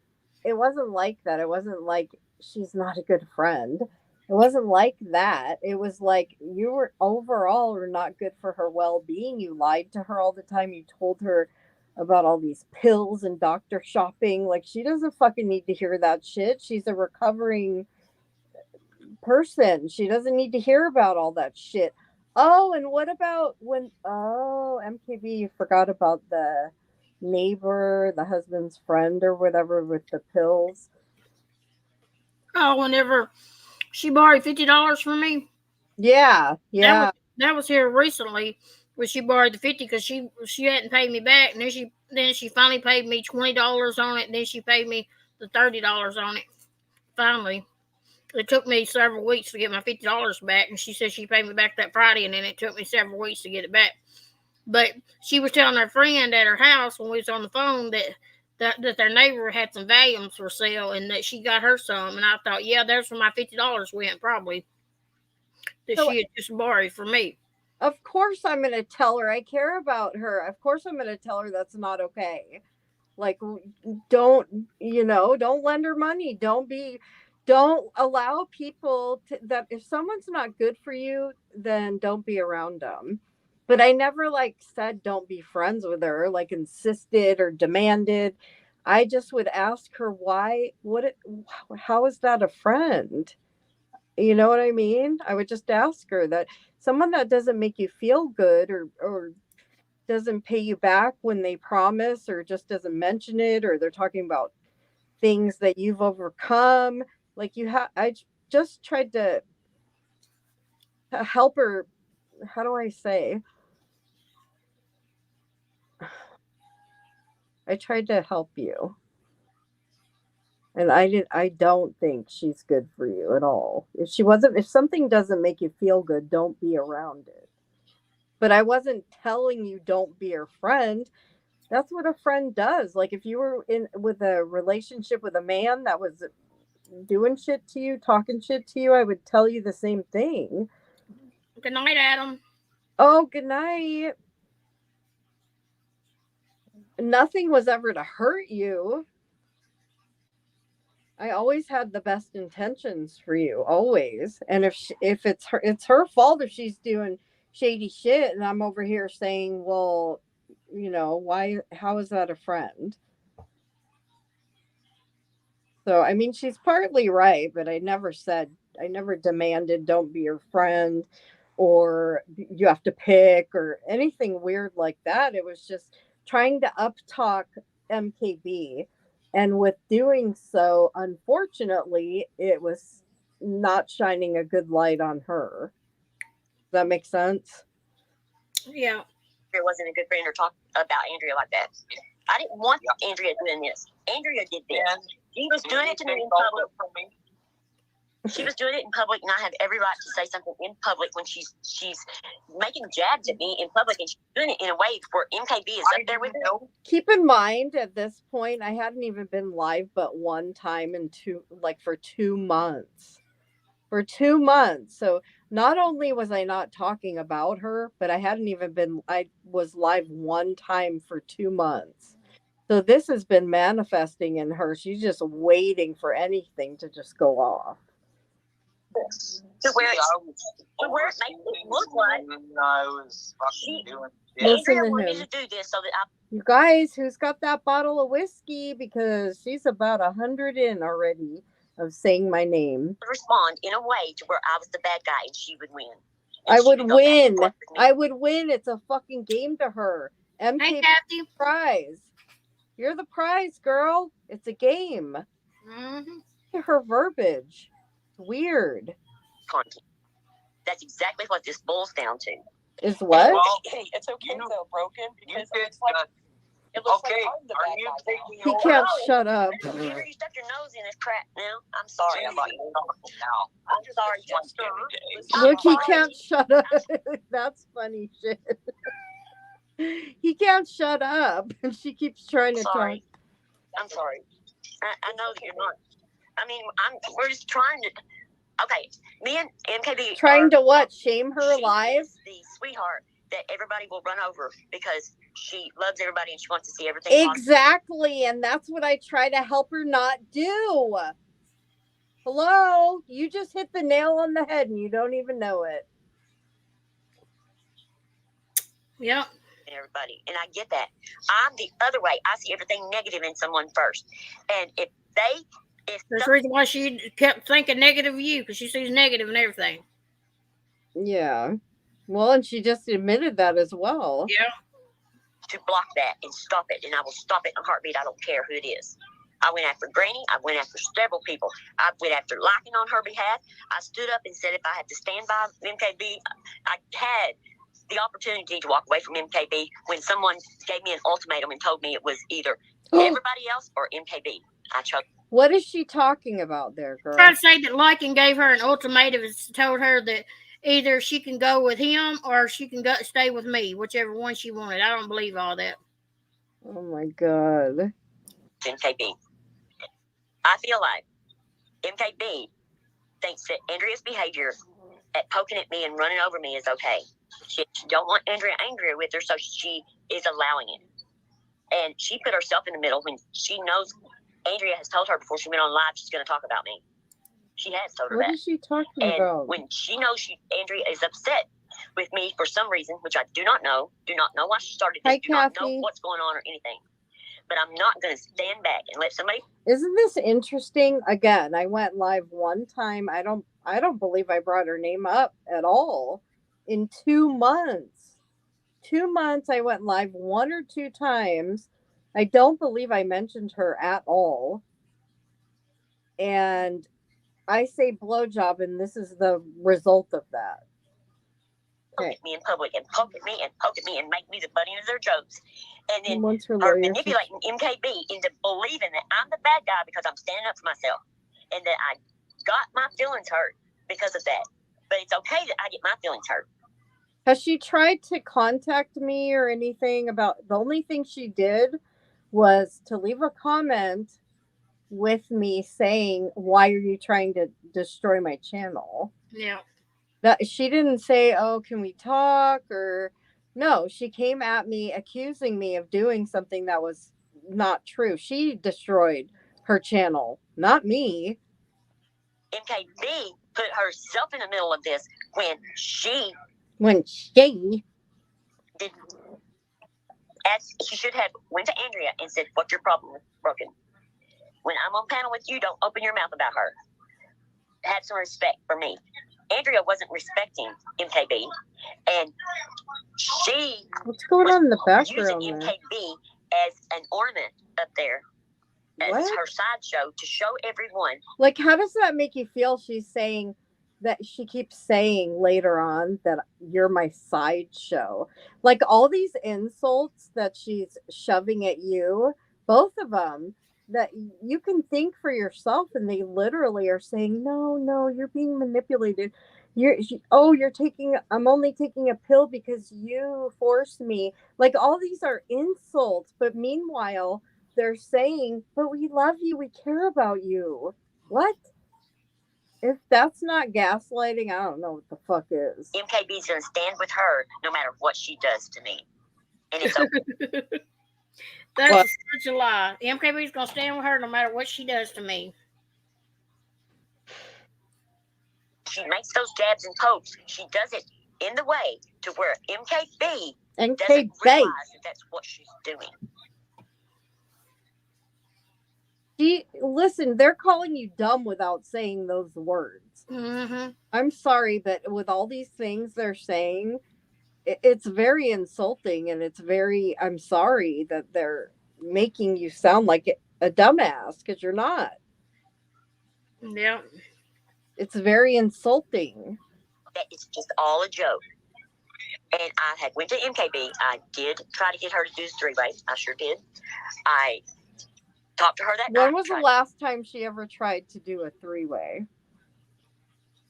A: It wasn't like that. It wasn't like she's not a good friend. It wasn't like that. It was like you were overall were not good for her well-being. You lied to her all the time. You told her about all these pills and doctor shopping. Like, she doesn't fucking need to hear that shit. She's a recovering person. She doesn't need to hear about all that shit. Oh, and what about MKB, you forgot about the neighbor, the husband's friend or whatever with the pills.
B: Oh, whenever she borrowed $50 from me.
A: Yeah.
B: That was here recently when she borrowed the $50 because she hadn't paid me back, and then she finally paid me $20 on it, and then she paid me the $30 on it. Finally. It took me several weeks to get my $50 back, and she said she paid me back that Friday, and then it took me several weeks to get it back. But she was telling her friend at her house when we was on the phone that their neighbor had some Valiums for sale and that she got her some. And I thought, yeah, there's where my $50 went probably that she had just borrowed from me.
A: Of course I'm going to tell her I care about her. Of course I'm going to tell her that's not okay. Like, don't lend her money. Don't allow people that if someone's not good for you, then don't be around them. But I never said don't be friends with her, insisted or demanded. I just would ask her why, how is that a friend? You know what I mean? I would just ask her that. Someone that doesn't make you feel good, or doesn't pay you back when they promise, or just doesn't mention it, or they're talking about things that you've overcome. Like I just tried to help her. How do I say? I tried to help you. And I don't think she's good for you at all. If something doesn't make you feel good, don't be around it. But I wasn't telling you don't be her friend. That's what a friend does. Like if you were with a relationship with a man that was doing shit to you, talking shit to you, I would tell you the same thing.
B: Good night, Adam.
A: Oh, good night. Nothing was ever to hurt you. I always had the best intentions for you, always. And if it's her fault if she's doing shady shit, and I'm over here saying, well, why? How is that a friend? So I mean, she's partly right, but I never demanded don't be your friend, or you have to pick, or anything weird like that. It was just trying to uptalk MKB. And with doing so, unfortunately, it was not shining a good light on her. Does that make sense?
B: Yeah.
C: Andrea wasn't a good friend or talk about Andrea like that. I didn't want Andrea doing this. Andrea did this. She was doing it to me in public. She was doing it in public, and I have every right to say something in public when she's making jabs at me in public, and she's doing it in a way where MKB is up there with her.
A: Keep in mind, at this point, I hadn't even been live but one time for 2 months. For 2 months. So not only was I not talking about her, but I was live one time for 2 months. So this has been manifesting in her. She's just waiting for anything to just go off.
C: To where it makes it look like
E: I was fucking doing
A: Listen
C: Andrea
A: to
C: wanted
A: him.
C: to do this so that
A: You guys, who's got that bottle of whiskey? Because she's about 100 in already of saying my name.
C: would respond in a way to where I was the bad guy and she would win.
A: I would win. I would win. It's a fucking game to her.
B: Hey,
A: MK
B: Kathy.
A: prize. You're the prize, girl. It's a game.
B: Mm-hmm.
A: Her verbiage. Weird.
C: Content. That's exactly what this boils down to.
A: Is what?
E: Well,
D: Hey, it's okay though, Broken, because
E: you
D: it's like it looks
E: okay,
D: like I'm the
E: are
D: bad
E: you
D: guy now.
E: taking
A: He
E: over?
A: can't shut up.
C: Andrea, you stuck your nose in this crap now. I'm sorry.
E: I'm like, now.
C: I'm sorry,
E: Just
C: Jester.
A: Look, he can't shut up. That's funny shit. He can't shut up. And she keeps trying to
C: Sorry.
A: talk.
C: I'm sorry. I know that you're not. I mean, we're just trying to. Okay, me and MKB
A: Trying to what? Shame her
C: she
A: alive?
C: is the sweetheart that everybody will run over because she loves everybody and she wants to see everything positive.
A: Exactly. And that's what I try to help her not do. Hello? You just hit the nail on the head and you don't even know it.
B: Yep.
C: Everybody, and I get that. I'm the other way. I see everything negative in someone first, and if
B: That's the reason why she kept thinking negative of you, because she sees negative in everything.
A: Yeah. Well, and she just admitted that as well.
B: Yeah.
C: to block that and stop it, and I will stop it in a heartbeat. I don't care who it is. I went after Granny. I went after several people. I went after Liking on her behalf. I stood up and said if I had to stand by MKB, I had the opportunity to walk away from MKB when someone gave me an ultimatum and told me it was either everybody else or MKB. I chose.
A: What is she talking about there, girl?
B: Trying to say that Liking gave her an ultimatum and told her that either she can go with him or she can stay with me, whichever one she wanted. I don't believe all that.
A: Oh my God.
C: MKB. I feel like MKB thinks that Andrea's behavior at poking at me and running over me is okay. She don't want Andrea angry with her, so she is allowing it. And she put herself in the middle when she knows Andrea has told her before she went on live she's going to talk about me. She has told her
A: What
C: that.
A: is she talking
C: And
A: about?
C: when she knows Andrea is upset with me for some reason, which I do not know why she started this,
A: Hi,
C: do not
A: Kathy.
C: know what's going on or anything. but I'm not going to stand back and let somebody.
A: Isn't this interesting? Again, I went live one time. I don't believe I brought her name up at all in 2 months. 2 months I went live 1 or 2 times. I don't believe I mentioned her at all. And I say blowjob, and this is the result of that.
C: Poke at me in public and poke at me and poke at me and make me the butt end of their jokes. And then
A: are
C: manipulating MKB into believing that I'm the bad guy because I'm standing up for myself. And that I got my feelings hurt because of that. But it's okay that I get my feelings hurt.
A: Has she tried to contact me or anything about? The only thing she did was to leave a comment with me saying, "Why are you trying to destroy my channel?"
B: Yeah.
A: That she didn't say, "Oh, can we talk?" or no, she came at me accusing me of doing something that was not true. She destroyed her channel, not me.
C: MKB put herself in the middle of this when she did. As she should have went to Andrea and said, "What's your problem with Broken? When I'm on panel with you, don't open your mouth about her. Have some respect for me." Andrea wasn't respecting MKB, and she
A: What's going on in the background?
C: using MKB as an ornament up there as her sideshow to show everyone.
A: Like, how does that make you feel? She's saying that she keeps saying later on that you're my sideshow. Like all these insults that she's shoving at you, both of them, that you can think for yourself, and they literally are saying, no, you're being manipulated. I'm only taking a pill because you forced me. Like all these are insults, but meanwhile, they're saying, but we love you, we care about you. What? If that's not gaslighting, I don't know what the fuck is.
C: MKB's gonna stand with her no matter what she does to me. And it's okay.
B: That's such a lie. MKB's gonna stand with her no matter what she does to me.
C: She makes those jabs and pokes. She does it in the way to where MKB doesn't realize that that's what she's doing.
A: Listen, they're calling you dumb without saying those words.
B: Mm-hmm.
A: I'm sorry, but with all these things they're saying, it's very insulting, and it's very, I'm sorry that they're making you sound like a dumbass, because you're not.
B: Yeah.
A: It's very insulting.
C: That it's just all a joke. And I had went to MKB. I did try to get her to do the 3-way. I sure did. I talked to her that night.
A: When was the last time she ever tried to do a 3-way?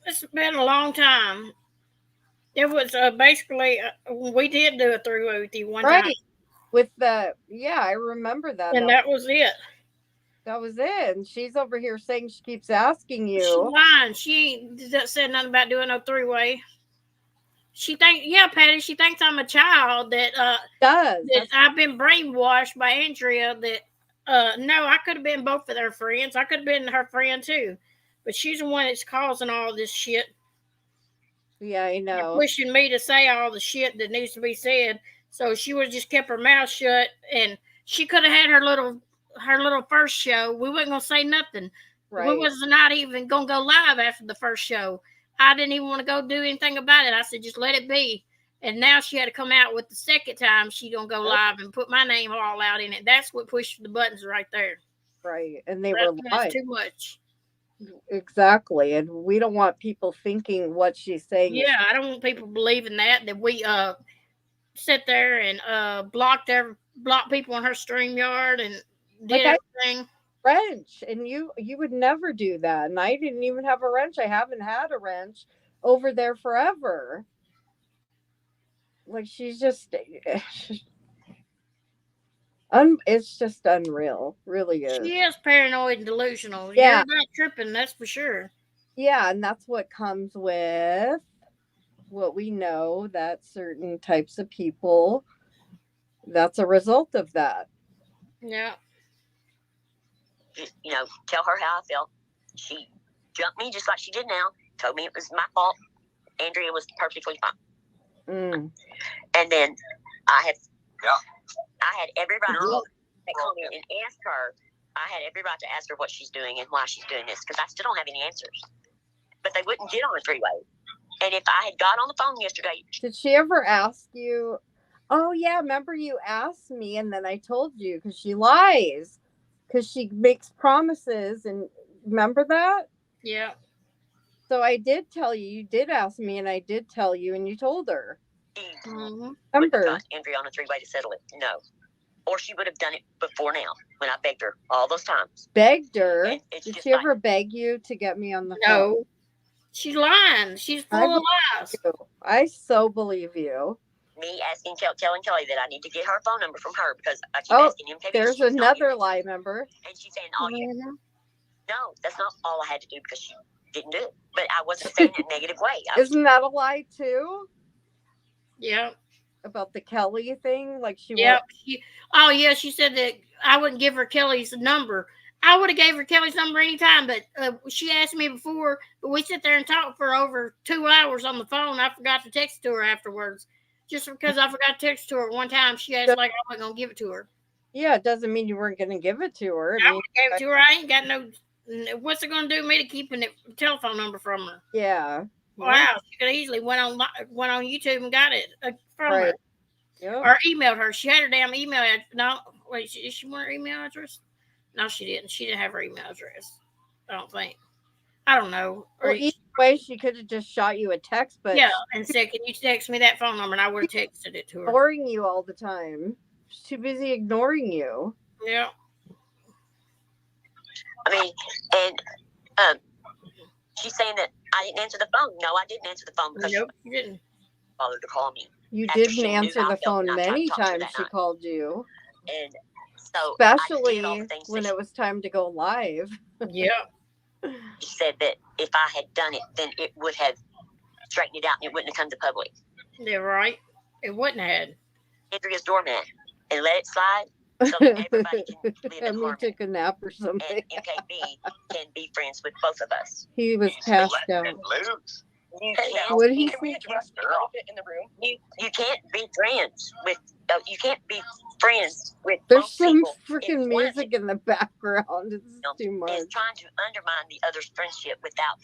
B: It's been a long time. It was basically, we did do a 3-way with you one time.
A: With I remember that.
B: And that was it.
A: That was it. And she's over here saying she keeps asking you.
B: She's lying. She ain't said nothing about doing no 3-way. Patty, she thinks I'm a child that I've been brainwashed by Andrea that no, I could have been both of their friends. I could have been her friend too. But she's the one that's causing all this shit.
A: Yeah, I know.
B: And pushing me to say all the shit that needs to be said. So she would have just kept her mouth shut, and she could have had her little first show. We wasn't gonna say nothing. Right. We was not even gonna go live after the first show. I didn't even want to go do anything about it. I said, just let it be. And now she had to come out with the second time she gonna go live and put my name all out in it. That's what pushed the buttons right there.
A: Right. And they were live.
B: Too much.
A: Exactly. And we don't want people thinking what she's saying.
B: Yeah, I don't want people believing that we sit there and block people on her StreamYard and did everything.
A: Wrench, and you would never do that. And I didn't even have a wrench. I haven't had a wrench over there forever. Like, she's just it's just unreal. Really is.
B: She is paranoid and delusional. Yeah. You're not tripping, that's for sure.
A: Yeah, and that's what comes with what we know, that certain types of people, that's a result of that.
B: Yeah.
C: You know, tell her how I felt. She jumped me just like she did now, told me it was my fault. Andrea was perfectly fine. And then I had every right. call me and ask her. I had every right to ask her what she's doing and why she's doing this because I still don't have any answers. But they wouldn't get on the three-way. And if I had got on the phone yesterday,
A: did she ever ask you? Oh yeah, remember you asked me, and then I told you because she lies, because she makes promises, and remember that?
B: Yeah.
A: So I did tell you. You did ask me, and I did tell you, and you told her.
C: she
B: Mm-hmm.
C: would have
A: Remember?
C: got Andrea on a three-way to settle it. No. Or she would have done it before now when I begged her all those times.
A: Begged her.
C: And it's
A: Did
C: just
A: she
C: like-
A: ever beg you to get me on the phone?
B: No. She's lying. She's full of lies.
A: I so believe you.
C: Me asking telling Kelly that I need to get her phone number from her because I keep
A: Oh,
C: asking MKB.
A: There's
C: she's not
A: another
C: here.
A: lie, remember?
C: And she's saying, "Oh yeah,
B: Mhm.
C: no, that's not all I had to do because she didn't do it." But I wasn't saying it in a negative way. I was,
A: Isn't that a lie too?
B: Yeah.
A: About the Kelly thing? Like she
B: Yeah. Oh yeah, she said that I wouldn't give her Kelly's number. I would have gave her Kelly's number anytime, but she asked me before. But we sit there and talk for over 2 hours on the phone. I forgot to text to her afterwards, just because I forgot to text to her one time. She asked like I wasn't gonna give it to her.
A: Yeah, it doesn't mean you weren't going to give it to her.
B: I would have gave it to her. I ain't got no. What's it gonna do me to keeping the telephone number from her?
A: Yeah.
B: Wow, she could easily went on YouTube and got it from
A: Right.
B: her
A: Yep.
B: or emailed her. She had her damn email. No, wait, did she want her email address? No, she didn't. She didn't have her email address. I don't think. I don't know. Or
A: Well, either way, she could have just shot you a text, but
B: yeah, and said, "Can you text me that phone number?" And I would have texted it to her.
A: ignoring you all the time. She's too busy ignoring you.
B: Yeah.
C: I mean, and she's saying that I didn't answer the phone. No, I didn't answer the phone because
B: Nope, she didn't.
C: she bothered to call me.
A: You
C: After
A: didn't
C: she knew
A: answer
C: I
A: the
C: felt
A: phone
C: and I tried to
A: many
C: talk to her
A: times
C: that
A: she
C: night.
A: called you.
C: And so I
A: Especially
C: did all the things
A: when
C: that
A: it was time to go live.
B: Yeah.
C: she said that if I had done it, then it would have straightened it out and it wouldn't have come to public.
B: Yeah, right. It wouldn't have had.
C: Andrea's doormat and let it slide so that everybody can live
A: And
C: in
A: we
C: harmony.
A: took a nap or something.
C: And MKB can be friends with both of us.
A: He was
E: He's
A: passed
E: letting
A: out.
E: it loose.
C: You
A: What did he
D: Can we
A: say?
D: address the elephant in the room?
C: you can't be friends with you can't be friends with
A: There's
C: both
A: some
C: people.
A: freaking
C: If one of
A: music in the background. It's
C: them
A: too much.
C: is trying to undermine the other's friendship without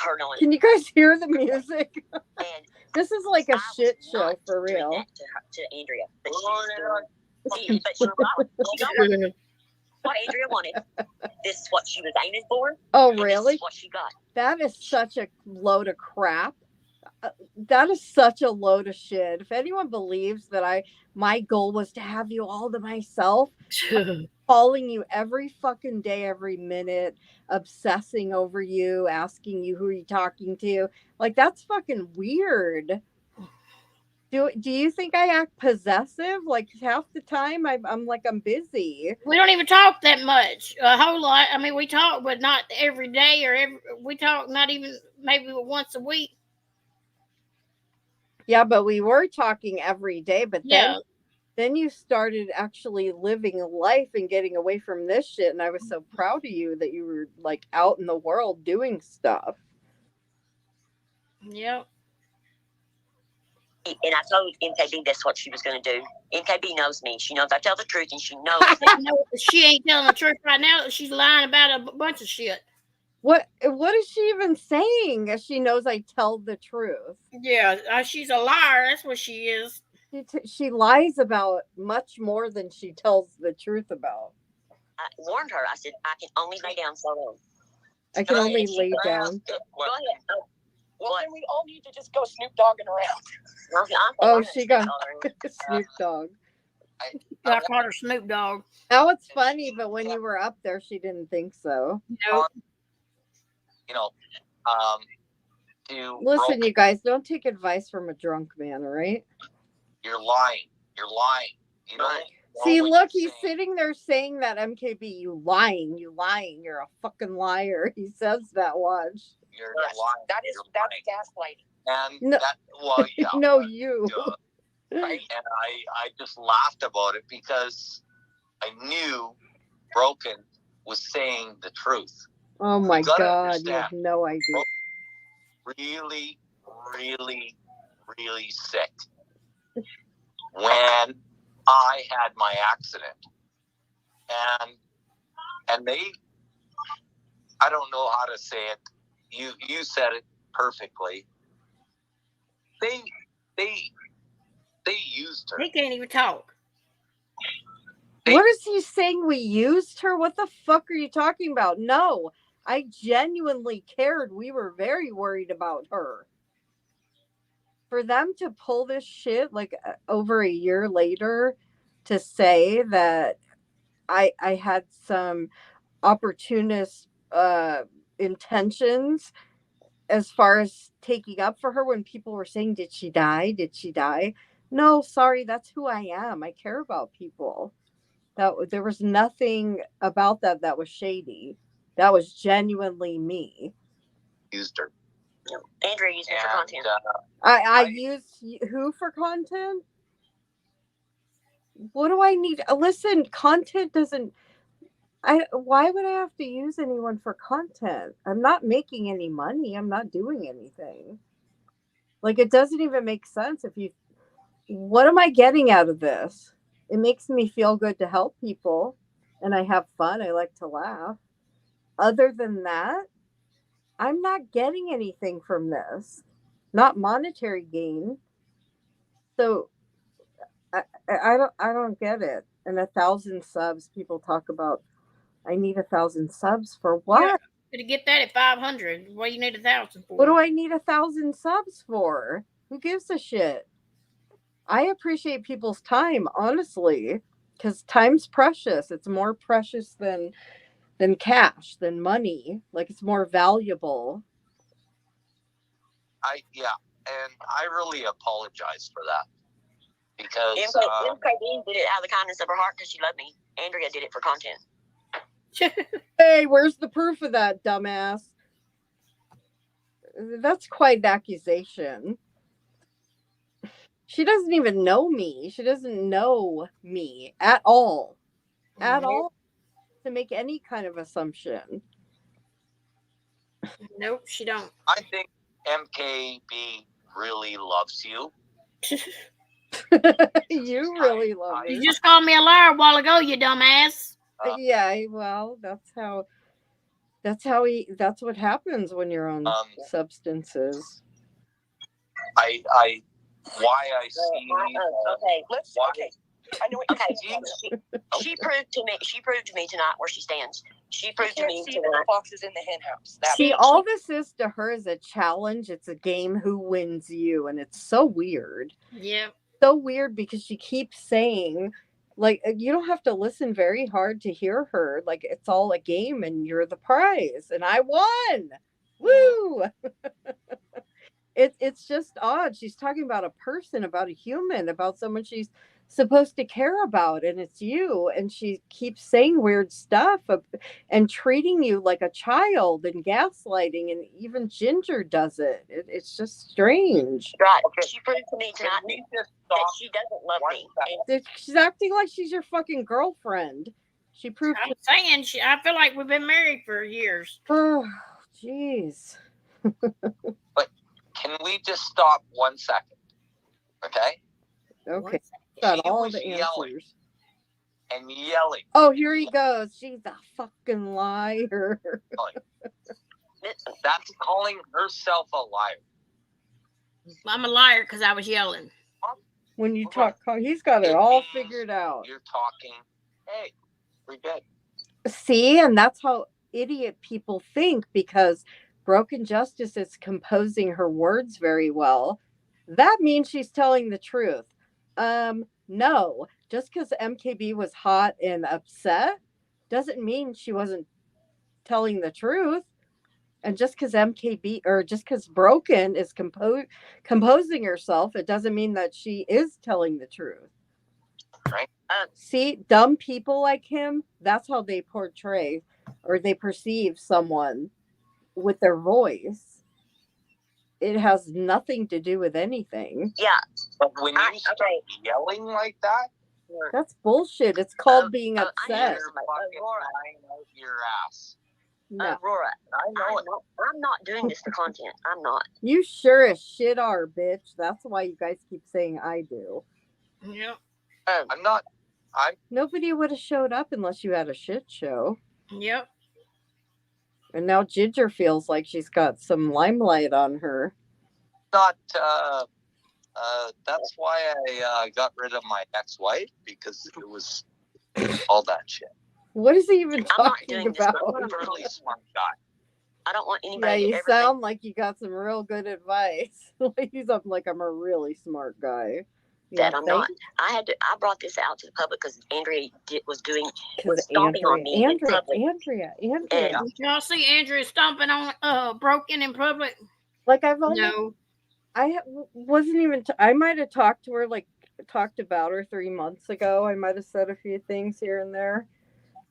C: her knowing.
A: Can you guys hear the music?
C: And
A: This is like a
C: I was
A: shit show
C: not
A: for
C: doing
A: real.
C: that to Andrea, but
E: Oh,
C: she got what Andrea wanted. This is what she was aiming for.
A: Oh,
C: and
A: really?
C: This is what she got.
A: That is such a load of crap. That is such a load of shit. If anyone believes that my goal was to have you all to myself, calling you every fucking day, every minute, obsessing over you, asking you who are you talking to, like that's fucking weird. Do you think I act possessive? Like half the time I'm like I'm busy.
B: We don't even talk that much. A whole lot. I mean, we talk, but not every day we talk not even maybe once a week.
A: Yeah, but we were talking every day, but
B: Yeah.
A: then you started actually living life and getting away from this shit, and I was so proud of you that you were like out in the world doing stuff.
B: Yep.
C: And I told MKB that's what she was going to do. MKB knows me. She knows I tell the truth, and she knows that.
B: No, she ain't telling the truth right now. She's lying about a bunch of shit.
A: What is she even saying? She knows I tell the truth.
B: Yeah, she's a liar. That's what she is.
A: She lies about much more than she tells the truth about.
C: I warned her. I said, I can only lay down so long.
A: I can only
C: And she
A: lay
C: goes,
A: down.
C: Go ahead.
D: Well,
C: What?
D: then we all need to just go Snoop Dogging around.
A: Oh, she got Snoop Dogg.
B: I called her Snoop Dogg.
A: Now it's funny, but when you were up there, she didn't think so.
B: No.
E: You know, to
A: Listen, you guys, don't take advice from a drunk man, all right?
E: you're lying. You're lying. You know.
C: Right.
A: See, look, he's sitting there saying that MKB, you lying, you're a fucking liar. He says that, watch.
E: You're
D: Yes,
E: lying.
D: that's
E: You're
D: gaslighting.
E: lying. And
A: No.
E: that, well, yeah.
A: No, you.
E: duh. Right? And I just laughed about it because I knew Broken was saying the truth.
A: Oh my
E: gotta
A: God, you have
E: understand.
A: no idea.
E: Really, really, really sick. When I had my accident, and they, I don't know how to say it. You said it perfectly. They used her.
B: He can't even talk.
A: What is he saying? We used her? What the fuck are you talking about? No, I genuinely cared. We were very worried about her. For them to pull this shit like over a year later to say that I had some opportunist intentions as far as taking up for her when people were saying, did she die? Did she die? No, sorry, that's who I am. I care about people. There was nothing about that was shady. That was genuinely me.
E: Used her.
C: Andrea used it for content.
A: I used who for content? What do I need? Listen, content doesn't. Why would I have to use anyone for content? I'm not making any money. I'm not doing anything. Like, it doesn't even make sense. What am I getting out of this? It makes me feel good to help people, and I have fun. I like to laugh. Other than that, I'm not getting anything from this, not monetary gain. So I don't get it. And 1,000 subs, people talk about. I need 1,000 subs for what?
B: Yeah, to get that at 500, what do you need 1,000 for?
A: What do I need 1,000 subs for? Who gives a shit? I appreciate people's time, honestly, because time's precious. It's more precious than cash, than money. Like, it's more valuable.
E: And I really apologize for that because
C: MKB did it out of the kindness of her heart because she loved me. Andrea did it for content.
A: Hey, where's the proof of that, dumbass? That's quite an accusation. She doesn't even know me. She doesn't know me at all. At all. To make any kind of assumption.
B: Nope, she don't.
E: I think MKB really loves you.
A: You really love me.
B: You just called me a liar a while ago, you dumbass.
A: Yeah, well, that's what happens when you're on substances.
E: Why I see.
C: Okay,
D: okay. I know what you're
C: saying. She proved to me tonight where she stands. She proved to me
D: tonight. The foxes in the hen house.
A: See, all this is to her is a challenge. It's a game. Who wins you? And it's so weird.
B: Yeah.
A: So weird because she keeps saying, like, you don't have to listen very hard to hear her. Like, it's all a game and you're the prize. And I won. Woo! It's just odd. She's talking about a person, about a human, about someone she's supposed to care about, and it's you. And she keeps saying weird stuff and treating you like a child and gaslighting, and even Ginger does it. It's just strange.
C: Right. She proved to me tonight that she doesn't love me.
A: She's acting like she's your fucking girlfriend. She proved.
B: I'm saying I feel like we've been married for years.
A: Oh, jeez.
E: But can we just stop 1 second? Okay.
A: Okay. Got all the answers.
E: And yelling.
A: Oh, here he goes. She's a fucking liar.
E: That's calling herself a liar.
B: I'm a liar because I was yelling.
A: When you talk, he's got it all figured out.
E: You're talking, hey, we're good.
A: See, and that's how idiot people think, because Broken Justice is composing her words very well. That means she's telling the truth. No, just because MKB was hot and upset doesn't mean she wasn't telling the truth. And just because Broken is composing herself, it doesn't mean that she is telling the truth.
E: Right.
A: See, dumb people like him, that's how they portray or they perceive someone with their voice. It has nothing to do with anything.
C: Yeah.
E: But when you start yelling like that,
A: that's bullshit. It's called being upset.
E: You're fucking lying out your ass.
A: No.
C: Aurora, I'm not doing this for content. I'm not.
A: You sure as shit are, bitch. That's why you guys keep saying I do.
B: Yeah.
E: I'm not
A: Nobody would have showed up unless you had a shit show.
B: Yep.
A: And now Ginger feels like she's got some limelight on her.
E: not. That's why I got rid of my ex-wife, because it was all that shit.
A: What is he even
C: I'm not
A: talking
C: doing this.
A: about?
E: I'm a really smart guy.
C: I don't want
A: Yeah,
C: anybody
A: you
C: to ever think
A: sound like you got some real good advice. He's up like I'm a really smart guy. You
C: that I'm
A: think?
C: not. I brought this out to the public because Andrea was
A: 'Cause
C: stomping on me in public.
A: Andrea.
C: And-
B: Y'all see Andrea stomping on Broken in public?
A: Like I've almost,
B: No.
A: wasn't even. I might have talked to her, like talked about her 3 months ago. I might have said a few things here and there.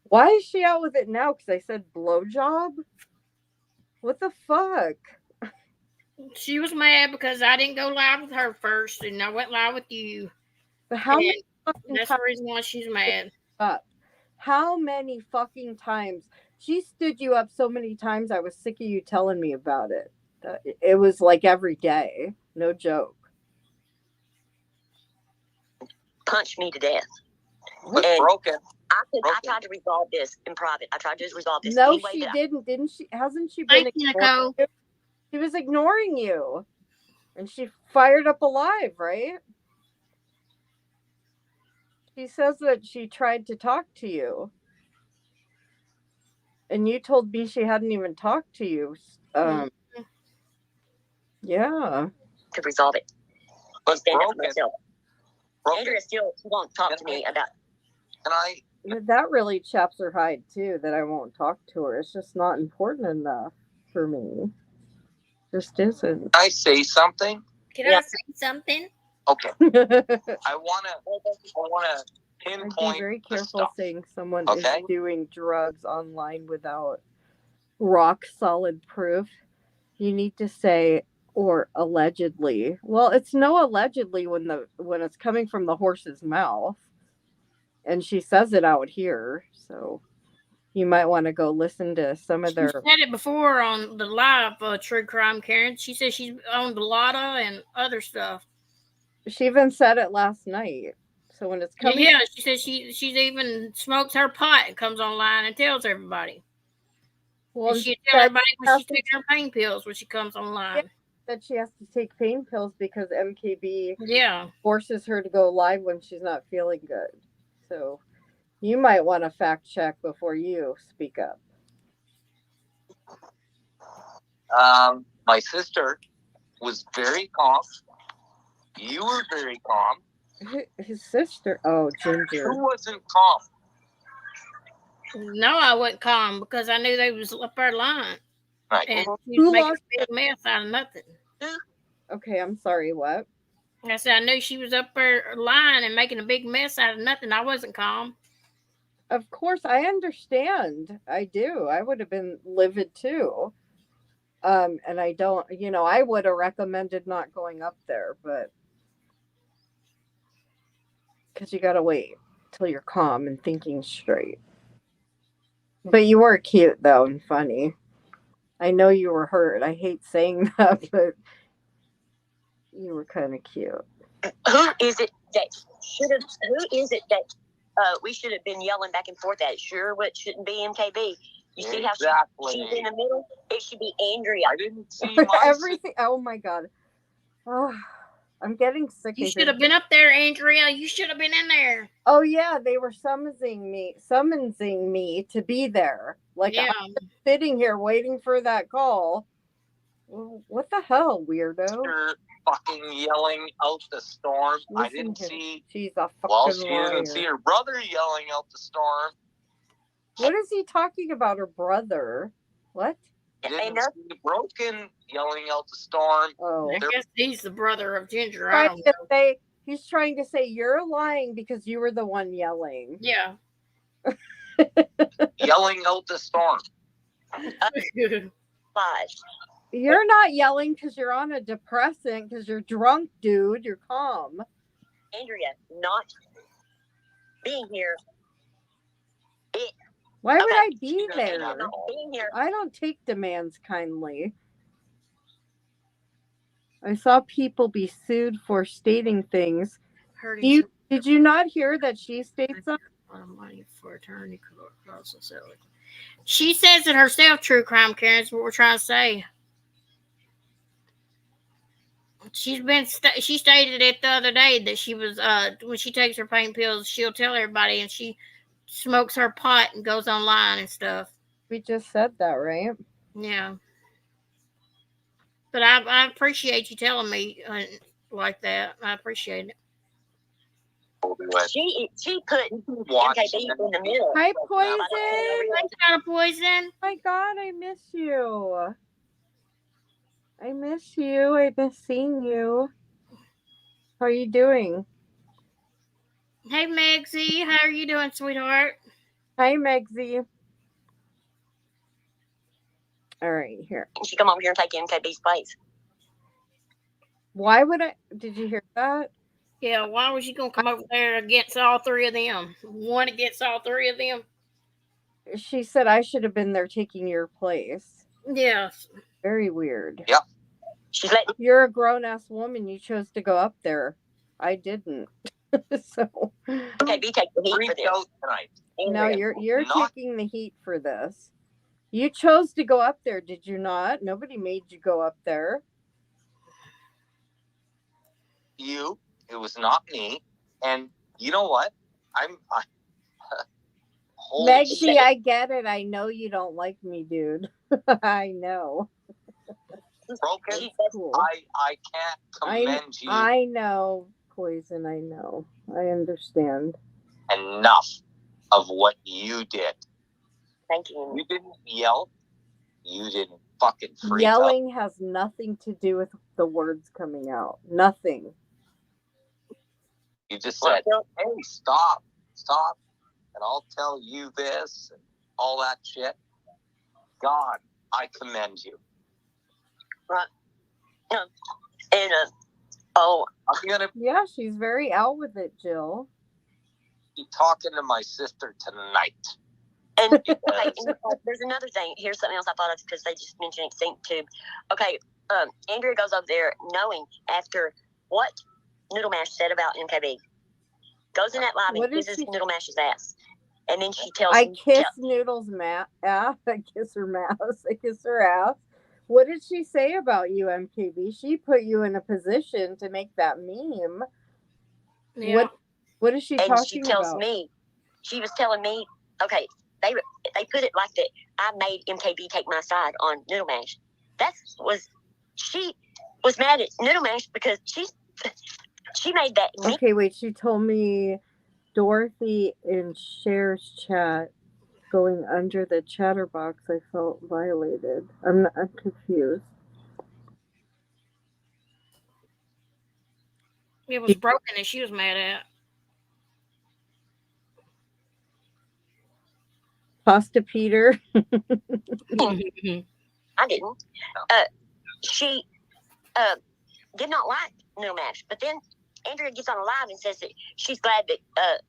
A: Why is she out with it now? Because I said blowjob. What the fuck?
B: She was mad because I didn't go live with her first, and I went live with you.
A: But how many
B: And
A: fucking
B: that's the reason why she's mad.
A: up? How many fucking times? She stood you up so many times. I was sick of you telling me about it. It was like every day. No joke.
C: punched me to death.
E: But
C: And
E: Broken.
C: I
E: Broken.
C: tried to resolve this in private. I tried to resolve this.
A: No,
C: any way
A: she
C: that
A: didn't. Didn't she? Hasn't she been
B: Thank you,
A: ignoring
B: Nicole.
A: you? She was ignoring you. And she fired up alive, right? She says that she tried to talk to you. And you told me she hadn't even talked to you. Yeah.
C: to resolve it.
E: But
C: Stand up for
E: Broken.
C: myself.
E: Broken.
C: Andrea still won't talk to me about.
E: And I.
A: That really chaps her hide too, that I won't talk to her. It's just not important enough for me. Just isn't.
E: Can I say something?
B: Can
C: Yeah.
B: I say something?
E: Okay.
A: I'd
E: I wanna
A: be
E: pinpoint
A: very
E: the
A: careful
E: stuff.
A: saying someone
E: Okay.
A: is doing drugs online without rock solid proof. You need to say or allegedly. Well, it's no allegedly when it's coming from the horse's mouth. And she says it out here, so you might want to go listen to some of
B: She
A: their.
B: said it before on the live True Crime, Karen. She said she's on the Lotta and other stuff.
A: She even said it last night. So when it's coming,
B: Yeah, she said she's even smokes her pot and comes online and tells everybody.
A: well,
B: And she
A: she
B: tell
A: said
B: everybody when she's taking her pain pills when she comes online.
A: that she has to take pain pills because MKB
B: Yeah.
A: forces her to go live when she's not feeling good. So you might want to fact check before you speak up.
E: My sister was very calm. You were very calm.
A: His sister, oh, Ginger.
E: Who wasn't calm?
B: No, I wasn't calm because I knew they was up there lying.
E: Right.
B: And she
A: Who
B: was making
A: lost
B: a big mess out of nothing.
A: Okay, I'm sorry, what?
B: I said I knew she was up there lying and making a big mess out of nothing. I wasn't calm.
A: Of course, I understand. I do. I would have been livid too. And I don't, I would have recommended not going up there, but because you got to wait till you're calm and thinking straight. But you were cute, though, and funny. I know you were hurt. I hate saying that, but you were kind of cute.
C: Who is it that should have? Who is it that we should have been yelling back and forth at? Sure, what shouldn't be MKB. You see how she's in the middle? It should be Andrea.
E: I didn't see my
A: Everything. Oh my God. Oh, I'm getting sick.
B: You
A: of
B: should have been up there, Andrea. You should have been in there.
A: Oh yeah, they were summoning me to be there. Like
B: Yeah.
A: I'm sitting here waiting for that call. Well, what the hell, weirdo?
E: sister fucking yelling out the storm. I
A: Listen
E: didn't
A: to her.
E: see.
A: She's a fucking
E: Well, she
A: liar.
E: didn't see her brother yelling out the storm.
A: What is he talking about? Her brother? What?
E: She didn't
C: And
E: see Broken yelling out the storm.
A: Oh,
B: I guess he's the brother of Ginger. I
A: trying
B: don't
A: to
B: know.
A: say he's trying to say you're lying because you were the one yelling.
B: Yeah.
E: Yelling out the storm.
C: Lies.
A: You're not yelling because you're on a depressant because you're drunk, dude. You're calm.
C: Andrea not being here.
A: Why would
C: Okay.
A: I be
E: Yeah,
A: there?
C: Not being here.
A: I don't take demands kindly. I saw people be sued for stating things Did you not hear that she states that?
B: Money for attorney costs. She says it herself. True crime, Karen. Is what we're trying to say. She stated it the other day that she was when she takes her pain pills, she'll tell everybody, and she smokes her pot and goes online and stuff.
A: We just said that, right?
B: Yeah. But I appreciate you telling me like that. I appreciate it.
C: She put
E: Watch
C: MKB in the middle.
A: Hi, Poison.
B: Thanks, out of Poison.
A: My God, I miss you. I miss you. I miss seeing you. How are you doing?
B: Hey, Megsy. How are you doing, sweetheart?
A: Hi, Megsy. All right, here.
C: She come over here and take MKB's place.
A: Why would I? Did you hear that?
B: Yeah, why was you going to come over there against all three of them? One against all three of them?
A: She said I should have been there taking your place.
B: Yes.
A: Very weird.
E: Yep.
A: You're a grown-ass woman. You chose to go up there. I didn't. So
C: MKB take the heat for this.
E: Tonight.
A: No, you're taking the heat for this. You chose to go up there, did you not? Nobody made you go up there.
E: It was not me. And you know what?
A: Megsy, I get it. I know you don't like me, dude. I know.
E: Broken.
A: Cool.
E: I can't commend you
A: I know, Poison. I know. I understand.
E: enough of what you did.
C: Thank you.
E: You didn't yell. You didn't fucking freak
A: Yelling
E: out.
A: has nothing to do with the words coming out. Nothing.
E: You just said, hey, stop, and I'll tell you this and all that shit. God, I commend you.
C: Right. And
E: I'm going to
A: Yeah, she's very out with it, Jill.
E: be talking to my sister tonight.
C: And okay, there's another thing. Here's something else I thought of because they just mentioned Extinct Tube. Okay, Andrea goes over there knowing after what Noodle Mash said about MKB. Goes in that live and kisses Noodle Mash's ass. And then she tells
A: I kiss Noodle's ass. I kiss her ass. I kiss her ass. What did she say about you, MKB? She put you in a position to make that meme.
B: Yeah.
A: What is she talking about? And she
C: tells me, she was telling me, okay, they put it like that. I made MKB take my side on Noodle Mash. She was mad at Noodle Mash because she made that.
A: Okay, wait. She told me Dorothy in Cher's chat going under the chatterbox. I felt violated. I'm confused.
B: It was broken and she was mad at.
A: Pasta Peter.
C: I didn't. She did not like Noodle Mash, but then Andrea gets on a live and says that she's glad that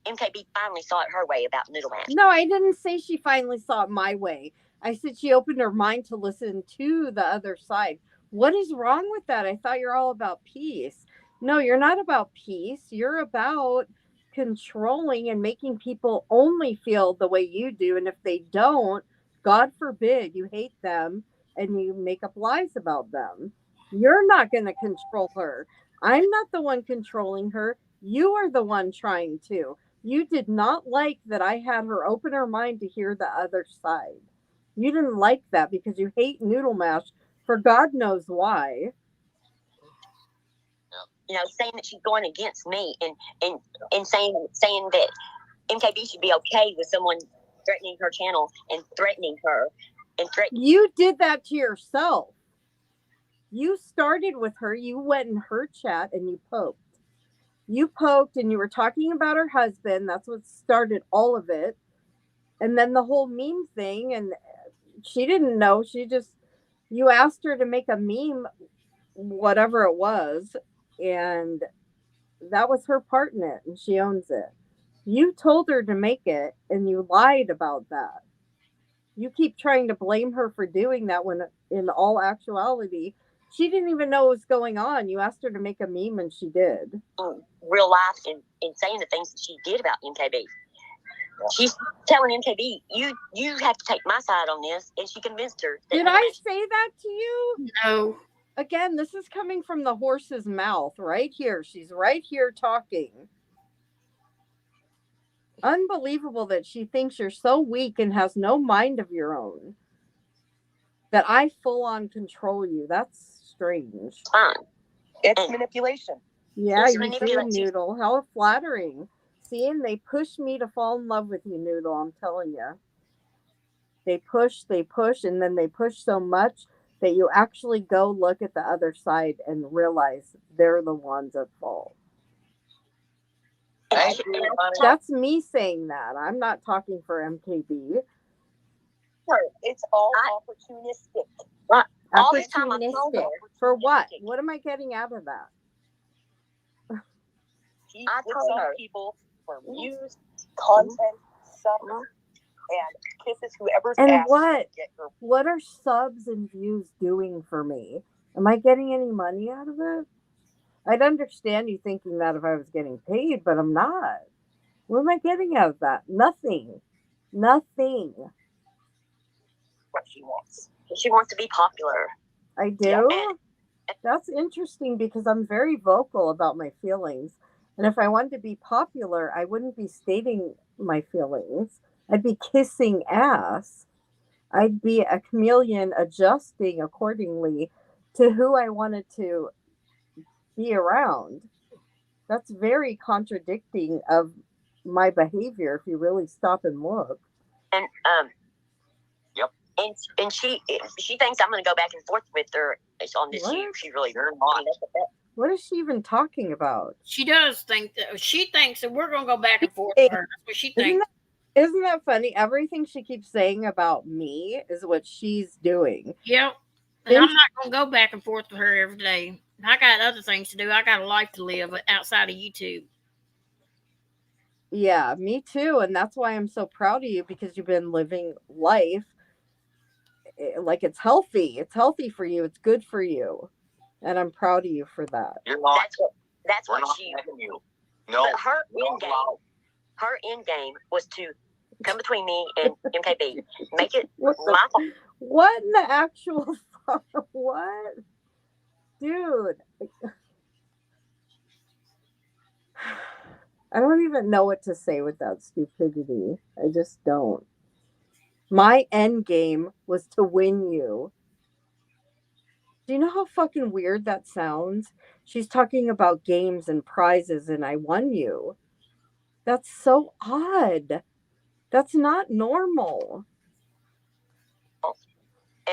C: MKB finally saw it her way about Noodle Mash.
A: No, I didn't say she finally saw it my way. I said she opened her mind to listen to the other side. What is wrong with that? I thought you're all about peace. No, you're not about peace. You're about controlling and making people only feel the way you do. And if they don't, God forbid, you hate them and you make up lies about them. You're not going to control her. I'm not the one controlling her. You are the one trying to. You did not like that I had her open her mind to hear the other side. You didn't like that because you hate Noodle Mash for God knows why.
C: You know, saying that she's going against me and saying that MKB should be okay with someone threatening her channel and threatening her and threatening.
A: You did that to yourself. You started with her. You went in her chat and you poked. You poked and you were talking about her husband. That's what started all of it. And then the whole meme thing. And she didn't know. You asked her to make a meme, whatever it was. And that was her part in it. And she owns it. You told her to make it and you lied about that. You keep trying to blame her for doing that when in all actuality, She didn't even know what was going on. You asked her to make a meme and she did.
C: In real life and saying the things that she did about MKB. She's telling MKB, you have to take my side on this, and she convinced her.
A: Did I say that to you?
B: No.
A: Again, this is coming from the horse's mouth right here. She's right here talking. Unbelievable that she thinks you're so weak and has no mind of your own. That I full on control you. That's strange.
C: Fine.
D: It's manipulation.
A: Yeah,
C: It's
A: you do,
C: manipulation.
A: Noodle. How flattering. See, and they push me to fall in love with you, Noodle. I'm telling you. They push, and then they push so much that you actually go look at the other side and realize they're the ones at fault.
E: Thank you, honey.
A: That's me saying that. I'm not talking for MKB.
D: It's all opportunistic.
C: All this time I told her.
A: Opportunistic. For what? What am I getting out of that?
D: I
C: told
D: told
C: her.
D: people for views, content, subs, and kisses whoever's
A: And
D: asked
A: what?
D: to get her.
A: What are subs and views doing for me? Am I getting any money out of it? I'd understand you thinking that if I was getting paid, but I'm not. What am I getting out of that? Nothing. Nothing.
D: What she wants.
C: She wants to be popular.
A: I do? That's interesting because I'm very vocal about my feelings. And if I wanted to be popular, I wouldn't be stating my feelings. I'd be kissing ass. I'd be a chameleon adjusting accordingly to who I wanted to be around. That's very contradicting of my behavior if you really stop and look.
C: And
E: Yep.
C: And she thinks I'm going to go back and forth with her on this.
A: What?
C: She really
E: You're not.
A: What is she even talking about?
B: She does think that. She thinks that we're going to go back and forth with her. That's what she thinks.
A: Isn't that funny? Everything she keeps saying about me is what she's doing.
B: Yep. And I'm not going to go back and forth with her every day. I got other things to do. I got a life to live outside of YouTube.
A: Yeah, me too. And that's why I'm so proud of you, because you've been living life like it's healthy. It's healthy for you. It's good for you. And I'm proud of you for that.
E: You're not.
C: That's
E: We're
C: what
E: not
C: she.
E: letting you. No.
C: But
E: No.
C: her end game was to come between me and MKB, make it
A: What
C: my fault.
A: What in the actual what? Dude. I don't even know what to say with that stupidity. I just don't. My end game was to win you. Do you know how fucking weird that sounds? She's talking about games and prizes and I won you. That's so odd. That's not normal.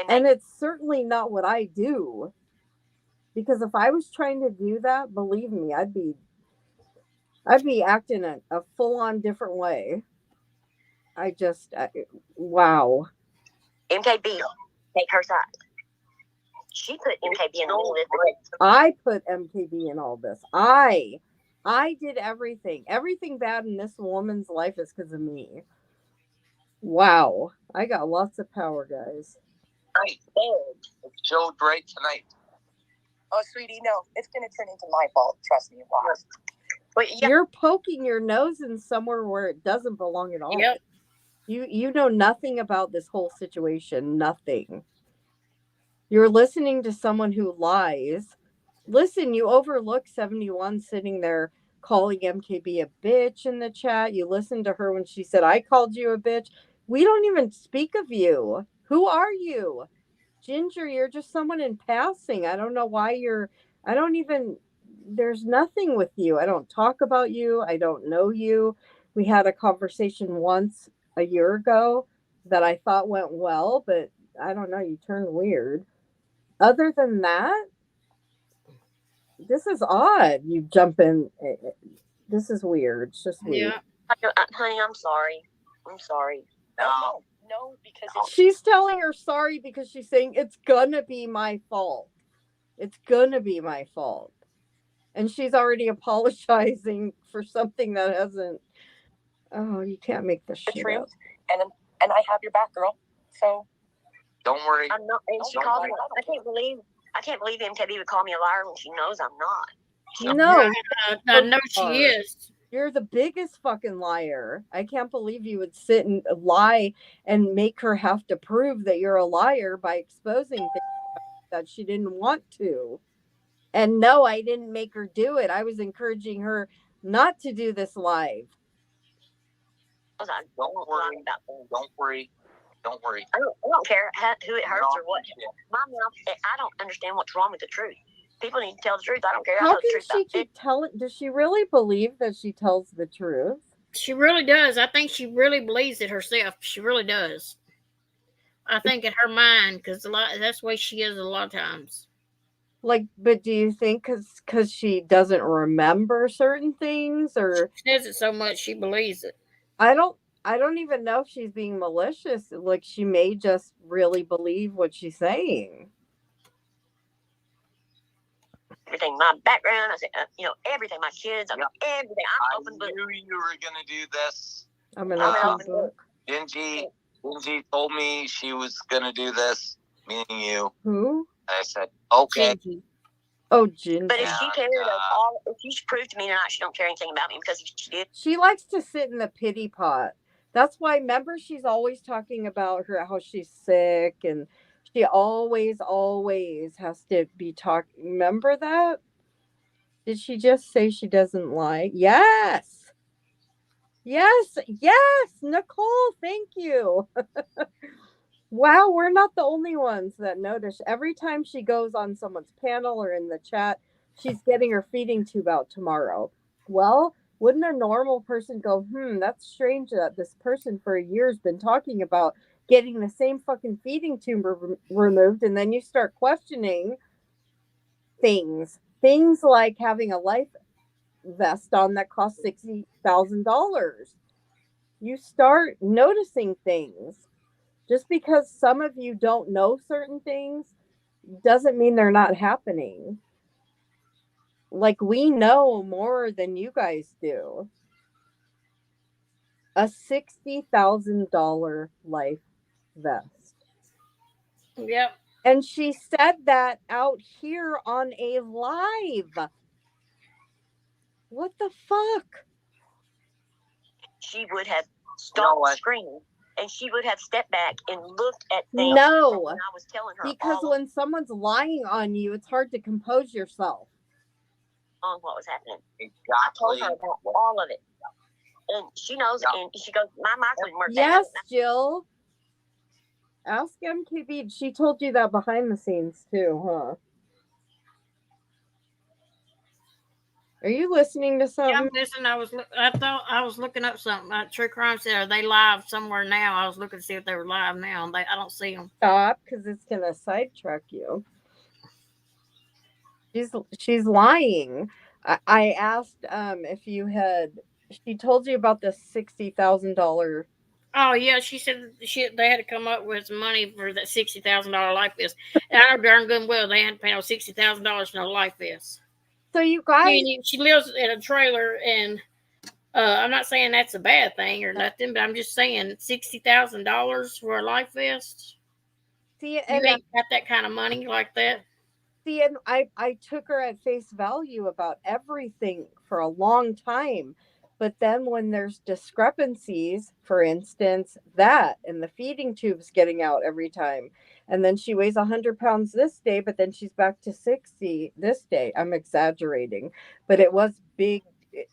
A: And it's certainly not what I do. Because if I was trying to do that, believe me, I'd be acting a full-on different way. Wow.
C: MKB, take her side. She put MKB in the middle of this.
A: I put MKB in all this. I did everything. Everything bad in this woman's life is because of me. Wow. I got lots of power, guys.
E: It showed right tonight.
D: Oh, sweetie, no, it's going to turn into my fault. Trust me, it was.
C: But yeah,
A: You're poking your nose in somewhere where it doesn't belong at all.
B: Yep.
A: You know nothing about this whole situation. Nothing. You're listening to someone who lies. Listen, you overlook 71 sitting there calling MKB a bitch in the chat. You listened to her when she said, I called you a bitch. We don't even speak of you. Who are you? Ginger, you're just someone in passing. I don't know why there's nothing with you. I don't talk about you. I don't know you. We had a conversation once a year ago that I thought went well, but I don't know. You turned weird. Other than that, this is odd. You jump in. This is weird. It's just weird.
B: Yeah.
C: honey, I'm sorry. I'm sorry.
D: No, because it's
A: She's telling her sorry because she's saying it's gonna be my fault. It's gonna be my fault. And she's already apologizing for something that hasn't. Oh, you can't make this
D: the
A: shit
D: truth,
A: up.
D: and I have your back, girl. So
E: Don't worry.
C: I'm not. And she
E: Don't
C: called
E: worry.
C: me. I can't believe I can't believe MKB would call me a liar when she knows I'm not.
A: No,
B: I know she is.
A: you're the biggest fucking liar. I can't believe you would sit and lie and make her have to prove that you're a liar by exposing things that she didn't want to. And no, I didn't make her do it. I was encouraging her not to do this live.
E: Don't worry. Don't worry. Don't worry.
C: I don't care who it hurts or what. My mouth, I don't understand what's wrong with the truth. People need to tell the truth. I don't care.
A: How can she keep telling? Does she really believe that she tells the truth?
B: She really does. I think she really believes it herself. She really does. I think in her mind, because that's the way she is a lot of times.
A: Like, but do you think because she doesn't remember certain things, or
B: she says it so much she believes it?
A: I don't even know if she's being malicious. Like, she may just really believe what she's saying.
C: Everything, my background, I said, everything, my kids, everything. I'm open book.
E: I knew you were going to do this.
A: I'm an open book.
E: Gingy told me she was going to do this, meaning you.
A: Who?
E: I said, okay.
B: Gingy.
A: Oh, Gingy.
C: But if she cared if she proved to me or not, she don't care anything about me, because if she did.
A: She likes to sit in the pity pot. That's why, remember, she's always talking about how she's sick, and she always has to be talking. Remember that? Did she just say she doesn't like? Yes. Nicole, thank you. Wow, we're not the only ones that notice. Every time she goes on someone's panel or in the chat, she's getting her feeding tube out tomorrow. Well, wouldn't a normal person go, that's strange that this person for a year has been talking about getting the same fucking feeding tube removed, and then you start questioning things like having a life vest on that costs $60,000. You start noticing things. Just because some of you don't know certain things doesn't mean they're not happening. Like, we know more than you guys do. A $60,000 life vest.
B: Yep.
A: And she said that out here on a live. What the fuck?
C: She would have stopped screaming, and she would have stepped back and looked at things.
A: No,
C: when I was telling her,
A: because when someone's lying on you, it's hard to compose yourself.
C: On what was happening.
E: Exactly.
C: I told her about all of it. And she knows, and she goes, my mic wouldn't work.
A: Yes, Jill. Ask MKB. She told you that behind the scenes too, huh? Are you listening to something?
B: Yeah, I'm listening. I thought I was looking up something. True Crime said, are they live somewhere now? I was looking to see if they were live now. I don't see them.
A: Stop, because it's gonna sidetrack you. She's lying. I asked if you had. She told you about the $60,000.
B: Oh yeah, she said they had to come up with some money for that $60,000 life vest. And I know darn good and well they had to pay no $60,000 for no life vest.
A: So you guys,
B: she lives in a trailer, and I'm not saying that's a bad thing or nothing, but I'm just saying $60,000 for a life vest.
A: See,
B: you
A: and
B: ain't got that kind of money like that.
A: See, and I took her at face value about everything for a long time. But then when there's discrepancies, for instance, that and the feeding tube's getting out every time. And then she weighs 100 pounds this day, but then she's back to 60 this day. I'm exaggerating, but it was big.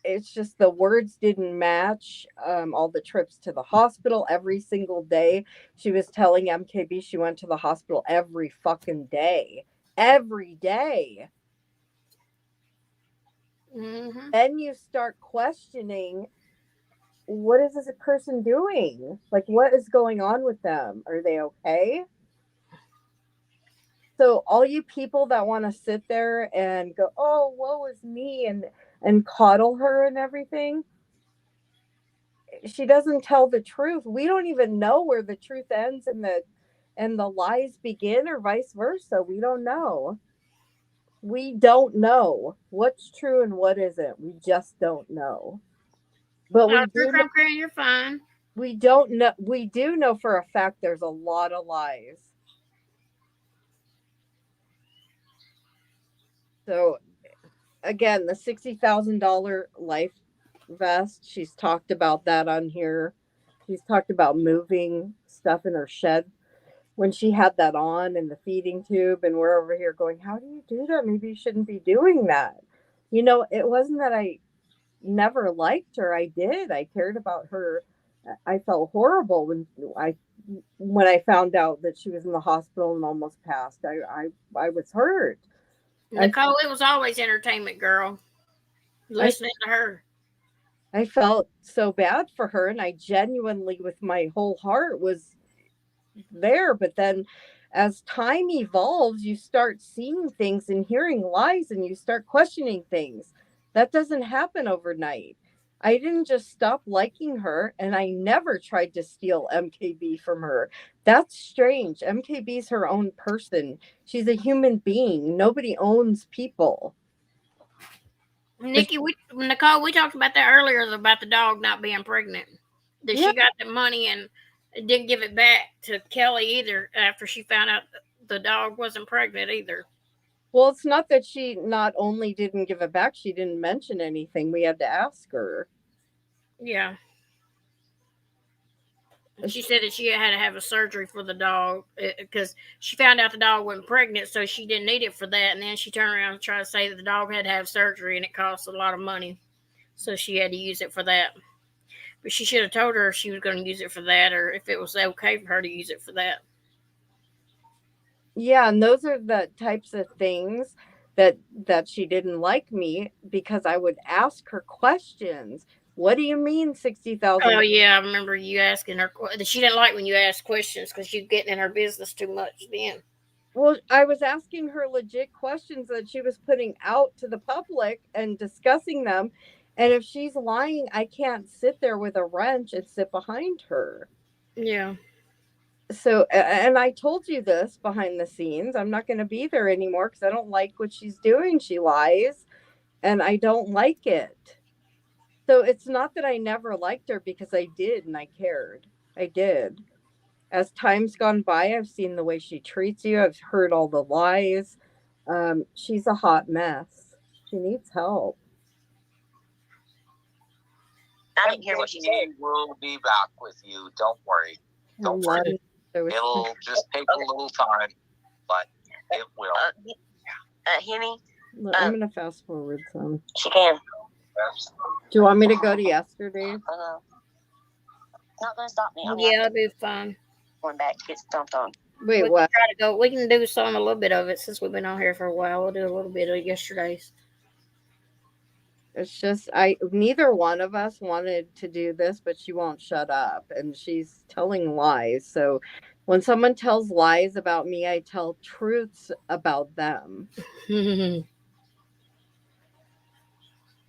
A: It's just the words didn't match. All the trips to the hospital every single day. She was telling MKB she went to the hospital every fucking day. Every day.
B: Mm-hmm.
A: Then you start questioning, what is this person doing? Like, what is going on with them? Are they okay? So all you people that want to sit there and go, oh, woe is me, and coddle her and everything, she doesn't tell the truth. We don't even know where the truth ends and the lies begin, or vice versa. We don't know. We don't know what's true and what isn't. We just don't know. But
B: you're fine.
A: We don't know. We do know for a fact there's a lot of lies. So again, the $60,000 life vest, she's talked about that on here. She's talked about moving stuff in her shed when she had that on and the feeding tube, and we're over here going, how do you do that? Maybe you shouldn't be doing that. It wasn't that I never liked her. I did. I cared about her. I felt horrible when I found out that she was in the hospital and almost passed. I was hurt.
B: Nicole, it was always entertainment, girl. Listening to her.
A: I felt so bad for her, and I genuinely, with my whole heart, was there. But then as time evolves, you start seeing things and hearing lies, and you start questioning things. That doesn't happen overnight. I didn't just stop liking her, and I never tried to steal MKB from her. That's strange. MKB's her own person. She's a human being. Nobody owns people.
B: Nikki, Nicole, we talked about that earlier about the dog not being pregnant. That she got the money and didn't give it back to Kelly either after she found out the dog wasn't pregnant either.
A: Well, it's not that she not only didn't give it back, she didn't mention anything. We had to ask her.
B: Yeah. She said that she had to have a surgery for the dog because she found out the dog wasn't pregnant, so she didn't need it for that. And then she turned around and tried to say that the dog had to have surgery and it cost a lot of money. So she had to use it for that. But she should have told her if she was going to use it for that or if it was okay for her to use it for that.
A: Yeah, and those are the types of things that she didn't like me because I would ask her questions. What do you mean 60,000?
B: Oh, yeah, I remember you asking her. She didn't like when you asked questions because she's getting in her business too much then.
A: Well, I was asking her legit questions that she was putting out to the public and discussing them. And if she's lying, I can't sit there with a wrench and sit behind her.
B: Yeah.
A: So, and I told you this behind the scenes. I'm not going to be there anymore because I don't like what she's doing. She lies, and I don't like it. So it's not that I never liked her because I did and I cared. I did. As time's gone by, I've seen the way she treats you. I've heard all the lies. She's a hot mess. She needs help.
C: I didn't hear what she said.
E: We'll be back with you. Don't worry. Don't worry. It'll just take a little time, but it will.
C: Henny?
A: I'm going to fast forward some.
C: She can.
A: Do you want me to go to yesterday?
C: Not going to stop me.
B: Yeah, it'll be fun.
C: Going back to get stomped on.
A: Wait, what?
B: Try to go. We can do some, a little bit of it since we've been on here for a while. We'll do a little bit of yesterday's.
A: It's just neither one of us wanted to do this, but she won't shut up and she's telling lies. So when someone tells lies about me, I tell truths about them.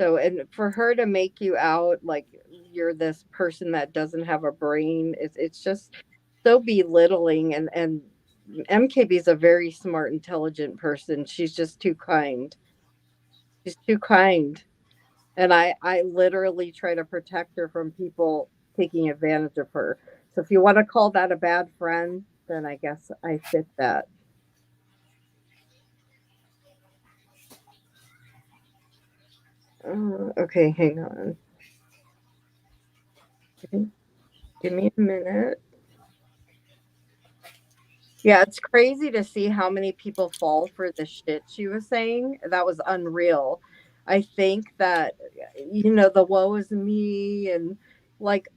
A: So, and for her to make you out like you're this person that doesn't have a brain, it's just so belittling. And MKB is a very smart, intelligent person. She's just too kind. She's too kind. And I literally try to protect her from people taking advantage of her. So if you want to call that a bad friend, then I guess I fit that. Okay, hang on. Okay. Give me a minute. Yeah, it's crazy to see how many people fall for the shit she was saying. That was unreal. I think that, the woe is me and like,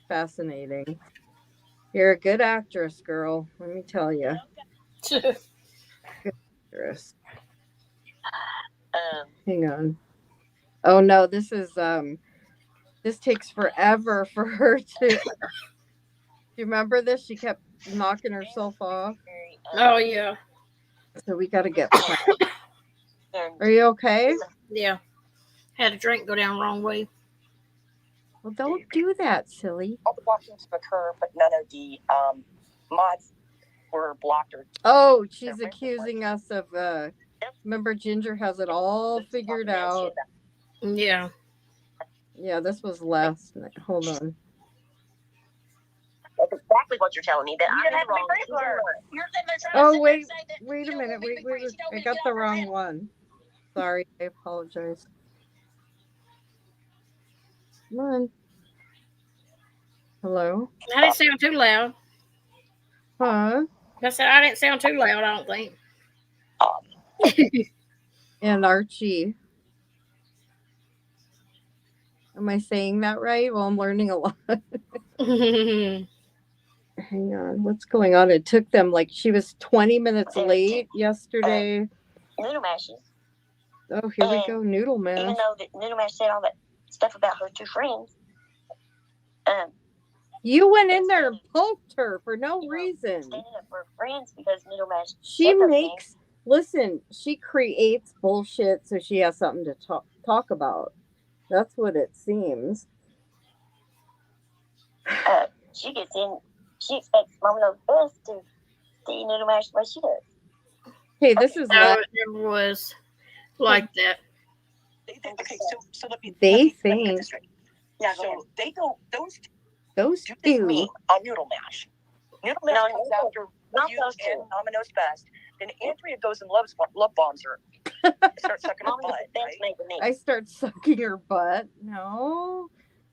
A: fascinating. You're a good actress, girl. Let me tell you. Good actress. Hang on. Oh no, this is this takes forever for her to. Do you remember this? She kept knocking herself off.
B: Oh yeah.
A: So we got to get. Are you okay?
B: Yeah. Had a drink go down the wrong way.
A: Well, don't do that, silly.
D: All the blockings occur, but none of the mods were blocked.
A: Oh, she's accusing us of. Remember, Ginger has it all figured out.
B: Yeah.
A: Yeah, this was last night. Hold on.
C: That's exactly what you're telling me. That
D: You
C: I'm
D: didn't
C: in
D: have
C: the
D: to be
C: wrong.
D: pretty
C: She's in
D: for her.
C: the right.
F: You're sitting there trying to
A: Oh,
F: sit there
A: wait.
F: and say that
A: Wait
F: she
A: a
F: don't
A: minute.
F: want me to
A: Wait,
F: be free.
A: wait.
F: She don't
A: I
F: want me
A: got
F: to
A: the
F: get off her
A: wrong
F: head.
A: one. Sorry. I apologize. Come on. Hello?
B: I didn't sound too loud.
A: Huh?
B: I said I didn't sound too loud, I don't think.
A: And Archie. Am I saying that right? Well, I'm learning a lot. Hang on. What's going on? It took them like she was 20 minutes late yesterday.
C: Noodle Mashes.
A: Oh, here we go. Noodle
C: Even
A: Mash.
C: though that Noodle Mash said all that stuff about her two friends,
A: You went in there and poked her for no
C: you know,
A: reason.
C: standing up for friends because Noodle Mash.
A: She
C: said those
A: makes, listen, she creates bullshit so she has something to talk about. That's what it seems.
C: things. She gets in. She expects Mama knows best to eat Noodle Mash the way she does.
A: Hey, this is
B: No,
A: like
B: it never was like that.
D: Okay, so let me
A: they
D: let me get
A: think
D: this straight. Yeah, so they don't
A: those
D: do this
A: two.
D: meme on Noodle Mash. Noodle Mash
C: No,
D: comes
C: no,
D: after
C: not
D: you
C: those two.
D: and Mama knows best. Then Andrea goes and love bombs her. Starts sucking her
C: Mama knows
D: butt.
C: best
D: Right?
C: made the me.
A: I start sucking her butt.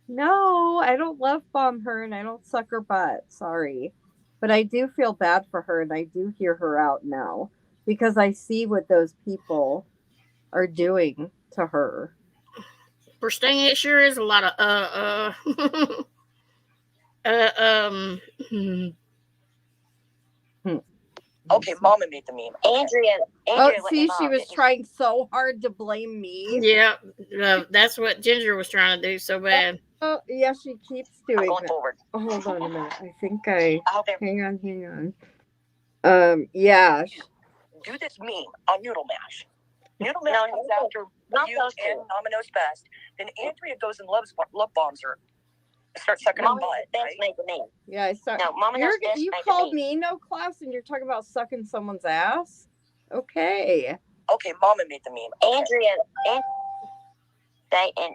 A: No, I don't love bomb her and I don't suck her butt. Sorry. But I do feel bad for her and I do hear her out now because I see what those people are doing to her.
B: For Sting, it sure is a lot of
D: Okay, Mama made the meme.
C: Andrea
A: Oh,
C: wasn't
A: see, she
C: involved.
A: was
C: It
A: trying so hard to blame me.
B: Yeah, that's what Ginger was trying to do so bad.
A: Oh, yeah, she keeps
C: I'm
A: doing
C: going
A: that.
C: forward.
A: Oh, hold on a minute. I think
D: I hope they
A: hang on. Yeah.
D: do this meme on Noodle Mash. Noodle Mash
C: No,
D: comes
C: no,
D: after
C: not
D: you
C: those two.
D: and Mama knows best. Then Andrea goes and love bombs her. Starts sucking
C: Mama
D: her
C: knows
D: butt.
C: best
D: Right?
C: made the me.
A: Yeah, I saw.
C: No, Mama knows best
A: You
C: made
A: called
C: the me.
A: me no class and you're talking about sucking someone's ass? Okay.
D: Okay, Mama made the meme. Okay.
C: Andrea they
D: Okay,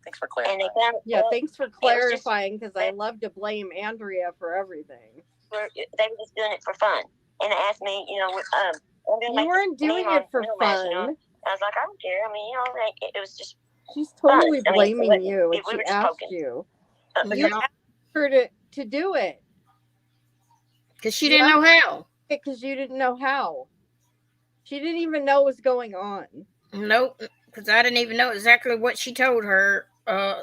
D: thanks for clarifying.
C: and they found
A: Yeah,
C: well,
A: thanks for
C: was just-
A: clarifying because I love to blame Andrea for everything.
C: they were just doing it for fun. And they asked me, I'm gonna
A: You
C: make
A: weren't
C: this
A: doing
C: meme on
A: it for
C: Noodle Mash,
A: fun.
C: I was like, I don't care. I mean, it was just
A: She's totally
C: I mean,
A: blaming you,
C: we
A: and
C: were
A: she
C: just
A: asked
C: poking.
A: you.
C: but
A: You
B: Yeah.
A: asked her to do it
B: Because she didn't know how.
A: because you didn't know how. She didn't even know what was going on.
B: Nope, because I didn't even know exactly what she told her,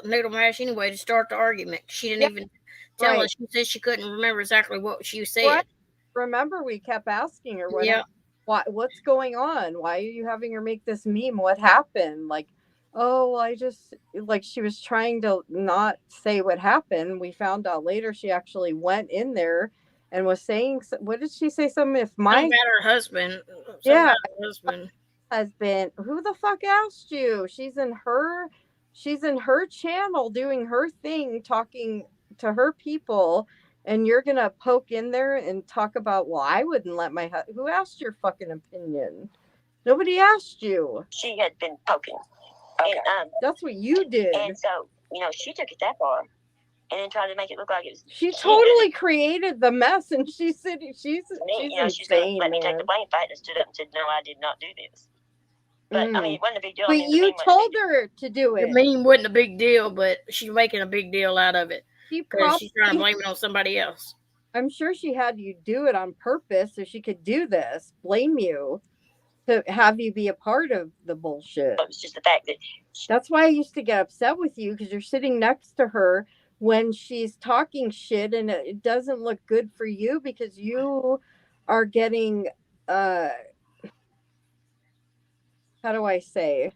B: Noodle Mash, anyway, to start the argument. She didn't even tell us. She said she couldn't remember exactly what she said.
A: Right. Remember, we kept asking her, what's going on? Why are you having her make this meme? What happened? Like, oh, I just, like, she was trying to not say what happened. We found out later she actually went in there and was saying, what did she say? Something if my
B: Something about her husband.
A: Yeah.
B: Her husband.
A: husband, who the fuck asked you? She's in her channel doing her thing, talking to her people, and you're gonna poke in there and talk about, well, I wouldn't let my who asked your fucking opinion? Nobody asked you.
C: she had been poking.
D: Okay.
C: And,
A: That's what you did.
C: and so, she took it that far and then tried to make it look like it was.
A: She totally created the mess, and she's
C: She's
A: insane,
C: going to let me take
A: man.
C: the blame fight and stood up and said, no, I did not do this. But, I mean, it wasn't a big deal.
A: But
C: I mean, the
A: you
C: meme wasn't a
A: told
C: big deal.
A: her to do
B: The
A: it.
B: meme wasn't a big deal, but she's making a big deal out of it. Because she's trying to
A: Probably,
B: blame it on somebody else.
A: I'm sure she had you do it on purpose so she could do this, blame you, to have you be a part of the bullshit.
C: But it's just the fact that
A: That's why I used to get upset with you, because you're sitting next to her when she's talking shit, and it doesn't look good for you because you are getting how do I say?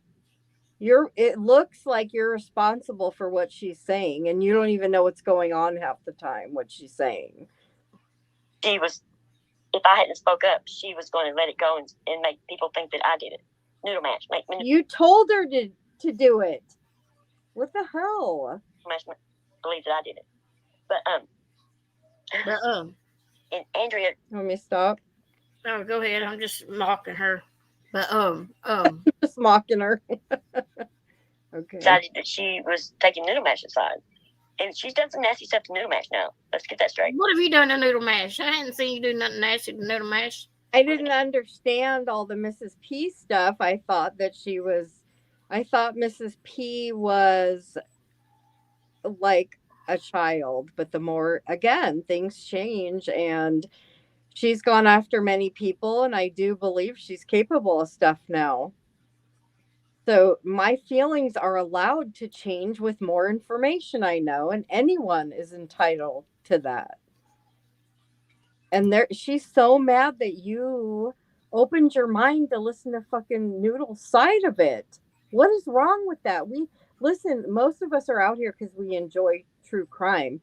A: It looks like you're responsible for what she's saying, and you don't even know what's going on half the time, what she's saying.
C: she was, if I hadn't spoke up, she was going to let it go and make people think that I did it. Noodle Mash.
A: You told her to do it. What the hell?
C: Mash believe that I did it. But, and Andrea,
A: Let me stop.
B: Oh, go ahead. I'm just mocking her. But
A: Just mocking her. Okay.
C: decided that she was taking Noodle Mash's side. And she's done some nasty stuff to Noodle Mash now. Let's get that straight.
B: What have you done to Noodle Mash? I hadn't seen you do nothing nasty to Noodle Mash.
A: I didn't understand all the Mrs. P stuff. I thought Mrs. P was like a child, but the more, again, things change, and she's gone after many people, and I do believe she's capable of stuff now. So my feelings are allowed to change with more information I know, and anyone is entitled to that. And she's so mad that you opened your mind to listen to fucking Noodle's side of it. What is wrong with that? Listen, most of us are out here because we enjoy true crime.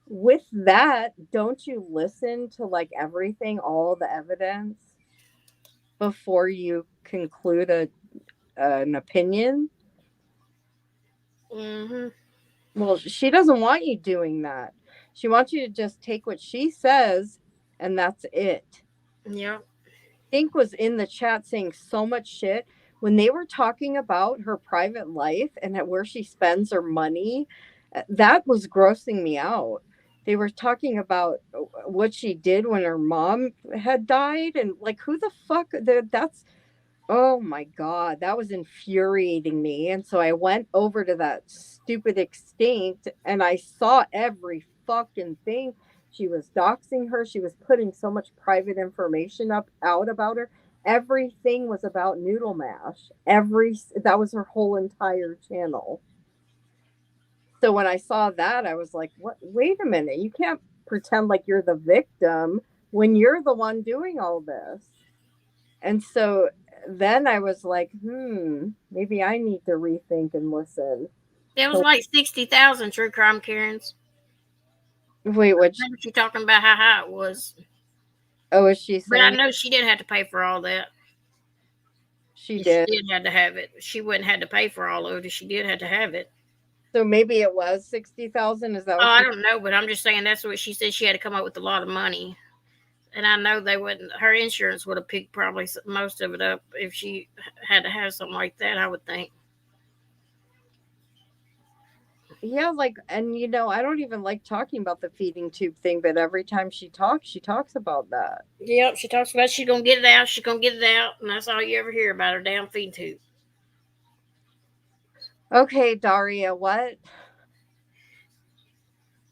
A: With that, don't you listen to like everything, all the evidence before you conclude an opinion?
B: Mm-hmm.
A: Well, she doesn't want you doing that. She wants you to just take what she says, and that's it.
B: Yep.
A: Pink was in the chat saying so much shit when they were talking about her private life and where she spends her money. That was grossing me out. They were talking about what she did when her mom had died, and like, who the fuck? That's, oh my God, that was infuriating me. And so I went over to that stupid Extinct, and I saw every fucking thing. She was doxing her. She was putting so much private information out about her. Everything was about Noodle Mash. That was her whole entire channel. So when I saw that, I was like, what? Wait a minute. You can't pretend like you're the victim when you're the one doing all this. And so then I was like, maybe I need to rethink and listen.
B: It was like 60,000 true crime Karens.
A: Wait, what?
B: She talking about how high it was.
A: Oh, is she saying?
B: But I know she didn't have to pay for all that.
A: She did.
B: She did have to have it. She wouldn't have to pay for all of it. She did have to have it.
A: So maybe it was 60,000. Is that?
B: What I don't know, but I'm just saying that's what she said. She had to come up with a lot of money, and I know they wouldn't. Her insurance would have picked probably most of it up if she had to have something like that, I would think.
A: Yeah, like, and I don't even like talking about the feeding tube thing, but every time she talks about that.
B: Yep, she talks about she's gonna get it out. She's gonna get it out, and that's all you ever hear about her damn feeding tube.
A: Okay, Daria, what?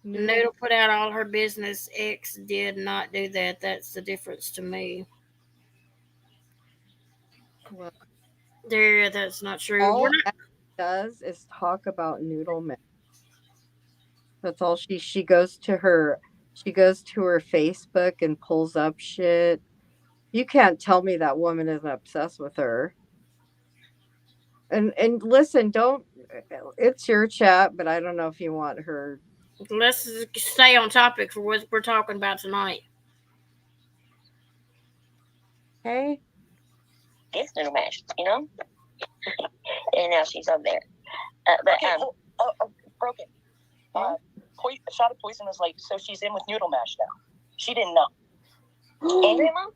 B: Noodle put out all her business. X did not do that. That's the difference to me.
A: Well,
B: that's not true.
A: All X does is talk about Noodle Mash. That's all she goes to her Facebook and pulls up shit. You can't tell me that woman isn't obsessed with her. And listen, it's your chat, but I don't know if you want her.
B: Let's stay on topic for what we're talking about tonight.
A: Okay.
C: It's Noodle Mash, and now she's over there.
D: Broken. Shot of Poison was like, so she's in with Noodle Mash now. She didn't know.
C: Andrea, Mom?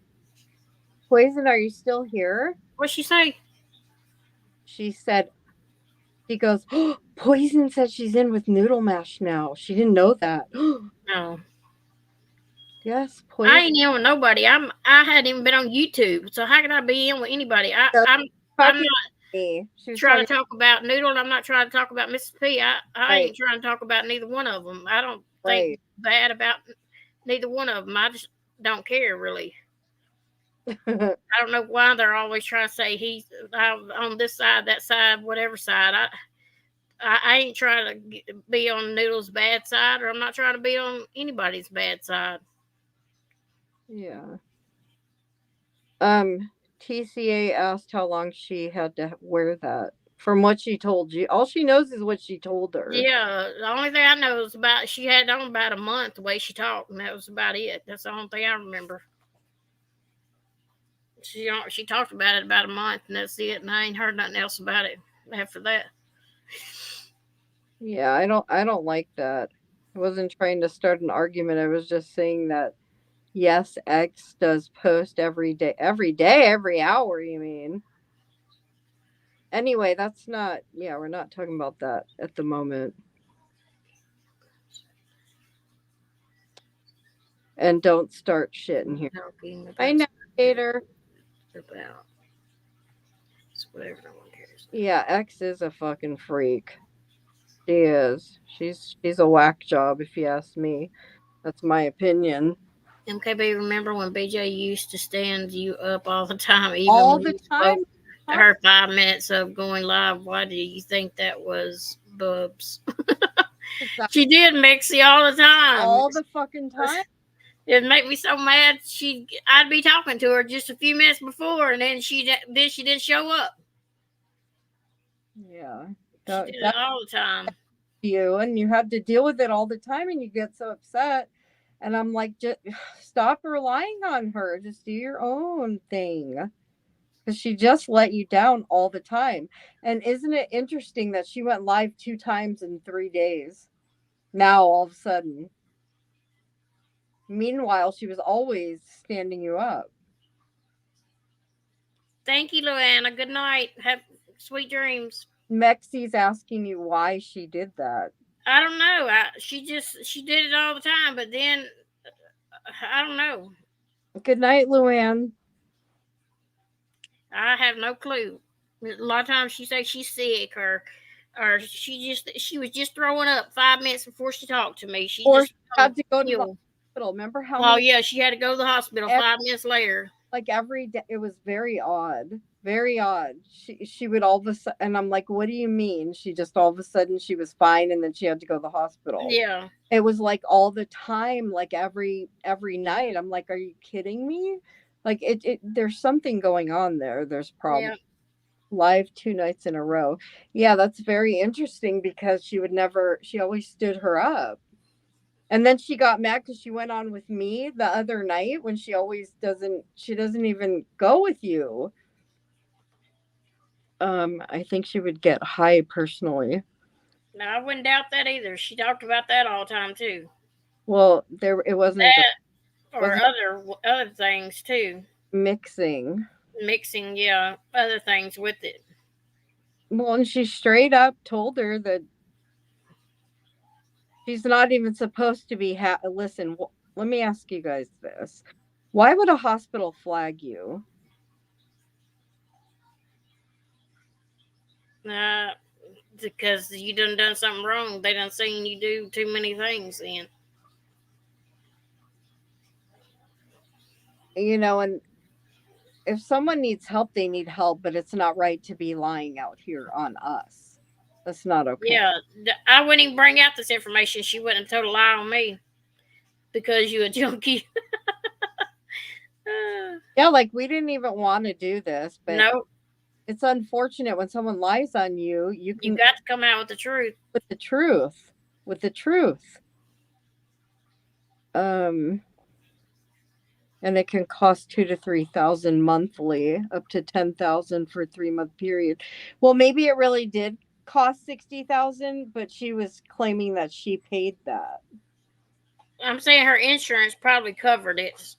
A: Poison, are you still here?
B: What'd she say?
A: She goes, Poison said she's in with Noodle Mash now. She didn't know that.
B: No.
A: Yes, Poison.
B: I ain't in with nobody. I hadn't even been on YouTube, so how could I be in with anybody? I'm not trying to talk about Noodle, and I'm not trying to talk about Mrs. P. I ain't trying to talk about neither one of them. I don't think bad about neither one of them. I just don't care, really. I don't know why they're always trying to say he's on this side, that side, whatever side. I ain't trying to be on Noodle's bad side, or I'm not trying to be on anybody's bad side.
A: Yeah. TCA asked how long she had to wear that. From what she told you, all she knows is what she told her.
B: Yeah, the only thing I know is about she had on about a month the way she talked, and that was about it. That's the only thing I remember. She talked about it about a month, and that's it. And I ain't heard nothing else about it after that.
A: Yeah, I don't like that. I wasn't trying to start an argument. I was just saying that yes, X does post every day, every hour, you mean. Anyway, we're not talking about that at the moment. And don't start shit in here.
B: Talking
A: I know, Gator.
B: about it's whatever no one cares.
A: Yeah, X is a fucking freak. She is. She's a whack job, if you ask me. That's my opinion.
B: MKB, remember when BJ used to stand you up all the time, even
A: All
B: when
A: the
B: you
A: time.
B: spoke to her 5 minutes of going live? Why do you think that was, Bubs? She did, Mixie, all the time.
A: All the fucking time.
B: It'd make me so mad. I'd be talking to her just a few minutes before, and then she didn't show up.
A: Yeah,
B: she did it all the time.
A: You and you have to deal with it all the time, and you get so upset. And I'm like, just stop relying on her. Just do your own thing. Because she just let you down all the time. And isn't it interesting that she went live 2 times in 3 days? Now, all of a sudden. Meanwhile, she was always standing you up.
B: Thank you, Luana. Good night. Have sweet dreams.
A: Mexie's asking you why she did that.
B: I don't know. She did it all the time, but then I don't know.
A: Good night, Luann.
B: I have no clue. A lot of times she says she's sick, or she was just throwing up 5 minutes before she talked to me. She
A: had to go to the hospital. Remember how?
B: Oh yeah, she had to go to the hospital 5 minutes later.
A: Like every day, it was very odd. Very odd. She would all of a sudden, and I'm like, what do you mean? She just all of a sudden she was fine, and then she had to go to the hospital.
B: Yeah.
A: It was like all the time, like every night. I'm like, are you kidding me? Like there's something going on there. There's problem. Yeah. Live 2 nights in a row. Yeah, that's very interesting because she always stood her up. And then she got mad because she went on with me the other night when she doesn't even go with you. I think she would get high personally.
B: No, I wouldn't doubt that either. She talked about that all the time too.
A: Well, it wasn't
B: that, or other things too.
A: Mixing,
B: yeah, other things with it.
A: Well, and she straight up told her that she's not even supposed to be. Listen, let me ask you guys this: why would a hospital flag you?
B: Because you done something wrong. They done seen you do too many things then.
A: You know, and if someone needs help, they need help, but it's not right to be lying out here on us. That's not okay.
B: Yeah, I wouldn't even bring out this information. She wouldn't have told a lie on me because you a junkie.
A: Yeah, like we didn't even want to do this, but
B: no.
A: It's unfortunate when someone lies on you. You
B: got to come out with the truth.
A: With the truth. And it can cost $2,000 to $3,000 monthly, up to $10,000 for a 3-month period. Well, maybe it really did cost $60,000, but she was claiming that she paid that.
B: I'm saying her insurance probably covered it.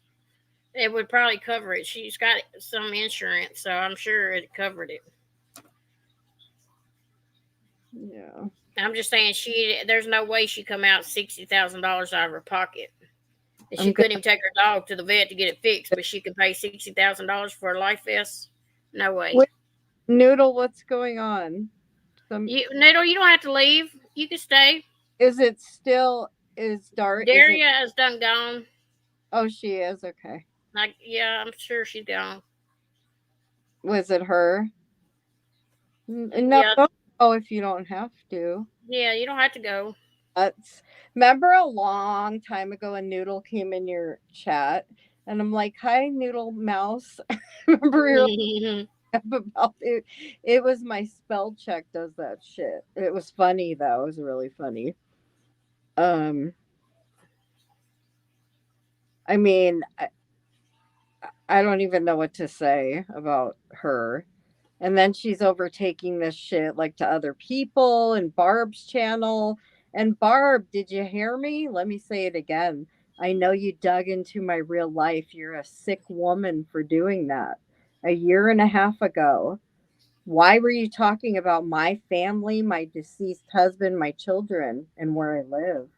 B: It would probably cover it. She's got some insurance, so I'm sure it covered it.
A: Yeah.
B: I'm just saying there's no way she come out $60,000 out of her pocket. And she couldn't even take her dog to the vet to get it fixed, but she can pay $60,000 for a life vest. No way.
A: Noodle, what's going on?
B: Noodle, you don't have to leave. You can stay.
A: Is it still dark?
B: Daria is done gone.
A: Oh, she is? Okay.
B: Yeah, I'm sure she's gone.
A: Was it her? No,
B: yeah.
A: Don't go if you don't have to.
B: Yeah, you don't have to go.
A: Remember a long time ago a Noodle came in your chat and I'm like, hi, Noodle Mouse. Remember about it? It was my spell check does that shit. It was funny though. It was really funny. I mean, I don't even know what to say about her. And then she's overtaking this shit like to other people and Barb's channel. And Barb, did you hear me? Let me say it again. I know you dug into my real life. You're a sick woman for doing that. 1.5 years ago. Why were you talking about my family, my deceased husband, my children, and where I live?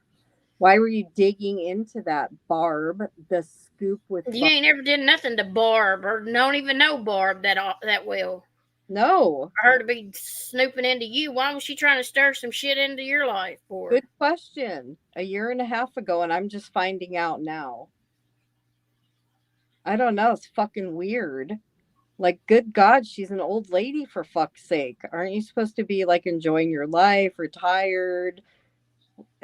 A: Why were you digging into that, Barb? The scoop with
B: You ain't ever did nothing to Barb, or don't even know Barb that well.
A: No.
B: For her to be snooping into you, why was she trying to stir some shit into your life for?
A: Good question. A year and a half ago, and I'm just finding out now. I don't know. It's fucking weird. Like, good God, she's an old lady, for fuck's sake. Aren't you supposed to be like enjoying your life, retired?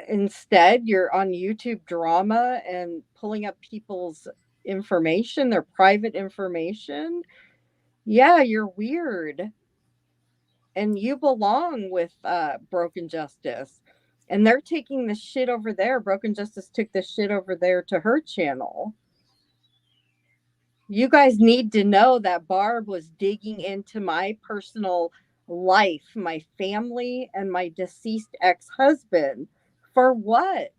A: Instead, you're on YouTube drama and pulling up people's information, their private information. Yeah, you're weird. And you belong with Broken Justice. And they're taking the shit over there. Broken Justice took the shit over there to her channel. You guys need to know that Barb was digging into my personal life, my family, and my deceased ex-husband. For what?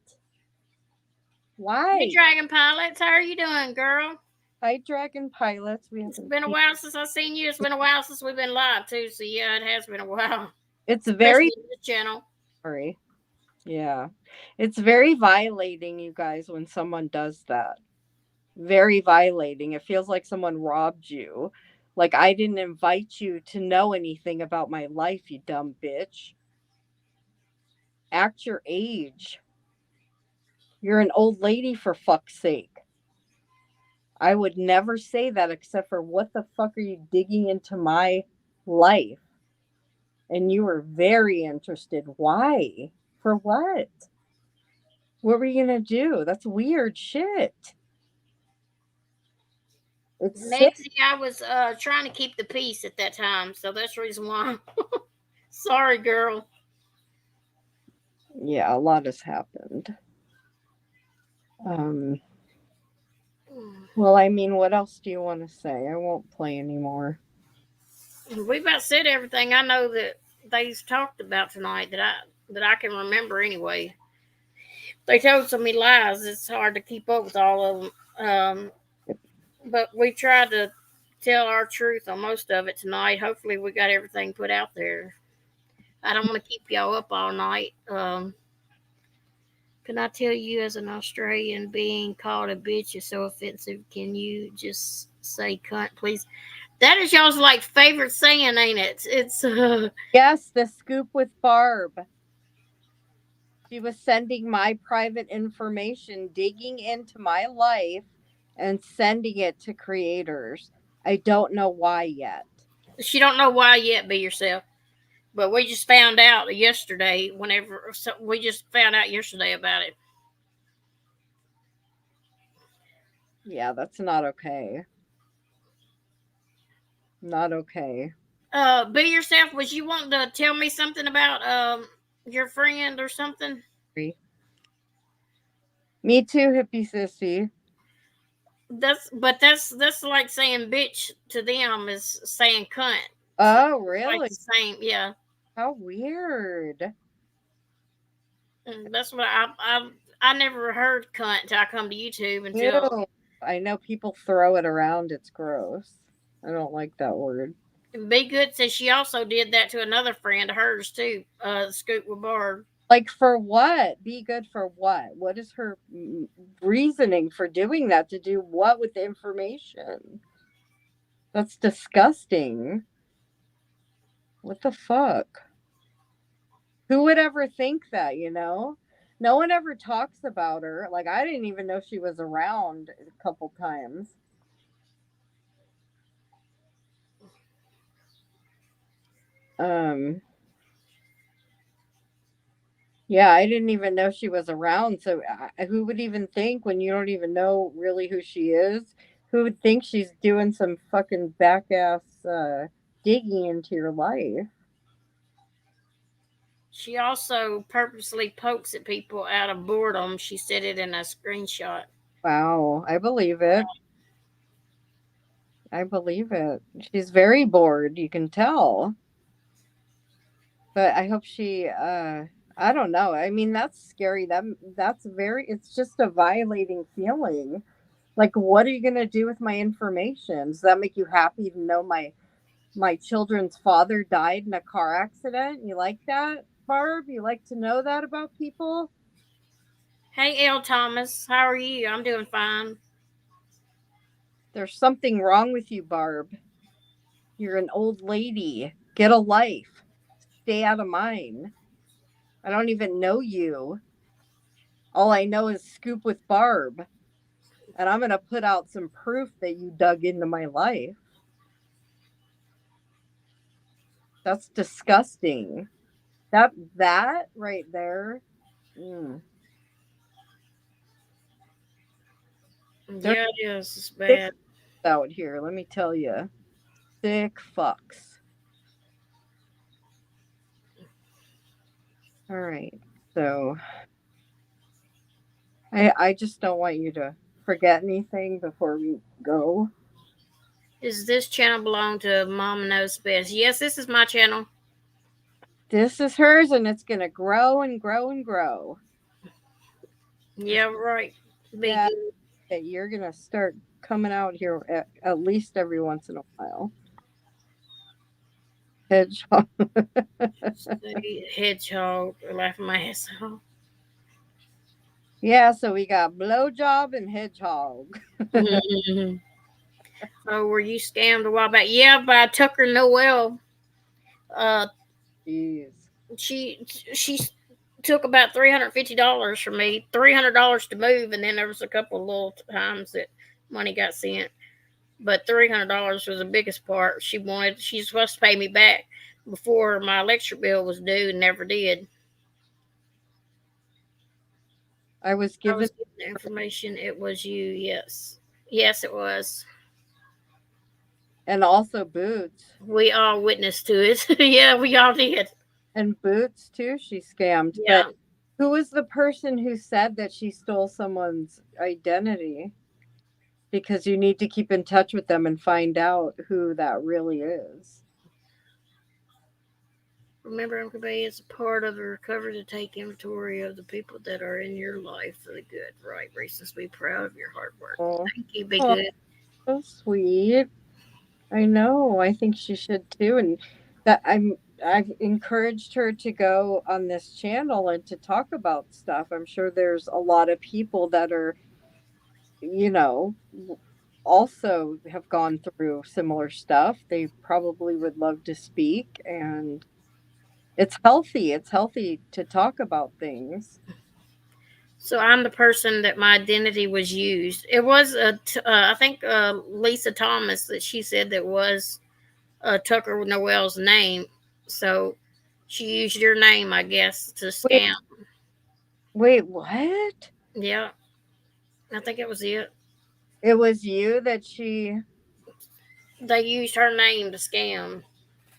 A: Why?
B: Hey, Dragon Pilots, how are you doing, girl?
A: Hi, Dragon Pilots.
B: It's been a while since I've seen you. It's been a while since we've been live too. So yeah, it has been a while.
A: It's very
B: the channel.
A: Sorry. Yeah. It's very violating, you guys, when someone does that. Very violating. It feels like someone robbed you. Like I didn't invite you to know anything about my life, you dumb bitch. Act your age. You're an old lady, for fuck's sake. I would never say that except for what the fuck are you digging into my life? And you were very interested. Why? For what? What were you going to do? That's weird shit. It's
B: Nancy, I was trying to keep the peace at that time, so that's the reason why. Sorry, girl.
A: Yeah, a lot has happened. Well, I mean, what else do you want to say? I won't play anymore.
B: We about said everything I know that they've talked about tonight that I can remember anyway. They told so many lies; it's hard to keep up with all of them. But we tried to tell our truth on most of it tonight. Hopefully, we got everything put out there. I don't want to keep y'all up all night. Can I tell you, as an Australian, being called a bitch is so offensive? Can you just say cunt, please? That is y'all's like favorite saying, ain't it? It's
A: Yes, the scoop with Barb. She was sending my private information, digging into my life, and sending it to creators. I don't know why yet.
B: She don't know why yet. Be yourself. But we just found out yesterday. We just found out yesterday about it.
A: Yeah, that's not okay. Not okay.
B: Be yourself. Was you wanting to tell me something about your friend or something?
A: Me too, hippie sissy.
B: That's like saying bitch to them is saying cunt.
A: Oh, really?
B: Like the same, yeah.
A: How weird.
B: That's what I never heard cunt until I come to YouTube until.
A: Ew. I know people throw it around. It's gross. I don't like that word.
B: Be Good says she also did that to another friend of hers too. Scoot with Barb.
A: Like for what? Be good for what? What is her reasoning for doing that? To do what with the information? That's disgusting. What the fuck? Who would ever think that, you know? No one ever talks about her. Like, I didn't even know she was around a couple times. Yeah, I didn't even know she was around. So who would even think, when you don't even know really who she is? Who would think she's doing some fucking back ass digging into your life?
B: She also purposely pokes at people out of boredom. She said it in a screenshot.
A: Wow, I believe it. I believe it. She's very bored, you can tell. But I hope she I don't know. I mean, that's scary. It's just a violating feeling. Like, what are you going to do with my information? Does that make you happy to know my children's father died in a car accident? You like that, Barb? You like to know that about people?
B: Hey, L. Thomas, how are you? I'm doing fine.
A: There's something wrong with you, Barb. You're an old lady. Get a life. Stay out of mine. I don't even know you. All I know is Scoop with Barb. And I'm going to put out some proof that you dug into my life. That's disgusting. That right there. Mm.
B: Yeah, it is. It's
A: Sick
B: bad.
A: out here, let me tell you. Sick fucks. All right. So I just don't want you to forget anything before we go.
B: Does this channel belong to Mama Knows Best? Yes, this is my channel.
A: This is hers, and it's going to grow and grow and grow.
B: Yeah, right. Be
A: Yeah,
B: good.
A: that you're going to start coming out here at least every once in a while. Hedgehog.
B: Hedgehog, laughing my ass off.
A: Yeah, so we got blowjob and hedgehog.
B: Oh, were you scammed a while back? Yeah, by Tucker Noel.
A: Jeez.
B: She took about $350 from me, $300 to move, and then there was a couple of little times that money got sent. But $300 was the biggest part. She's supposed to pay me back before my electric bill was due, and never did.
A: I was given
B: the information. It was you, yes. Yes, it was.
A: And also Boots.
B: We all witnessed to it. Yeah, we all did.
A: And Boots too, she scammed.
B: Yeah.
A: But who was the person who said that she stole someone's identity? Because you need to keep in touch with them and find out who that really is.
B: Remember, Uncle Bay, it's a part of the recovery to take inventory of the people that are in your life for the good, right? Reasons to be proud of your hard work.
A: Oh.
B: Thank you, be good.
A: So sweet. I know. I think she should too. And that I've encouraged her to go on this channel and to talk about stuff. I'm sure there's a lot of people that are, also have gone through similar stuff. They probably would love to speak, and it's healthy. It's healthy to talk about things.
B: So I'm the person that my identity was used. It was I think Lisa Thomas that she said that was Tucker Noel's name. So she used your name, I guess, to scam.
A: Wait, what?
B: Yeah, I think it was it.
A: It was you that
B: They used her name to scam.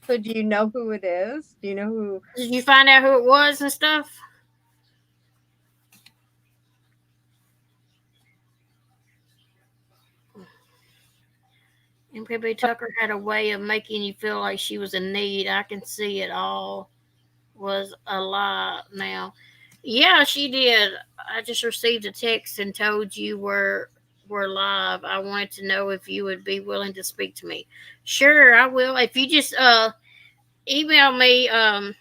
A: So do you know who it is? Do you know who?
B: Did you find out who it was and stuff? And maybe Tucker had a way of making you feel like she was in need. I can see it all was a lie now. Yeah, she did. I just received a text and told you we're live. I wanted to know if you would be willing to speak to me. Sure, I will. If you just email me at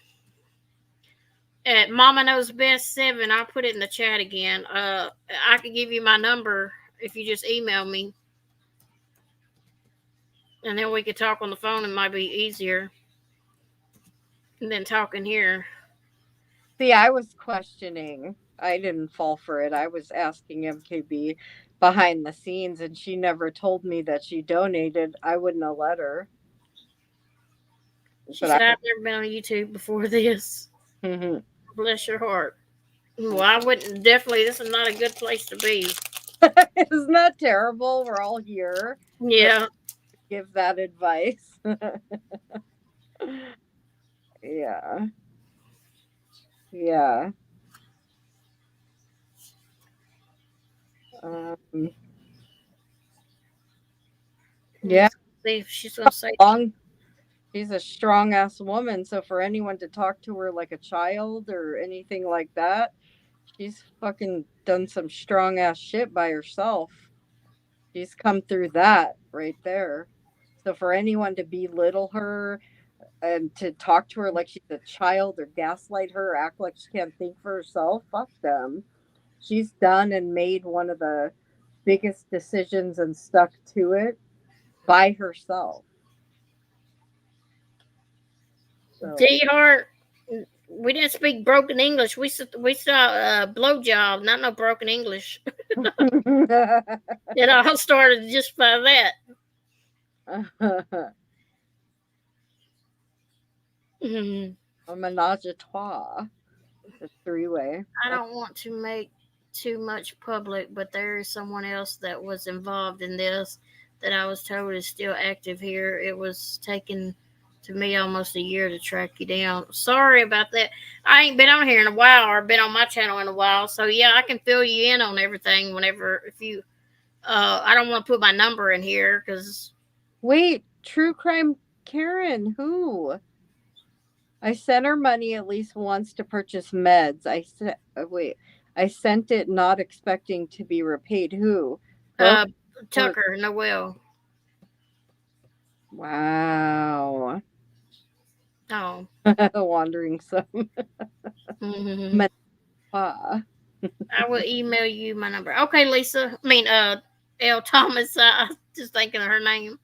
B: Mama Knows Best 7, I'll put it in the chat again. I could give you my number if you just email me. And then we could talk on the phone. It might be easier than talking here.
A: See, I was questioning. I didn't fall for it. I was asking MKB behind the scenes, and she never told me that she donated. I wouldn't have let her.
B: She said, I've never been on YouTube before this.
A: Mm-hmm.
B: Bless your heart. Well, I wouldn't. Definitely, this is not a good place to be.
A: Isn't that terrible? We're all here.
B: Yeah.
A: Give that advice. Yeah. Yeah. Yeah.
B: See if she's gonna say
A: she's a strong ass woman. So for anyone to talk to her like a child or anything like that, she's fucking done some strong ass shit by herself. She's come through that right there. So for anyone to belittle her and to talk to her like she's a child or gaslight her or act like she can't think for herself, fuck them. she's done and made one of the biggest decisions and stuck to it by herself. So.
B: D Hart, we didn't speak broken English. We saw blowjob, not no broken English. It all started just by that.
A: A menage a trois, a three-way.
B: I don't want to make too much public, but there is someone else that was involved in this that I was told is still active here. It was taken to me almost a year to track you down. Sorry about that. I ain't been on here in a while or been on my channel in a while. So yeah, I can fill you in on everything whenever, if you, I don't want to put my number in here because.
A: Wait, True Crime Karen, who? I sent her money at least once to purchase meds. I sent it not expecting to be repaid. Who?
B: Tucker, Noel.
A: Wow.
B: Oh.
A: Wandering some.
B: Mm-hmm. I will email you my number. Okay, Lisa. L. Thomas. Just thinking of her name.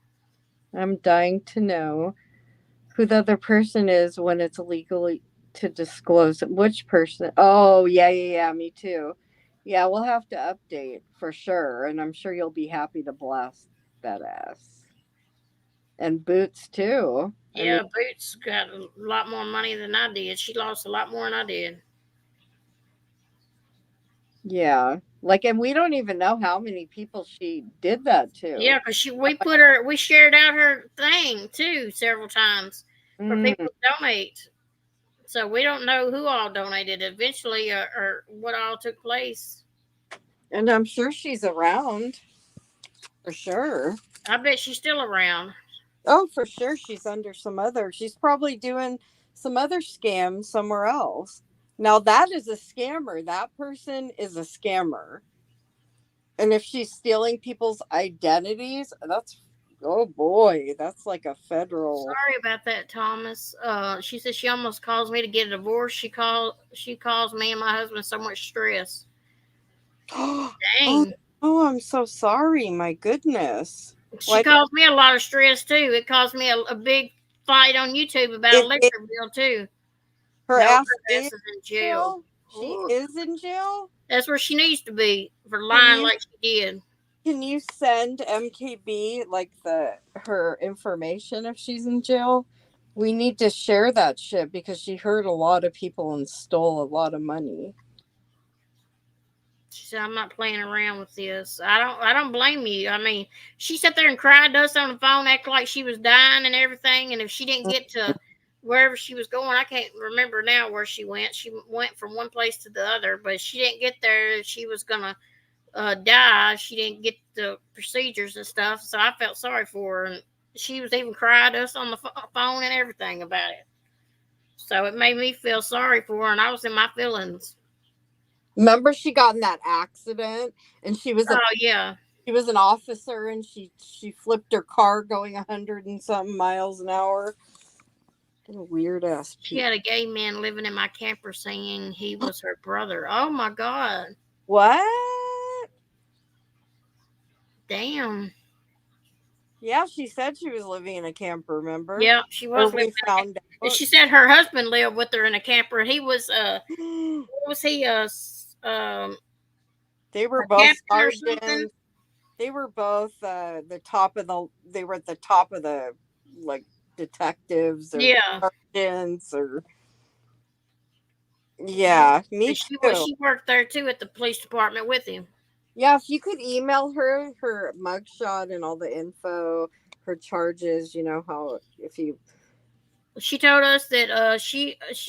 A: I'm dying to know who the other person is when it's legally to disclose which person. Oh, yeah, me too. Yeah, we'll have to update for sure, and I'm sure you'll be happy to blast that ass. And Boots too.
B: Yeah, Boots got a lot more money than I did. She lost a lot more than I did.
A: Yeah, and we don't even know how many people she did that to.
B: Yeah, because we shared out her thing too several times for people to donate. So we don't know who all donated eventually or what all took place.
A: And I'm sure she's around. For sure.
B: I bet she's still around.
A: Oh, for sure. She's she's probably doing some other scams somewhere else. Now that is a scammer. That person is a scammer. And if she's stealing people's identities, oh boy, that's like a federal.
B: Sorry about that, Thomas. She said she almost calls me to get a divorce. She calls me and my husband so much stress. Dang.
A: Oh, I'm so sorry. My goodness.
B: She caused me a lot of stress too. It caused me a big fight on YouTube about electric bill too.
A: Her ass is
B: in jail.
A: She is in jail?
B: That's where she needs to be for lying like she did.
A: Can you send MKB her information if she's in jail? We need to share that shit because she hurt a lot of people and stole a lot of money.
B: She said, "I'm not playing around with this." I don't blame you. I mean, she sat there and cried to us on the phone, acted like she was dying and everything. And if she didn't get to wherever she was going, I can't remember now where she went. She went from one place to the other, but she didn't get there. She was gonna die. She didn't get the procedures and stuff. So I felt sorry for her, and she was even crying to us on the phone and everything about it. So it made me feel sorry for her, and I was in my feelings.
A: Remember, she got in that accident, and she was
B: she
A: was an officer, and she flipped her car going 100 and something miles an hour. What a weird ass.
B: She had a gay man living in my camper saying he was her brother. Oh my God!
A: What?
B: Damn.
A: Yeah, she said she was living in a camper. Remember?
B: Yeah, she was. She said her husband lived with her in a camper. He was what was he?
A: They were both sergeants. They were both the top of the. They were at the top of the detectives or sergeants or. Yeah, me too.
B: She worked there too at the police department with him.
A: Yeah, if you could email her mugshot and all the info, her charges,
B: She told us that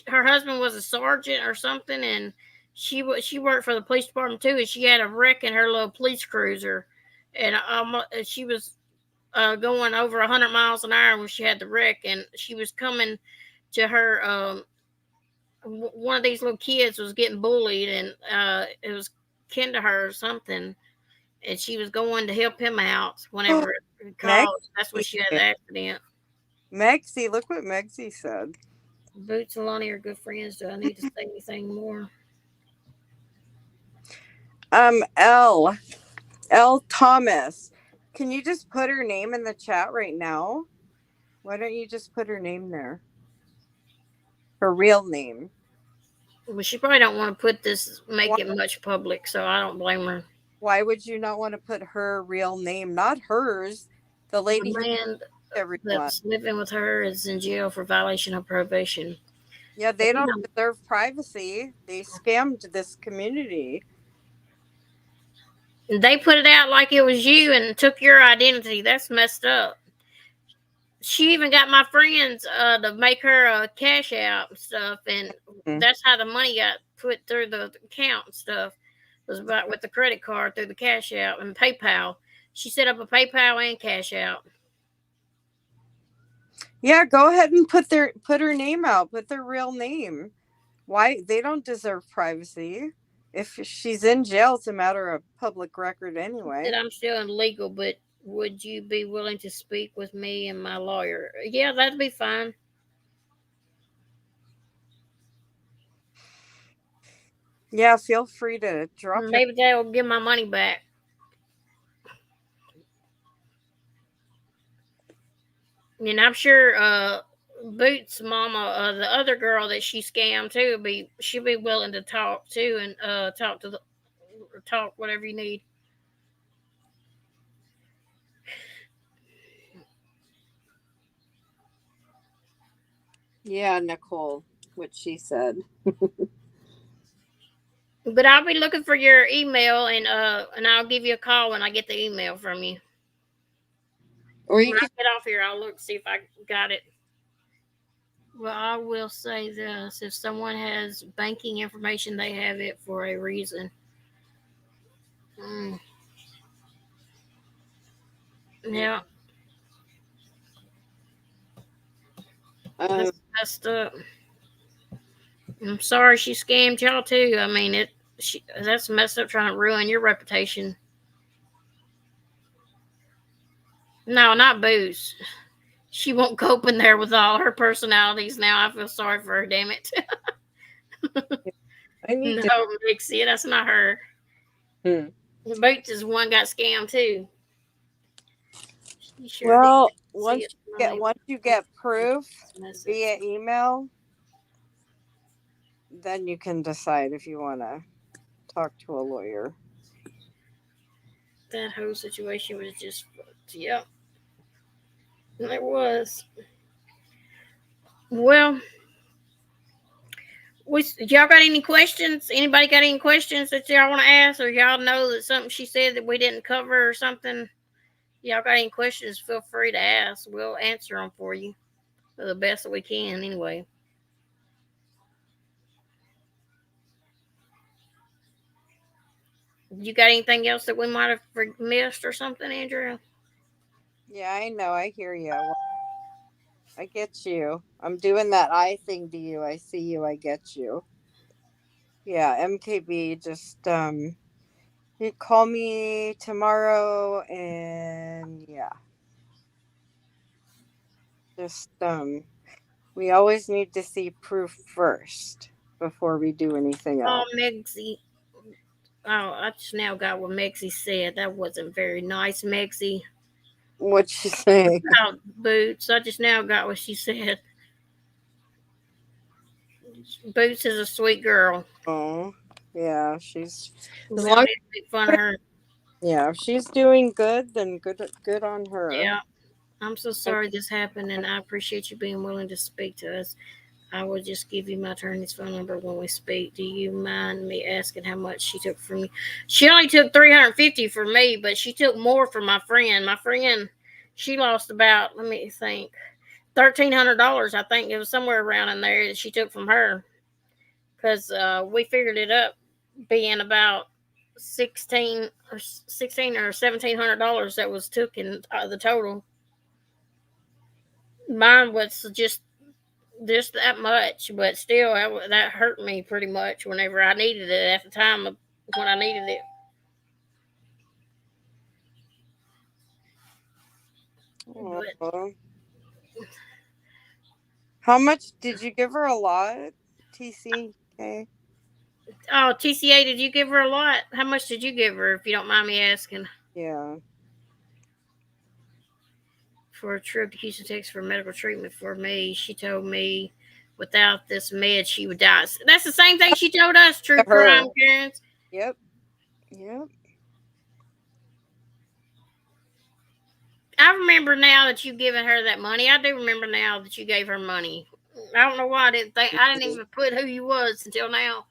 B: her husband was a sergeant or something, and she worked for the police department too, and she had a wreck in her little police cruiser, and she was going over 100 miles an hour when she had the wreck, and she was coming to her. One of these little kids was getting bullied, and it was kin to her or something, and she was going to help him out whenever it called. That's when she had the accident.
A: Megsy, look what Megsy said.
B: Boots and Lonnie are good friends. Do I need to say anything more?
A: L Thomas. Can you just put her name in the chat right now? Why don't you just put her name there? Her real name.
B: Well, she probably don't want to make it much public, so I don't blame her.
A: Why would you not want to put her real name? Not hers. The lady
B: The man that's living with her is in jail for violation of probation.
A: Yeah, they don't deserve privacy. They scammed this community.
B: They put it out like it was you and took your identity. That's messed up. She even got my friends to make her a cash out and stuff, and that's how the money got put through the account and stuff. Was about with the credit card through the cash out and PayPal. She set up a PayPal and cash out.
A: Yeah, go ahead and put her name out. Put their real name. Why? They don't deserve privacy. If she's in jail, it's a matter of public record anyway.
B: And I'm still illegal, but would you be willing to speak with me and my lawyer? Yeah, that'd be fine.
A: Yeah, feel free to drop.
B: Maybe they'll give my money back. And I'm sure Boots' mama, the other girl that she scammed too, she'll be willing to talk too and talk whatever you need.
A: Yeah, Nicole, what she said.
B: But I'll be looking for your email and I'll give you a call when I get the email from you. Or when I get off here, I'll look see if I got it. Well, I will say this: if someone has banking information, they have it for a reason. Yeah. That's messed up. I'm sorry she scammed y'all too. I mean, that's messed up, trying to ruin your reputation. No, not Booze. She won't cope in there with all her personalities now. I feel sorry for her, damn it. No, Mixie, that's not her. Boots is one got scammed too.
A: Sure well, once you get proof via email, then you can decide if you want to talk to a lawyer.
B: That whole situation was just, yep. It was. Well, y'all got any questions? Anybody got any questions that y'all want to ask, or y'all know that something she said that we didn't cover or something? Y'all got any questions, feel free to ask. We'll answer them for you the best that we can anyway. You got anything else that we might have missed or something, Andrea?
A: Yeah, I know. I hear you. I get you. I'm doing that eye thing to you. I see you. I get you. Yeah, MKB, just you call me tomorrow, and yeah. Just we always need to see proof first before we do anything else.
B: Oh, Megzy. Oh, I just now got what Megzy said. That wasn't very nice, Megzy.
A: What'd she say?
B: About Boots. I just now got what she said. Boots is a sweet girl.
A: Oh, yeah, she's.
B: As long as make fun of her.
A: Yeah, if she's doing good, then good on her.
B: Yeah, I'm so sorry this happened, and I appreciate you being willing to speak to us. I will just give you my attorney's phone number when we speak. Do you mind me asking how much she took from me? She only took $350 from me, but she took more from my friend. My friend, she lost about, let me think, $1,300. I think it was somewhere around in there that she took from her, because we figured it up being about $1,600 or $1,700 that was took in the total. Mine was just that much, but still that hurt me pretty much whenever I needed it at the time of when I needed it.
A: But, how much did you give her? A lot, TCK?
B: Oh, TCA, did you give her a lot? How much did you give her, if you don't mind me asking?
A: Yeah.
B: For a trip to Houston, Texas for medical treatment for me. She told me without this med, she would die. So that's the same thing she told us, true
A: Her.
B: crime, Karens.
A: Yep. Yep.
B: I remember now that you've given her that money. I do remember now that you gave her money. I don't know why I didn't even put who you was until now.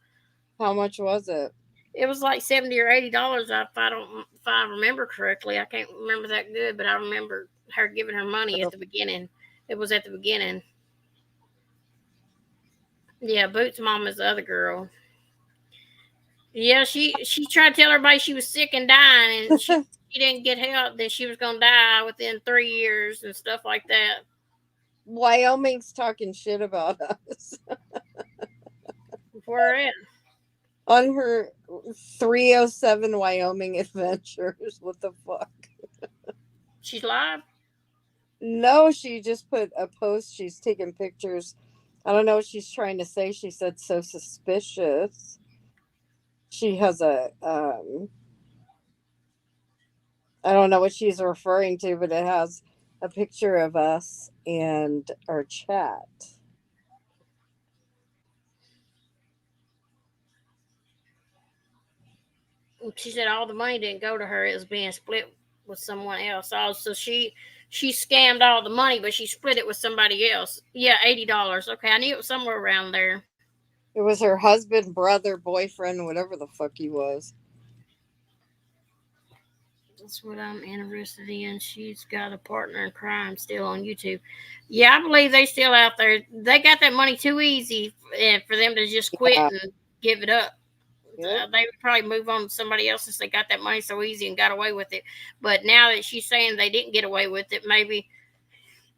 A: How much was it?
B: It was like $70 or $80. If I remember correctly, I can't remember that good, but I remember her giving her money at the beginning. It was at the beginning. Yeah, Boots' mom is the other girl. Yeah, she tried to tell everybody she was sick and dying, and she didn't get help. Then she was gonna die within 3 years and stuff like that.
A: Wyoming's talking shit about us.
B: Where at?
A: On her 307 Wyoming adventures. What the fuck?
B: She's live?
A: No, she just put a post. She's taking pictures. I don't know what she's trying to say. She said so suspicious. She has a I don't know what she's referring to, but it has a picture of us and our chat.
B: She said all the money didn't go to her; it was being split with someone else. Also, she scammed all the money, but she split it with somebody else. Yeah, $80. Okay, I knew it was somewhere around there.
A: It was her husband, brother, boyfriend, whatever the fuck he was.
B: That's what I'm interested in. She's got a partner in crime still on YouTube. Yeah, I believe they still out there. They got that money too easy for them to just quit and give it up. Yep. They would probably move on to somebody else since they got that money so easy and got away with it. But now that she's saying they didn't get away with it, maybe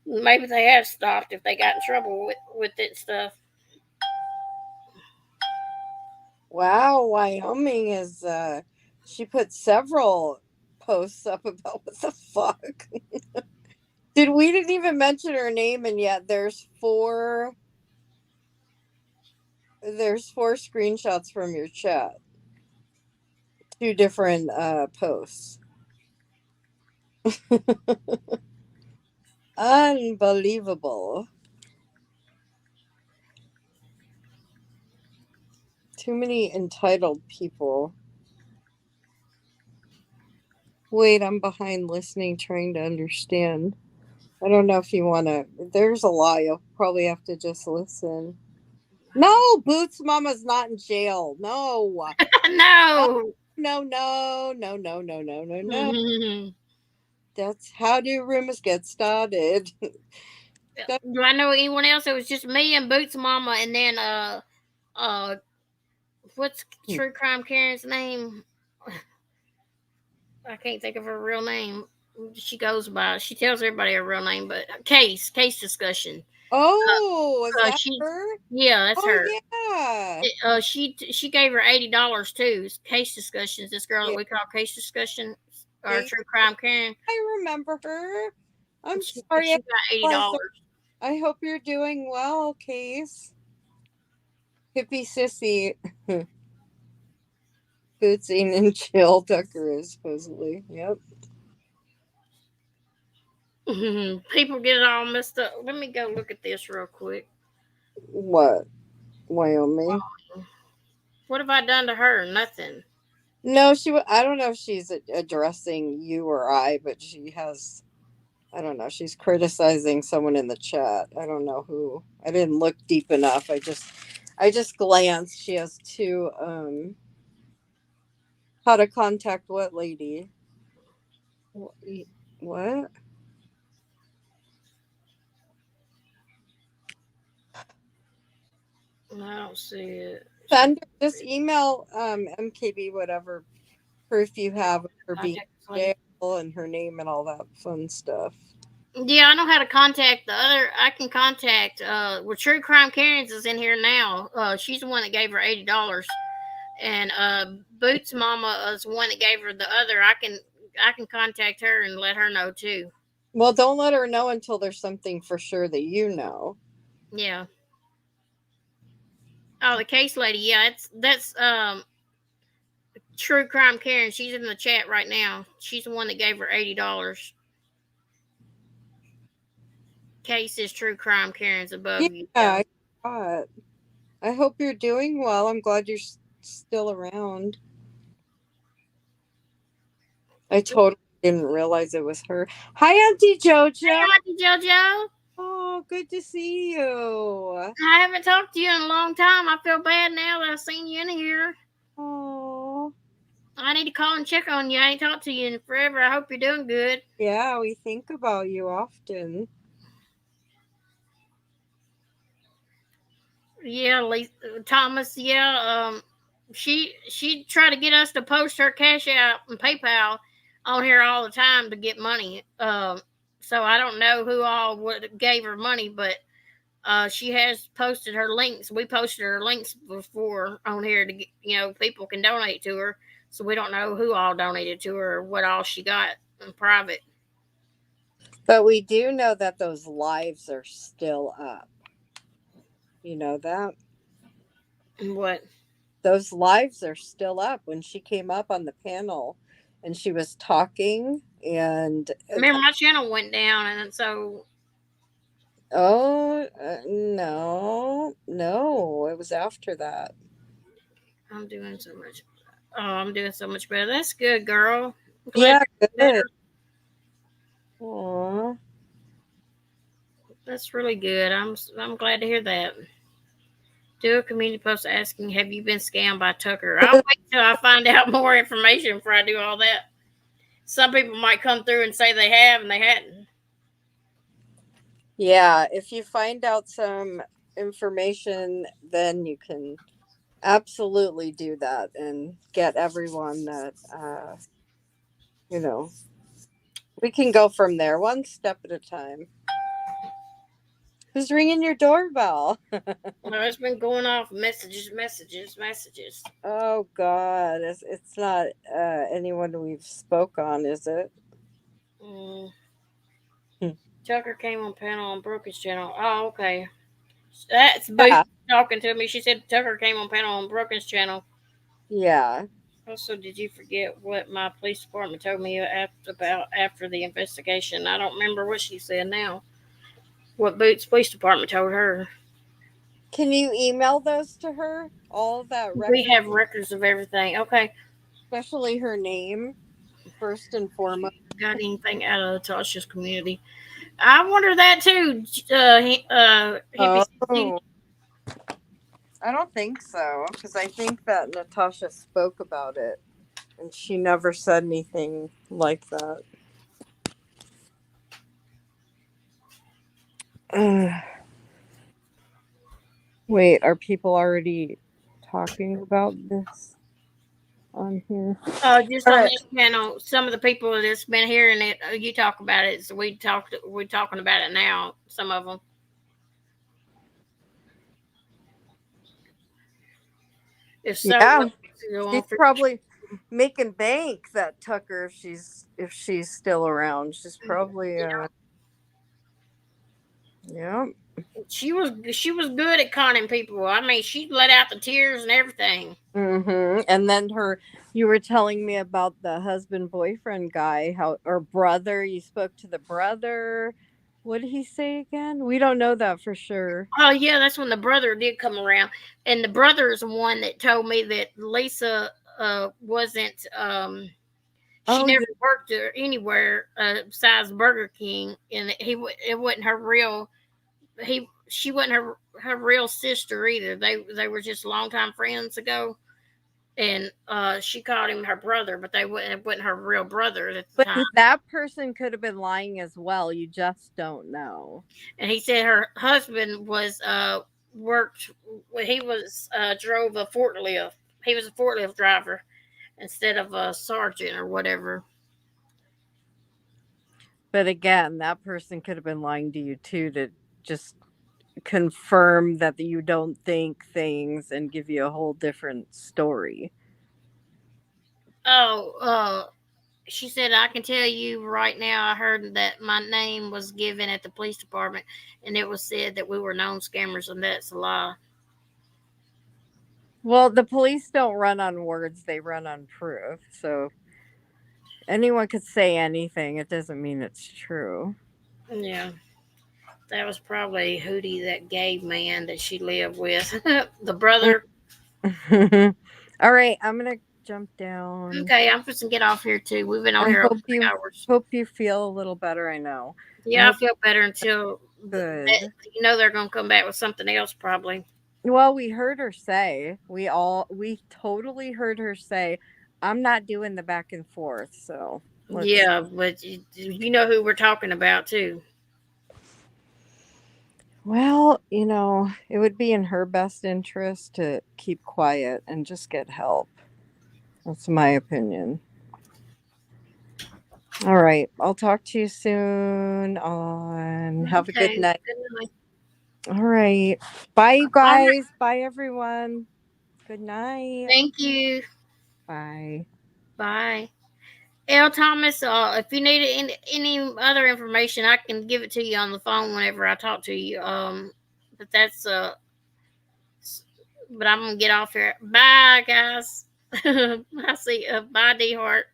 B: they have stopped if they got in trouble with it and stuff.
A: Wow, Wyoming is she put several posts up about what the fuck. We didn't even mention her name, and yet there's four screenshots from your chat. 2 different posts. Unbelievable. Too many entitled people. Wait, I'm behind listening, trying to understand. I don't know if you want to. There's a lot. You'll probably have to just listen. No, Boots Mama's not in jail. No.
B: No.
A: No. That's how do rumors get started.
B: Do I know anyone else? It was just me and Boots Mama, and then what's True Crime Karen's name? I can't think of her real name. She goes by. She tells everybody her real name, but case discussion.
A: Oh, is that her?
B: Yeah, that's her.
A: Yeah.
B: She gave her $80 too. Case discussions. This girl that we call Case Discussion or True Crime Karen.
A: I remember her. I'm sorry.
B: She got $80.
A: I hope you're doing well, Case. Hippie sissy. Bootsing and chill. Tucker is supposedly. Yep.
B: People get it all messed up. Let me go look at this real quick.
A: What? Wyoming?
B: What have I done to her? Nothing.
A: No, I don't know if she's addressing you or I, but she has. I don't know. She's criticizing someone in the chat. I don't know who. I didn't look deep enough. I just glanced. She has 2. How to contact what lady? What?
B: I don't see it.
A: Send her, just email MKB whatever proof you have of her being in jail and her name and all that fun stuff.
B: Yeah, I know how to contact the other. I can contact. Well, True Crime Karen's is in here now. She's the one that gave her $80, and Boots Mama is the one that gave her the other. I can contact her and let her know too.
A: Well, don't let her know until there's something for sure that you know.
B: Yeah. Oh, the case lady. Yeah, that's True Crime Karen. She's in the chat right now. She's the one that gave her $80. Case is True Crime Karen's above you.
A: Yeah, I thought. I hope you're doing well. I'm glad you're still around. I totally didn't realize it was her. Hi, Auntie JoJo.
B: Hey, Auntie JoJo.
A: Oh, good to see you.
B: I haven't talked to you in a long time. I feel bad now that I've seen you in here.
A: Oh,
B: I need to call and check on you. I ain't talked to you in forever. I hope you're doing good.
A: yeah, we think about you often.
B: Yeah, Lisa, Thomas. Yeah, she tried to get us to post her Cash App and PayPal on here all the time to get money. So I don't know who all gave her money, but she has posted her links. We posted her links before on here to get, people can donate to her. So we don't know who all donated to her or what all she got in private.
A: But we do know that those lives are still up. You know that?
B: What?
A: Those lives are still up. When she came up on the panel and she was talking and...
B: Remember, my channel went down, and so...
A: Oh, no, it was after that.
B: I'm doing so much. Oh, I'm doing so much better. That's good, girl.
A: Yeah, good. Aww.
B: That's really good. I'm glad to hear that. Do a community post asking, have you been scammed by Tucker? I'll wait till I find out more information before I do all that. Some people might come through and say they have and they hadn't.
A: Yeah, if you find out some information, then you can absolutely do that and get everyone that, we can go from there one step at a time. Who's ringing your doorbell?
B: No, it's been going off messages.
A: Oh, God. It's not anyone we've spoke on, is it?
B: Tucker came on panel on Brooke's channel. Oh, okay. That's Booth talking to me. She said Tucker came on panel on Brooke's channel.
A: Yeah.
B: Also, did you forget what my police department told me after the investigation? I don't remember what she said now. What Boots Police Department told her.
A: Can you email those to her? All of that record?
B: We have records of everything. Okay.
A: Especially her name, first and foremost.
B: Got anything out of Natasha's community? I wonder that too.
A: I don't think so, because I think that Natasha spoke about it, and she never said anything like that. Wait, are people already talking about this on here?
B: Just on this channel, some of the people that's been hearing it, you talk about it, so we're talking about it now, some of them. If so,
A: yeah, she's probably making bank, that Tucker, if she's still around. She's probably yeah.
B: She was good at conning people. I mean, she let out the tears and everything.
A: Mm-hmm. And then you were telling me about the husband-boyfriend guy, or brother. You spoke to the brother. What did he say again? We don't know that for sure.
B: Oh, yeah, that's when the brother did come around. And the brother is the one that told me that Lisa wasn't, she never worked anywhere besides Burger King. And it wasn't her real, she wasn't her real sister either. They were just longtime friends ago. And she called him her brother, but it wasn't her real brother at the time.
A: That person could have been lying as well. You just don't know.
B: And he said her husband was drove a forklift. He was a forklift driver instead of a sergeant or whatever.
A: But again, that person could have been lying to you too, to just confirm that you don't think things and give you a whole different story.
B: She said, I can tell you right now, I heard that my name was given at the police department and it was said that we were known scammers, and that's a lie.
A: Well, the police don't run on words, they run on proof. So anyone could say anything. It doesn't mean it's true.
B: Yeah. That was probably Hootie, that gay man that she lived with. The brother.
A: All right, I'm gonna jump down.
B: Okay, I'm supposed to get off here too. We've been on
A: I
B: here over
A: hope
B: 3
A: you
B: hours.
A: feel a little better. I know.
B: Yeah, I
A: hope-
B: feel better until
A: Good.
B: you know they're gonna come back with something else probably.
A: Well, we heard her say, we totally heard her say, I'm not doing the back and forth. So
B: Yeah, but you know who we're talking about too.
A: Well, it would be in her best interest to keep quiet and just get help. That's my opinion. All right. I'll talk to you soon have a good
B: Okay,
A: night.
B: good night.
A: All right. Bye, you guys. Bye, everyone. Good night.
B: Thank you.
A: Bye.
B: Bye. L. Thomas, if you need any other information, I can give it to you on the phone whenever I talk to you. But that's but I'm gonna get off here. Bye, guys. I see. Bye, D Heart.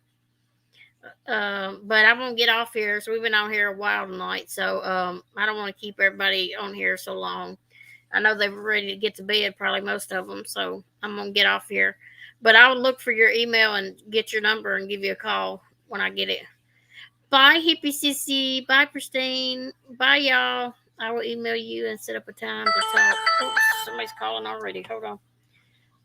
B: But I'm gonna get off here. So we've been on here a while tonight. So I don't want to keep everybody on here so long. I know they're ready to get to bed, probably most of them. So I'm gonna get off here. But I'll look for your email and get your number and give you a call when I get it. Bye, Hippie Sissy. Bye, Christine. Bye, y'all. I will email you and set up a time to talk. Oh, somebody's calling already. Hold on.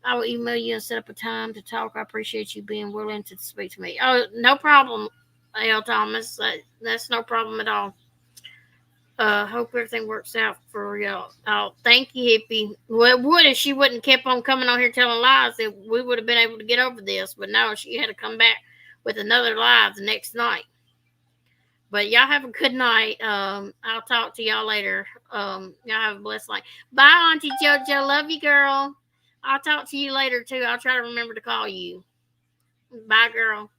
B: I will email you and set up a time to talk. I appreciate you being willing to speak to me. Oh, no problem, L. Thomas. That's no problem at all. Hope everything works out for y'all. Oh, thank you, Hippie. Well, it would if she wouldn't kept on coming on here telling lies. That we would have been able to get over this. But no, she had to come back with another lie the next night. But y'all have a good night. I'll talk to y'all later. Y'all have a blessed night. Bye, Auntie JoJo. Love you, girl. I'll talk to you later too. I'll try to remember to call you. Bye, girl.